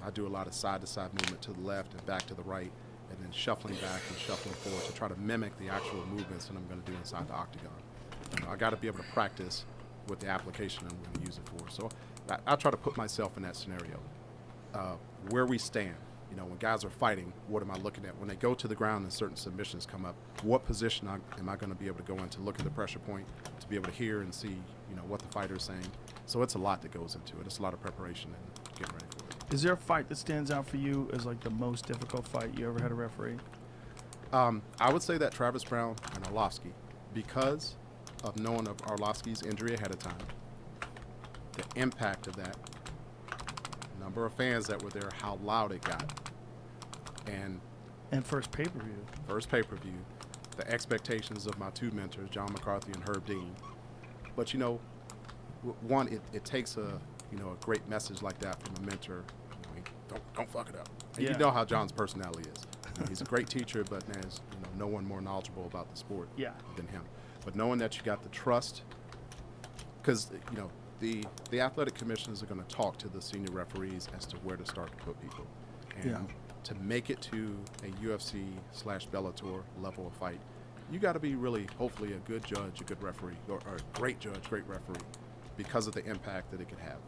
I do a lot of side-to-side movement to the left and back to the right, and then shuffling back and shuffling forward to try to mimic the actual movements that I'm going to do inside the octagon. I got to be able to practice with the application I'm going to use it for. So I try to put myself in that scenario. Where we stand, you know, when guys are fighting, what am I looking at? When they go to the ground and certain submissions come up, what position am I going to be able to go in to look at the pressure point, to be able to hear and see, you know, what the fighter is saying. So it's a lot that goes into it. It's a lot of preparation and getting ready for it. Is there a fight that stands out for you as like the most difficult fight you ever had a referee? I would say that Travis Brown and Arlovsky, because of knowing of Arlovsky's injury ahead of time, the impact of that, number of fans that were there, how loud it got, and first pay-per-view. First pay-per-view, the expectations of my two mentors, John McCarthy and Herb Dean. But you know, one, it takes a great message like that from a mentor. You know, don't fuck it up. And you know how John's personality is. You know, he's a great teacher, but there's no one more knowledgeable about the sport than him. But knowing that you got the trust, because the athletic commissioners are going to talk to the senior referees as to where to start to put people, and to make it to a UFC/Bellator level of fight, you got to be really, hopefully, a good judge, a good referee, or a great judge, great referee, because of the impact that it could have.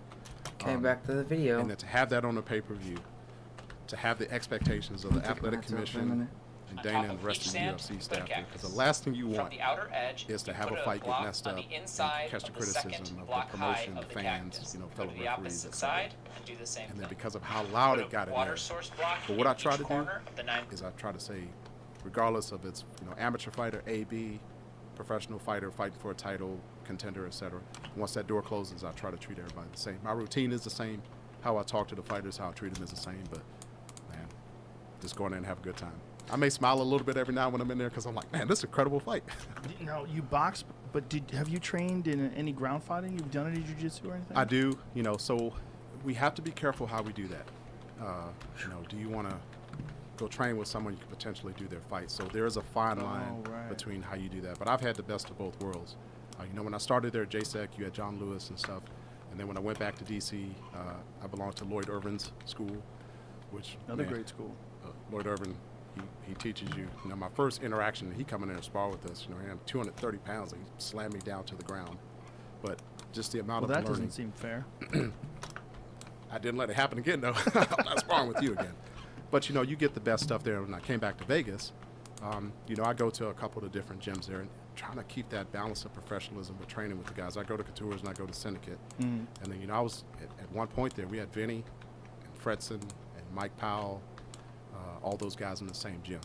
Okay, back to the video. And then to have that on a pay-per-view, to have the expectations of the athletic commission and Dana and the rest of the UFC staff, because the last thing you want is to have a fight get messed up and catch the criticism of the promotion, the fans, fellow referees, etc. And then because of how loud it got in there. But what I try to do is I try to say, regardless of its amateur fighter, AB, professional fighter fighting for a title, contender, etc. Once that door closes, I try to treat everybody the same. My routine is the same. How I talk to the fighters, how I treat them is the same. But man, just go in there and have a good time. I may smile a little bit every now when I'm in there because I'm like, man, this is a credible fight. You box, but have you trained in any ground fighting? You've done any jiu-jitsu or anything? I do. So we have to be careful how we do that. Do you want to go train with someone you could potentially do their fight? So there is a fine line between how you do that. But I've had the best of both worlds. When I started there at JSEC, you had John Lewis and stuff. And then when I went back to DC, I belonged to Lloyd Irvin's school, which another great school. Lloyd Irvin, he teaches you. My first interaction, he come in there and spar with us. He had 230 pounds. He slammed me down to the ground. But just the amount of learning. That doesn't seem fair. I didn't let it happen again, though. I'm not sparring with you again. But you get the best stuff there. When I came back to Vegas, I go to a couple of different gyms there and trying to keep that balance of professionalism with training with the guys. I go to Couture's and I go to Syndicate. And then, I was at one point there, we had Vinny and Fredson and Mike Powell, all those guys in the same gym.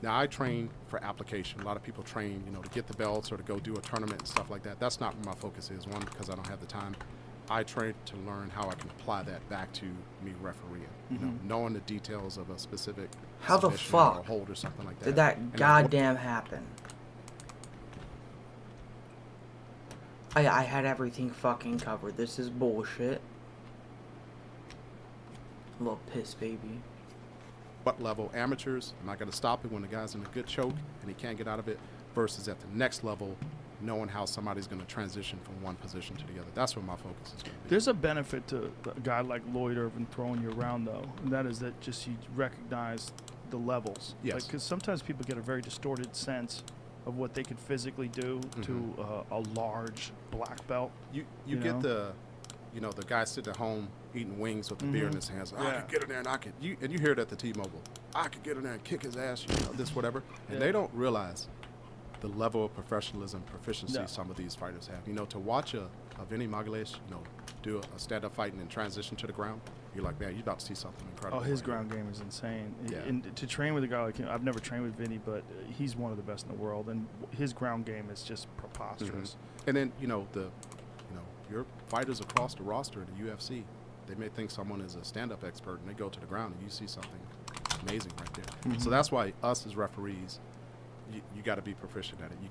Now, I train for application. A lot of people train, to get the belts or to go do a tournament and stuff like that. That's not where my focus is. One, because I don't have the time. I train to learn how I can apply that back to me refereeing. Knowing the details of a specific how the fuck or hold or something like that. Did that goddamn happen? I had everything fucking covered. This is bullshit. Little piss baby. What level? Amateurs, am I going to stop it when the guy's in a good choke and he can't get out of it? Versus at the next level, knowing how somebody's going to transition from one position to the other. That's where my focus is going to be. There's a benefit to a guy like Lloyd Irvin throwing you around, though, and that is that just you recognize the levels. Yes. Because sometimes people get a very distorted sense of what they could physically do to a large black belt. You get the guy sitting at home eating wings with the beer in his hands. I could get in there and and you hear it at the T-Mobile. I could get in there and kick his ass, this, whatever. And they don't realize the level of professionalism, proficiency some of these fighters have. To watch a Vinny Magalhaes, do a stand-up fight and then transition to the ground, you're like, man, you're about to see something incredible. Oh, his ground game is insane. Yeah. And to train with a guy like him, I've never trained with Vinny, but he's one of the best in the world, and his ground game is just preposterous. And then, your fighters across the roster at the UFC, they may think someone is a stand-up expert, and they go to the ground, and you see something amazing right there. So that's why us as referees, you got to be proficient at it. You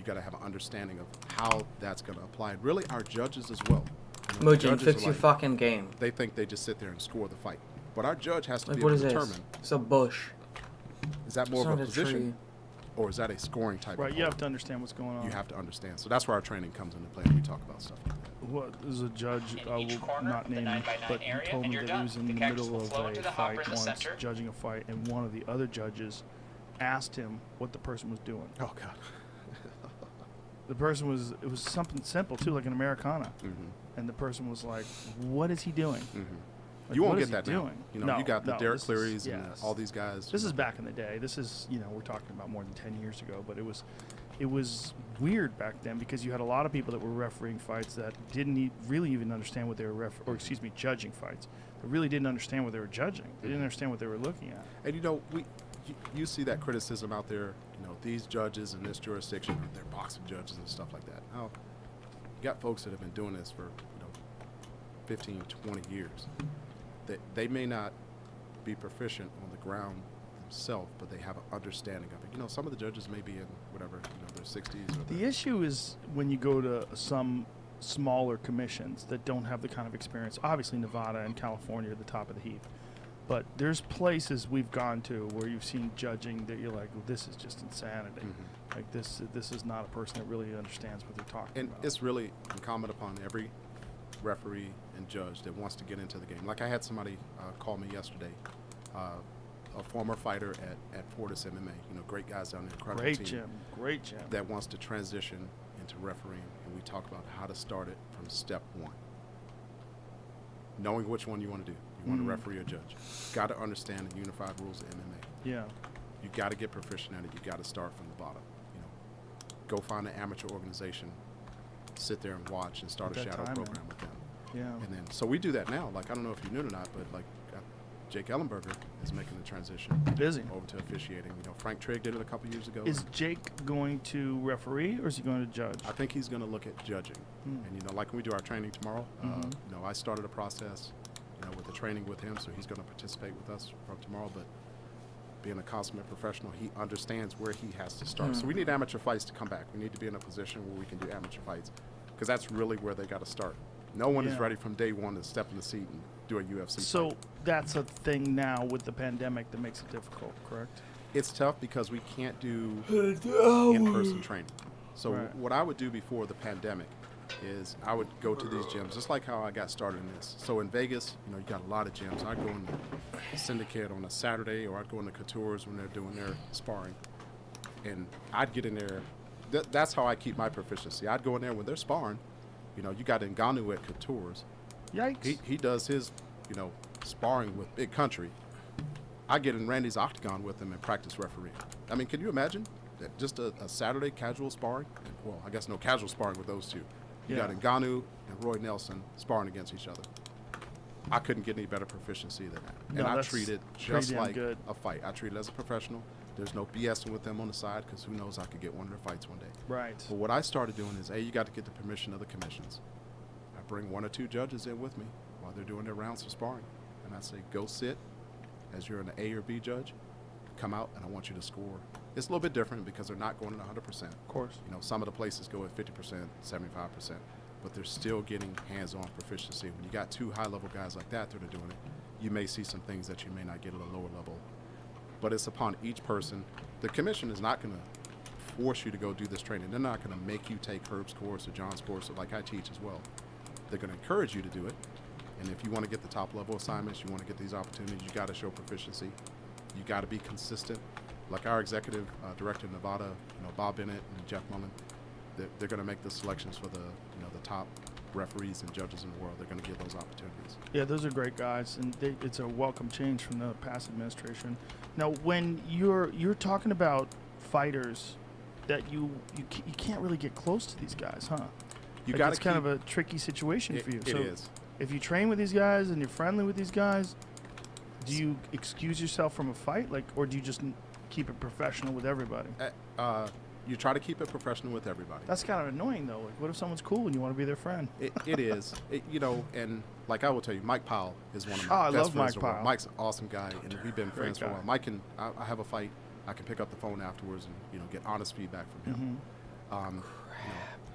got to have an understanding of how that's going to apply. Really, our judges as well. Mojin, fix your fucking game. They think they just sit there and score the fight. But our judge has to be what able to is determine. It's a bush. Is that more of a position? Or is that a scoring type of Right, you have to understand what's going on. You have to understand. So that's where our training comes into play when we talk about stuff like that. What is a judge, I will not name him, but he told me that he was in the middle of a fight once, judging a fight, and one of the other judges asked him what the person was doing. Oh, God. It was something simple, too, like an Americana. And the person was like, what is he doing? Like, You won't what get is he that now. doing? You know, No, you got the no, Derek this is- Clearys and yes. all these guys. This is back in the day. This is, we're talking about more than 10 years ago, but it was weird back then because you had a lot of people that were refereeing fights that didn't really even understand what they were judging fights. They really didn't understand what they were judging. They didn't understand what they were looking at. And you see that criticism out there. You know, these judges in this jurisdiction, they're boxing judges and stuff like that. Now, you got folks that have been doing this for 15, 20 years. They may not be proficient on the ground themselves, but they have an understanding of it. You know, some of the judges may be in whatever, their 60s. Or The issue is when you go to some smaller commissions that don't have the kind of experience. Obviously, Nevada and California are the top of the heap. But there's places we've gone to where you've seen judging that you're like, well, this is just insanity. Like this is not a person that really understands what they're talking And about. it's really incumbent upon every referee and judge that wants to get into the game. Like I had somebody call me yesterday, a former fighter at Fortis MMA. Great guys down there, incredible team. Great gym. That wants to transition into refereeing, and we talk about how to start it from step one. Knowing which one you want to do. You want to referee or judge. Got to understand the unified rules of MMA. Yeah. You got to get proficient at it. You got to start from the bottom. Go find an amateur organization, sit there and watch, and start a shadow program with them. Yeah. And then, so we do that now. Like, I don't know if you knew it or not, but like Jake Ellenberger is making the transition over to officiating. Frank Trigg did it a couple years ago. Is Jake going to referee or is he going to judge? I think he's going to look at judging. And like when we do our training tomorrow, I started a process, with the training with him, so he's going to participate with us from tomorrow. But being a consummate professional, he understands where he has to start. So we need amateur fights to come back. We need to be in a position where we can do amateur fights, because that's really where they got to start. No one is ready from day one to step in the seat and do a UFC So fight. that's a thing now with the pandemic that makes it difficult, correct? It's tough because we can't do in-person training. So what I would do before the pandemic is I would go to these gyms, just like how I got started in this. So in Vegas, you got a lot of gyms. I'd go in the Syndicate on a Saturday, or I'd go in the Couture's when they're doing their sparring. And I'd get in there. That's how I keep my proficiency. I'd go in there when they're sparring. You got Ngannou at Couture's. Yikes. He does his, sparring with Big Country. I get in Randy's octagon with him and practice refereeing. I mean, can you imagine that just a Saturday casual sparring? Well, I guess no casual sparring with those two. You got Ngannou and Roy Nelson sparring against each other. I couldn't get any better proficiency than that. No, And I that's treat it pretty just damn like good. a fight. I treat it as a professional. There's no BSing with them on the side, because who knows, I could get one of their fights one day. Right. But what I started doing is, you got to get the permission of the commissions. I bring 1 or 2 judges in with me while they're doing their rounds of sparring. And I say, go sit as you're an A or B judge. Come out, and I want you to score. It's a little bit different because they're not going at 100%. Of course. Some of the places go at 50%, 75%, but they're still getting hands-on proficiency. When you got 2 high-level guys like that are doing it, you may see some things that you may not get at a lower level. But it's upon each person. The commission is not going to force you to go do this training. They're not going to make you take Herb's course or John's course, like I teach as well. They're going to encourage you to do it. And if you want to get the top-level assignments, you want to get these opportunities, you got to show proficiency. You got to be consistent. Like our executive director in Nevada, Bob Bennett and Jeff Mullen, they're going to make the selections for the top referees and judges in the world. They're going to give those opportunities. Yeah, those are great guys, and it's a welcome change from the past administration. Now, when you're talking about fighters that you can't really get close to these guys, huh? It's kind of a tricky situation for you. It is. If you train with these guys and you're friendly with these guys, do you excuse yourself from a fight, or do you just keep it professional with everybody? You try to keep it professional with everybody. That's kind of annoying, though. Like, what if someone's cool and you want to be their friend? It is. And like I will tell you, Mike Powell is one of my I best love friends. Mike in the world. Powell. Mike's an awesome guy, and we've been friends for a guy. while. Mike I have a fight. I can pick up the phone afterwards and get honest feedback from him.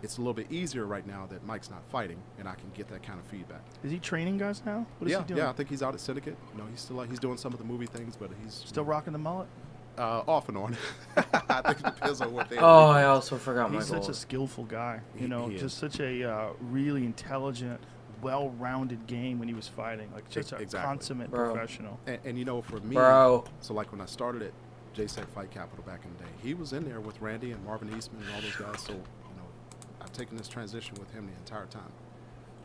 It's a little bit easier right now that Mike's not fighting, and I can get that kind of feedback. Is he training guys now? What is he doing? Yeah, I think he's out at Syndicate. He's doing some of the movie things, but he's Still rocking the mullet? off and on. I think it depends on what they. Oh, I also forgot my He's goal. such a skillful guy. He Just is. such a really intelligent, well-rounded game when he was fighting. Like, just a Exactly. consummate Bro. professional. And for me, Bro. so like when I started at JSEC Fight Capital back in the day, he was in there with Randy and Marvin Eastman and all those guys. So I've taken this transition with him the entire time.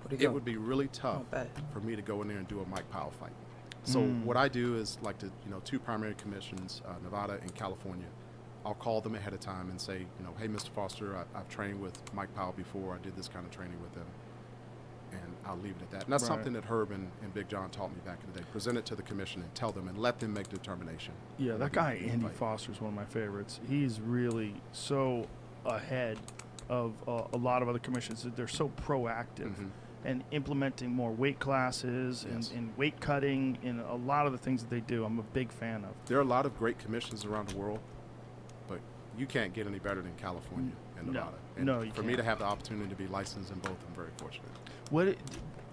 Where'd he it go? would be really tough bad. for me to go in there and do a Mike Powell fight. So what I do is like the two primary commissions, Nevada and California. I'll call them ahead of time and say, hey, Mr. Foster, I've trained with Mike Powell before. I did this kind of training with him. And I'll leave it at that. And that's something that Herb and Big John taught me back in the day. Present it to the commission and tell them and let them make the determination. Yeah, that guy, Andy Foster, is one of my favorites. He's really so ahead of a lot of other commissions. They're so proactive and implementing more weight classes and weight cutting in a lot of the things that they do. I'm a big fan of. There are a lot of great commissions around the world, but you can't get any better than California and Nevada. And no, you for can't. me to have the opportunity to be licensed in both, I'm very fortunate. What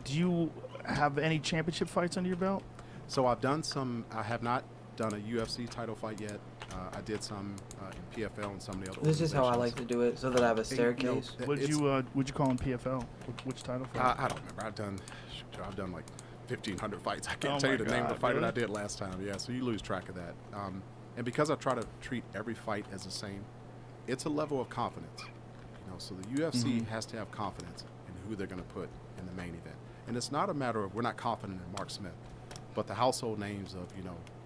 do you have any championship fights under your belt? So I've done some. I have not done a UFC title fight yet. I did some in PFL and some of the other. This is how I like to do it, so that I have a staircase. Would you call in PFL? Which title fight? I don't remember. I've done like 1,500 fights. I can't Oh tell you my the name of the God, fight really? that I did last time. Yeah, so you lose track of that. And because I try to treat every fight as the same, it's a level of confidence. So the UFC has to have confidence in who they're going to put in the main event. And it's not a matter of we're not confident in Mark Smith, but the household names of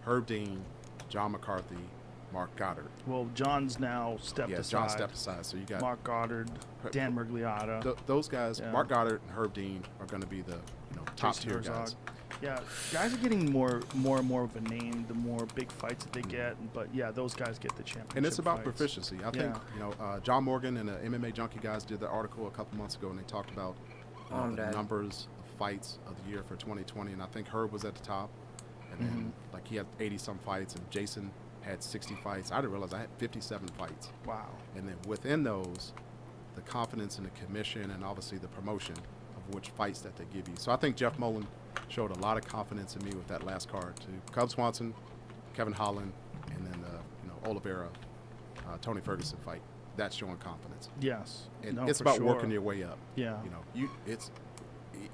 Herb Dean, John McCarthy, Mark Goddard. Well, John's now stepped aside. John stepped aside. So you got Mark Goddard, Dan Mergliotta. those guys. Yeah. Mark Goddard and Herb Dean are going to be the top Jason tier Herzog. guys. Yeah, guys are getting more and more of a name the more big fights that they get. But yeah, those guys get the championship. And it's about fights. proficiency. I think John Morgan and the MMA Junkie guys did the article a couple months ago, and they talked about the numbers of fights of the year for 2020. And I think Herb was at the top, and then like he had 80-some fights, and Jason had 60 fights. I didn't realize I had 57 fights. Wow. And then within those, the confidence in the commission and obviously the promotion of which fights that they give you. So I think Jeff Mullen showed a lot of confidence in me with that last card to Cub Swanson, Kevin Holland, and then Oliveira, Tony Ferguson fight. That's showing confidence. Yes. And no, it's for about sure. working your way up. Yeah. It's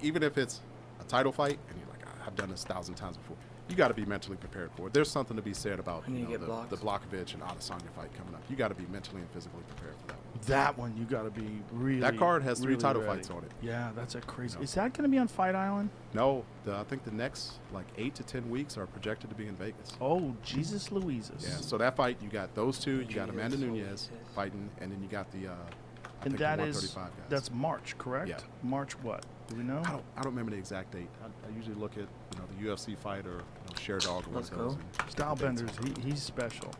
even if it's a title fight and you're like, I've done this 1,000 times before. You got to be mentally prepared for it. There's something to be said about the Blachowicz and Adesanya fight coming up. You got to be mentally and physically prepared for that one. That one you got to be really. That card has 3 really title ready. fights on it. Yeah, that's a crazy. Is that going to be on Fight Island? No, I think the next like 8 to 10 weeks are projected to be in Vegas. Oh, Jesus Louises. Yeah. So that fight, you got those two. You got Amanda Nunes fighting, and then you got the. And that is guys. that's March, correct? Yeah. March what? Do we know? I don't remember the exact date. I usually look at the UFC fight or Share Dog or one of those. Stylebenders, he's special.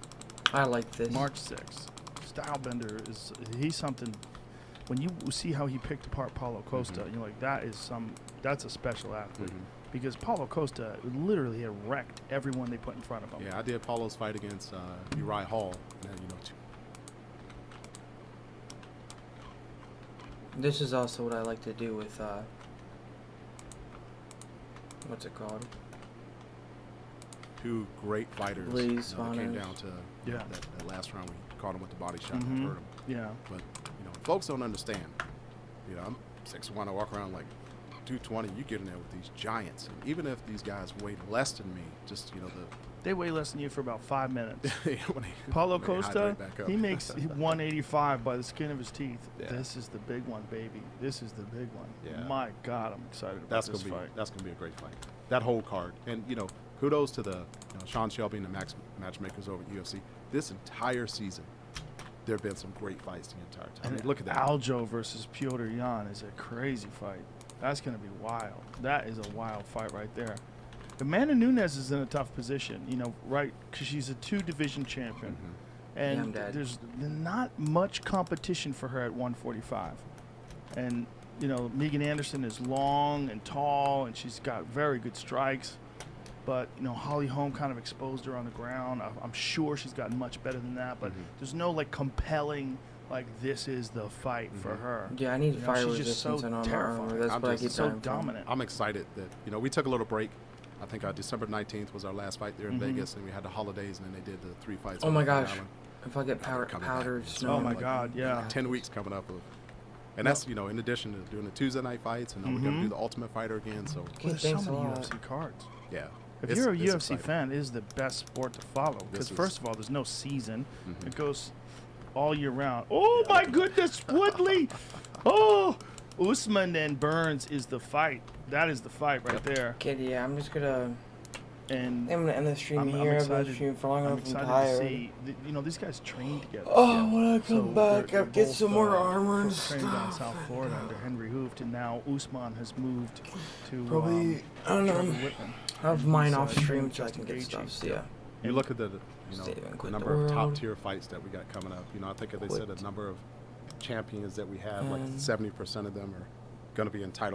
I like this. March 6th. Stylebender he's something. When you see how he picked apart Paulo Costa, you're like, that's a special athlete. Because Paulo Costa literally had wrecked everyone they put in front of him. Yeah, I did Paulo's fight against Uriah Hall. And then, This is also what I like to do with, what's it called? 2 great fighters. Lee It came down to that last round. We caught him with the body shot and hurt him. Yeah. But, folks don't understand. I'm 6'1", I walk around like 220. You get in there with these giants. And even if these guys weigh less than me, just, they weigh less than you for about 5 minutes. when Paulo Costa, he makes 185 by the skin of his teeth. Yeah. This is the big one, baby. This is the big one. Yeah. My God, I'm excited about this fight. That's gonna be a great fight. That whole card, and kudos to the Sean Shelby and the matchmakers over at UFC. This entire season, there have been some great fights the entire time. And look at that. Aljo versus Piotr Jan is a crazy fight. That's going to be wild. That is a wild fight right there. Amanda Nunes is in a tough position, right? Because she's a 2-division champion. And there's not much competition for her at 145. And, Megan Anderson is long and tall, and she's got very good strikes. But, Holly Holm kind of exposed her on the ground. I'm sure she's gotten much better than that. But there's no, compelling, this is the fight for her. Yeah, I need fire she's resistance just so and armor. terrifying. That's what I keep so dying dominant. I'm excited that, we took a little break. I think December 19th was our last fight there in Vegas, and we had the holidays, and then they did the 3 fights. Oh, my on gosh. Island. If I get powdered snow. Oh, my God, yeah. 10 weeks coming up. And that's, in addition to doing the Tuesday night fights, and then we're going to do the Ultimate Fighter again. So there's so many UFC cards. Yeah. If you're a UFC fan, it is the best sport to follow. Because first of all, there's no season. It goes all year round. Oh, my goodness, Woodley. Oh, Usman and Burns is the fight. That is the fight right there. Okay, yeah, I'm just gonna. And I'm gonna end the stream here. I've been streaming for long I'm enough. I'm excited tired. to see. You know, these guys train together. Oh, when I come back, they're I'll get both, some more armor and trained down stuff. South Florida under Henry Hooft, and now Usman has moved to Probably, I don't know. Trevor Whitman. I have And mine he's, off stream training so I Justin can get Gaethje stuff. So still. yeah. You look at the Stay and quit number the of top world. tier fights that we got coming up. You know, I think if they said Quit. a number of champions that we have, like And- 70% of them are going to be entitled.